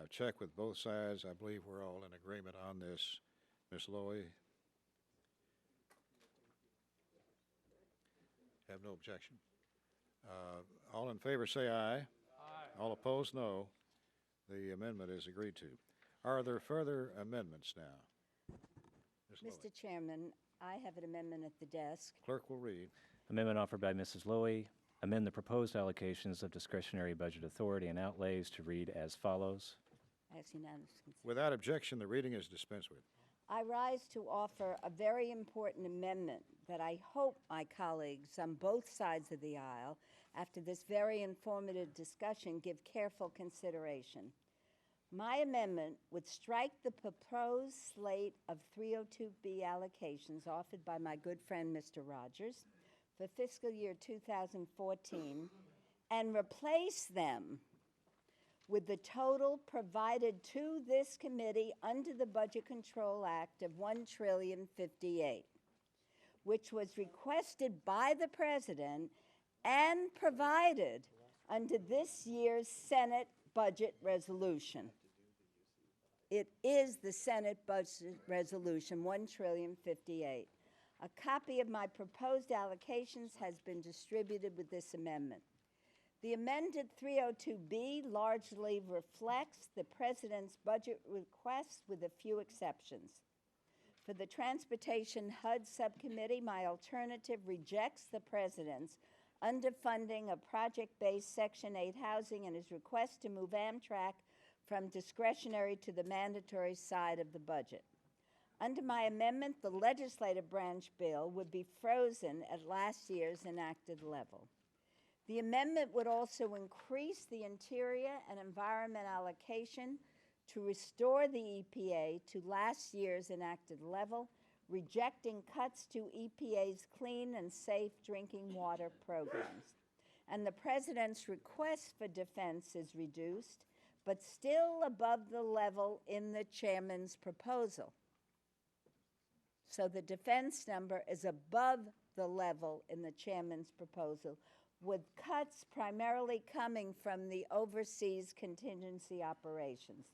I've checked with both sides. I believe we're all in agreement on this. Ms. Lowy? Have no objection. All in favor say aye. Aye. All opposed, no. The amendment is agreed to. Are there further amendments now? Ms. Lowy. Mr. Chairman, I have an amendment at the desk. Clerk will read. Amendment offered by Mrs. Lowy. Amend the proposed allocations of discretionary budget authority and outlays to read as follows. I ask unanimous consent. Without objection, the reading is dispensed with. I rise to offer a very important amendment that I hope my colleagues on both sides of the aisle, after this very informative discussion, give careful consideration. My amendment would strike the proposed slate of 302B allocations offered by my good friend Mr. Rogers for fiscal year 2014 and replace them with the total provided to this committee under the Budget Control Act of $1,058,000,000, which was requested by the President and provided under this year's Senate budget resolution. It is the Senate budget resolution, $1,058,000,000. A copy of my proposed allocations has been distributed with this amendment. The amended 302B largely reflects the President's budget request with a few exceptions. For the Transportation HUD Subcommittee, my alternative rejects the President's underfunding of project-based Section 8 housing and his request to move Amtrak from discretionary to the mandatory side of the budget. Under my amendment, the legislative branch bill would be frozen at last year's enacted level. The amendment would also increase the Interior and Environment allocation to restore the EPA to last year's enacted level, rejecting cuts to EPA's clean and safe drinking water programs. And the President's request for defense is reduced, but still above the level in the Chairman's proposal. So the defense number is above the level in the Chairman's proposal, with cuts primarily coming from the overseas contingency operations.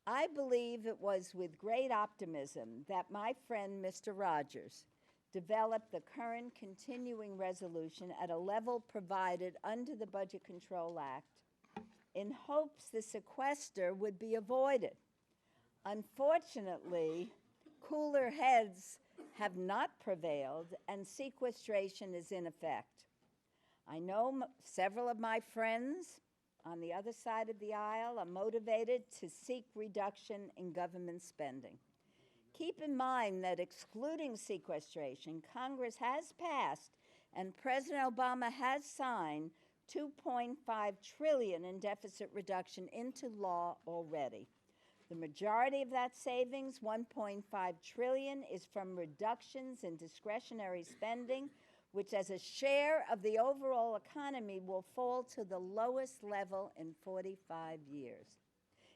I believe it was with great optimism that my friend Mr. Rogers developed the current continuing resolution at a level provided under the Budget Control Act in hopes the sequester would be avoided. Unfortunately, cooler heads have not prevailed and sequestration is in effect. I know several of my friends on the other side of the aisle are motivated to seek reduction in government spending. Keep in mind that excluding sequestration, Congress has passed and President Obama has signed $2.5 trillion in deficit reduction into law already. The majority of that savings, $1.5 trillion, is from reductions in discretionary spending, which as a share of the overall economy will fall to the lowest level in 45 years.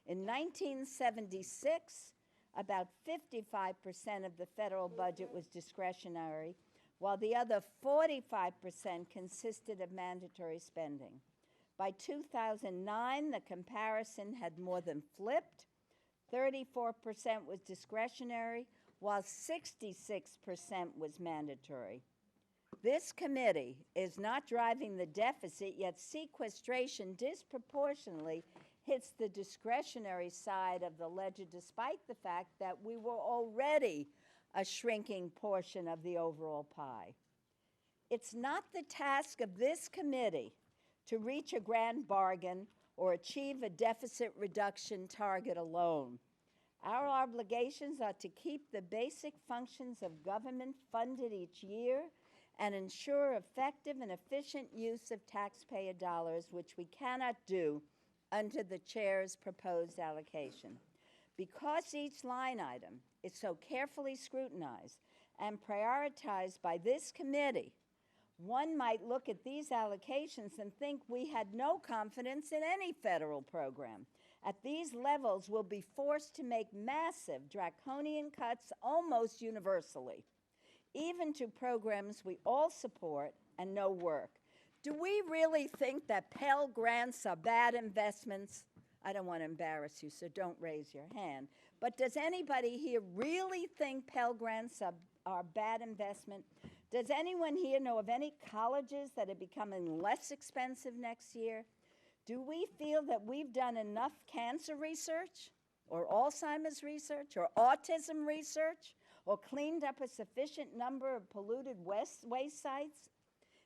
In 1976, about 55% of the federal budget was discretionary, while the other 45% consisted of mandatory spending. By 2009, the comparison had more than flipped. 34% was discretionary, while 66% was mandatory. This committee is not driving the deficit, yet sequestration disproportionately hits the discretionary side of the ledger, despite the fact that we were already a shrinking portion of the overall pie. It's not the task of this committee to reach a grand bargain or achieve a deficit reduction target alone. Our obligations are to keep the basic functions of government funded each year and ensure effective and efficient use of taxpayer dollars, which we cannot do under the chair's proposed allocation. Because each line item is so carefully scrutinized and prioritized by this committee, one might look at these allocations and think we had no confidence in any federal program. At these levels, we'll be forced to make massive draconian cuts almost universally, even to programs we all support and know work. Do we really think that Pell Grants are bad investments? I don't want to embarrass you, so don't raise your hand. But does anybody here really think Pell Grants are bad investment? Does anyone here know of any colleges that are becoming less expensive next year? Do we feel that we've done enough cancer research, or Alzheimer's research, or autism research, or cleaned up a sufficient number of polluted waste sites?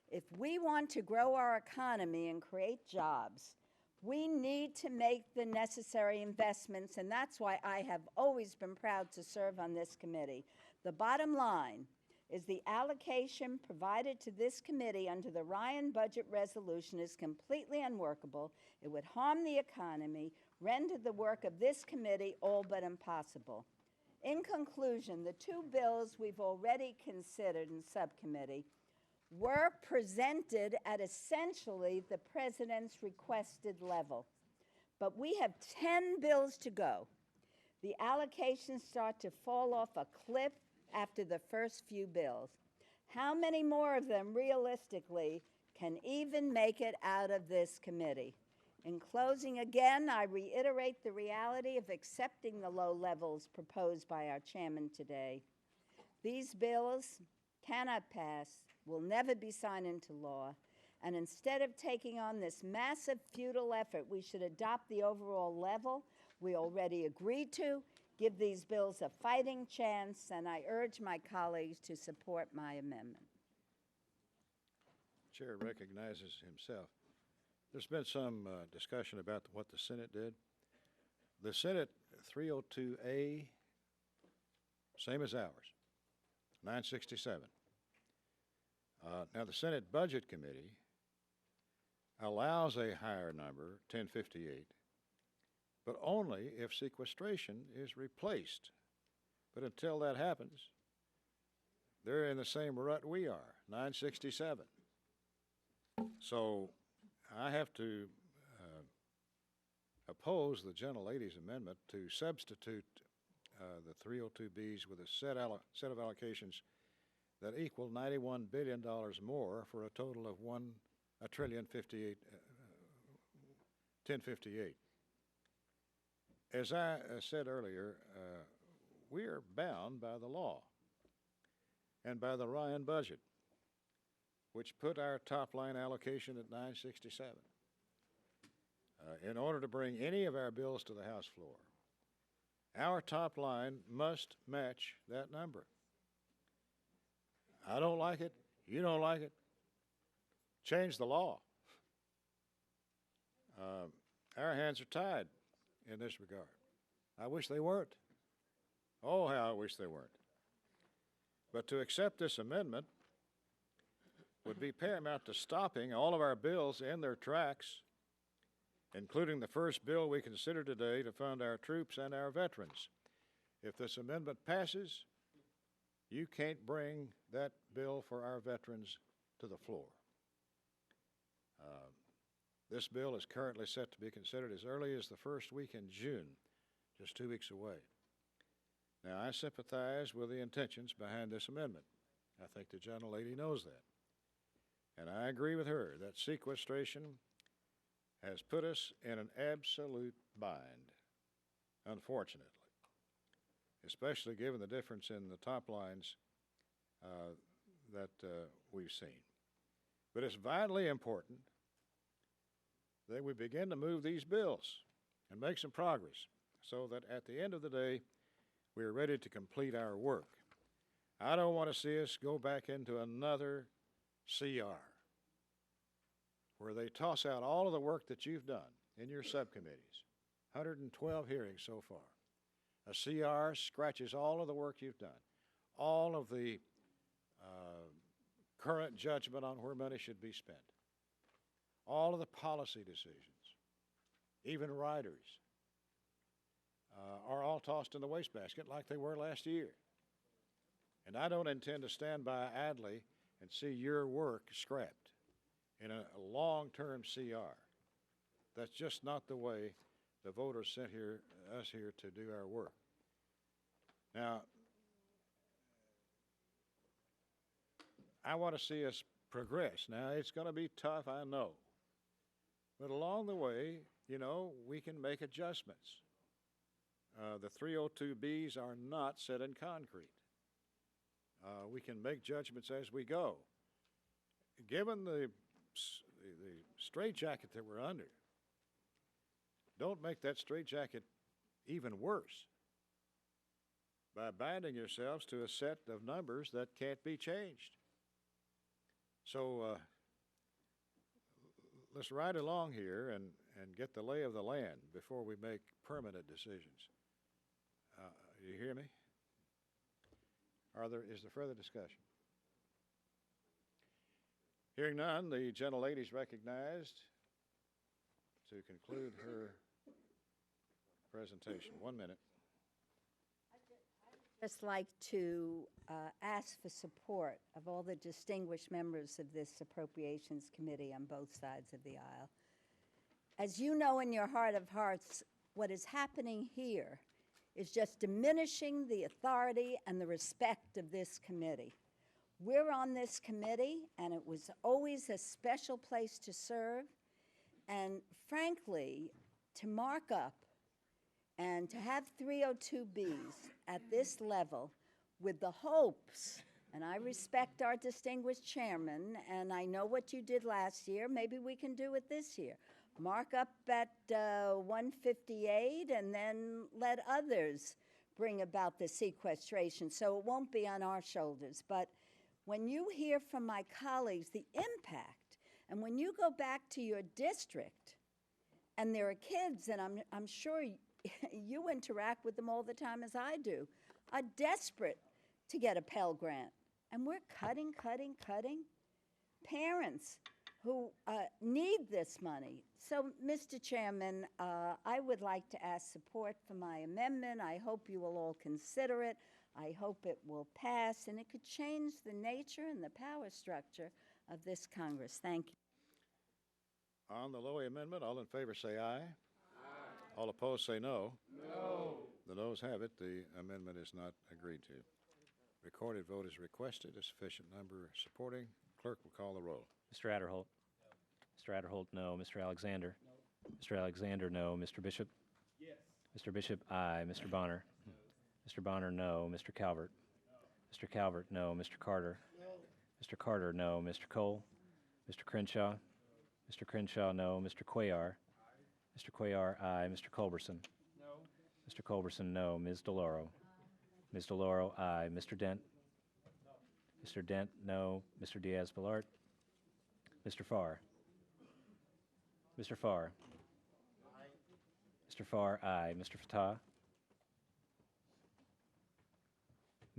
If we want to grow our economy and create jobs, we need to make the necessary investments, and that's why I have always been proud to serve on this committee. The bottom line is the allocation provided to this committee under the Ryan budget resolution is completely unworkable. It would harm the economy, render the work of this committee all but impossible. In conclusion, the two bills we've already considered in subcommittee were presented at essentially the president's requested level. But we have 10 bills to go. The allocations start to fall off a cliff after the first few bills. How many more of them realistically can even make it out of this committee? In closing, again, I reiterate the reality of accepting the low levels proposed by our chairman today. These bills cannot pass, will never be signed into law, and instead of taking on this massive futile effort, we should adopt the overall level we already agreed to, give these bills a fighting chance, and I urge my colleagues to support my amendment. Chair recognizes himself. There's been some discussion about what the Senate did. The Senate 302A, same as ours, 967. Now the Senate Budget Committee allows a higher number, 1058, but only if sequestration is replaced. But until that happens, they're in the same rut we are, 967. So I have to oppose the gentlelady's amendment to substitute the 302Bs with a set of allocations that equal $91 billion more for a total of $1,058,1058. As I said earlier, we are bound by the law and by the Ryan budget, which put our top line allocation at 967. In order to bring any of our bills to the House floor, our top line must match that number. I don't like it. You don't like it. Change the law. Our hands are tied in this regard. I wish they weren't. Oh, how I wish they weren't. But to accept this amendment would be paramount to stopping all of our bills in their tracks, including the first bill we consider today to fund our troops and our veterans. If this amendment passes, you can't bring that bill for our veterans to the floor. This bill is currently set to be considered as early as the first week in June, just 2 weeks away. Now, I sympathize with the intentions behind this amendment. I think the gentlelady knows that. And I agree with her that sequestration has put us in an absolute bind, unfortunately, especially given the difference in the top lines that we've seen. But it's vitally important that we begin to move these bills and make some progress so that at the end of the day, we are ready to complete our work. I don't want to see us go back into another CR where they toss out all of the work that you've done in your subcommittees, 112 hearings so far. A CR scratches all of the work you've done, all of the current judgment on where money should be spent, all of the policy decisions, even riders, are all tossed in the wastebasket like they were last year. And I don't intend to stand by idly and see your work scrapped in a long-term CR. That's just not the way the voters sent us here to do our work. Now, I want to see us progress. Now, it's going to be tough, I know. But along the way, you know, we can make adjustments. The 302Bs are not set in concrete. We can make judgments as we go. Given the straitjacket that we're under, don't make that straitjacket even worse by binding yourselves to a set of numbers that can't be changed. So let's ride along here and get the lay of the land before we make permanent decisions. You hear me? Is there further discussion? Hearing none, the gentlelady is recognized to conclude her presentation. 1 minute. I'd just like to ask for support of all the distinguished members of this Appropriations Committee on both sides of the aisle. As you know in your heart of hearts, what is happening here is just diminishing the authority and the respect of this committee. We're on this committee, and it was always a special place to serve. And frankly, to mark up and to have 302Bs at this level with the hopes, and I respect our distinguished chairman, and I know what you did last year, maybe we can do it this year. Mark up at 158 and then let others bring about the sequestration so it won't be on our shoulders. But when you hear from my colleagues the impact, and when you go back to your district, and there are kids, and I'm sure you interact with them all the time as I do, are desperate to get a Pell Grant. And we're cutting. Parents who need this money. So, Mr. Chairman, I would like to ask support for my amendment. I hope you will all consider it. I hope it will pass, and it could change the nature and the power structure of this Congress. Thank you. On the Lowy amendment, all in favor say aye. Aye. All opposed say no. No. The noes have it. The amendment is not agreed to. Recorded vote is requested. A sufficient number supporting. Clerk will call the roll. Mr. Adderholt. No. Mr. Adderholt, no. Mr. Alexander. No. Mr. Alexander, no. Mr. Bishop. Yes. Mr. Bishop, aye. Mr. Bonner. No. Mr. Bonner, no. Mr. Calvert. No. Mr. Calvert, no. Mr. Carter. No. Mr. Carter, no. Mr. Cole. Mr. Crenshaw. Mr. Crenshaw, no. Mr. Cuellar. Aye. Mr. Cuellar, aye. Mr. Culberson. No. Mr. Culberson, no. Ms. DeLauro. Ms. DeLauro, aye. Mr. Dent. No. Mr. Dent, no. Mr. Diaz-Balart. Mr. Farr. Mr. Farr. Aye. Mr. Farr, aye. Mr. Fatah.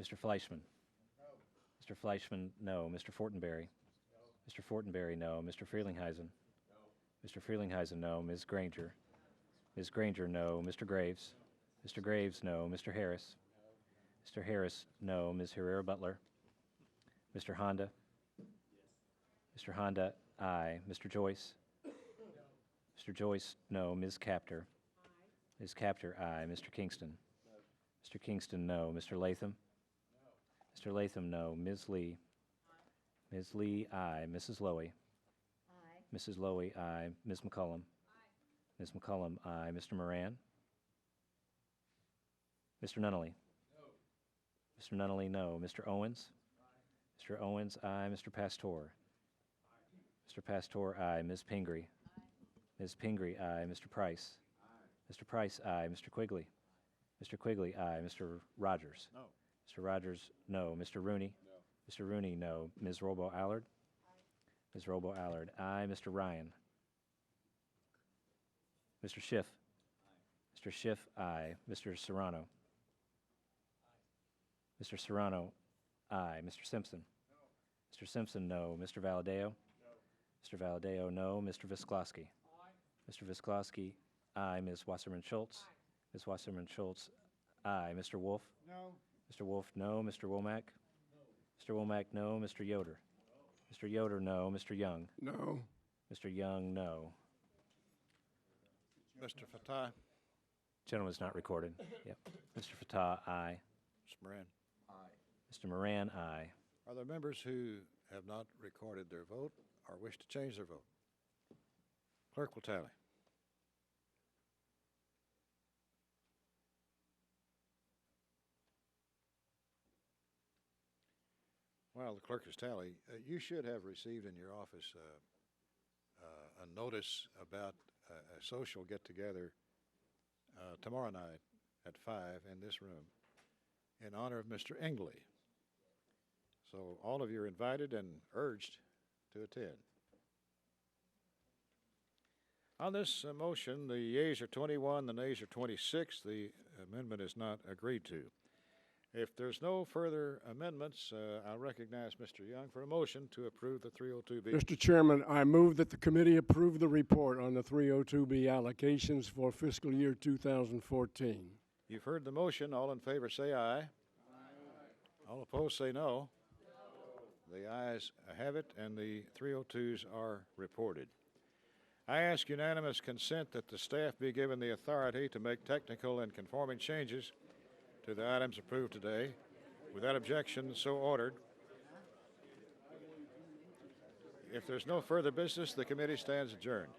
Mr. Fleischman. No. Mr. Fleischman, no. Mr. Fortenberry. No. Mr. Fortenberry, no. Mr. Frelinghuysen? Mr. Frelinghuysen, no. Ms. Granger? Ms. Granger, no. Mr. Graves? Mr. Graves, no. Mr. Harris? Mr. Harris, no. Ms. Herrera Butler? Mr. Honda? Mr. Honda, aye. Mr. Joyce? Mr. Joyce, no. Ms. Capter? Ms. Capter, aye. Mr. Kingston? Mr. Kingston, no. Mr. Latham? Mr. Latham, no. Ms. Lee? Ms. Lee, aye. Mrs. Lowy? Aye. Mrs. Lowy, aye. Ms. McCullum? Ms. McCullum, aye. Mr. Moran? Mr. Nunnally? Mr. Nunnally, no. Mr. Owens? Mr. Owens, aye. Mr. Pastor? Mr. Pastor, aye. Ms. Pingree? Ms. Pingree, aye. Mr. Price? Mr. Price, aye. Mr. Quigley? Mr. Quigley, aye. Mr. Rogers? No. Mr. Rogers, no. Mr. Rooney? Mr. Rooney, no. Ms. Robo Allard? Ms. Robo Allard, aye. Mr. Ryan? Mr. Schiff? Mr. Schiff, aye. Mr. Serrano? Mr. Serrano, aye. Mr. Simpson? Mr. Simpson, no. Mr. Valadeo? Mr. Valadeo, no. Mr. Visklosky? Mr. Visklosky, aye. Ms. Wasserman Schultz? Ms. Wasserman Schultz, aye. Mr. Wolf? No. Mr. Wolf, no. Mr. Womack? Mr. Womack, no. Mr. Yoder? Mr. Yoder, no. Mr. Young? No. Mr. Young, no. Mr. Fatah? Gentleman's not recorded. Yep. Mr. Fatah, aye. Mr. Moran? Mr. Moran, aye. Are there members who have not recorded their vote or wish to change their vote? Clerk will tally. While the clerk is tally, you should have received in your office a notice about a social get-together tomorrow night at 5 in this room in honor of Mr. Engley. So all of you are invited and urged to attend. On this motion, the yeas are 21, the nays are 26. The amendment is not agreed to. If there's no further amendments, I'll recognize Mr. Young for a motion to approve the 302B. Mr. Chairman, I move that the committee approve the report on the 302B allocations for fiscal year 2014. You've heard the motion. All in favor say aye. Aye. All opposed say no. The ayes have it, and the 302s are reported. I ask unanimous consent that the staff be given the authority to make technical and conforming changes to the items approved today. Without objection, so ordered. If there's no further business, the committee stands adjourned.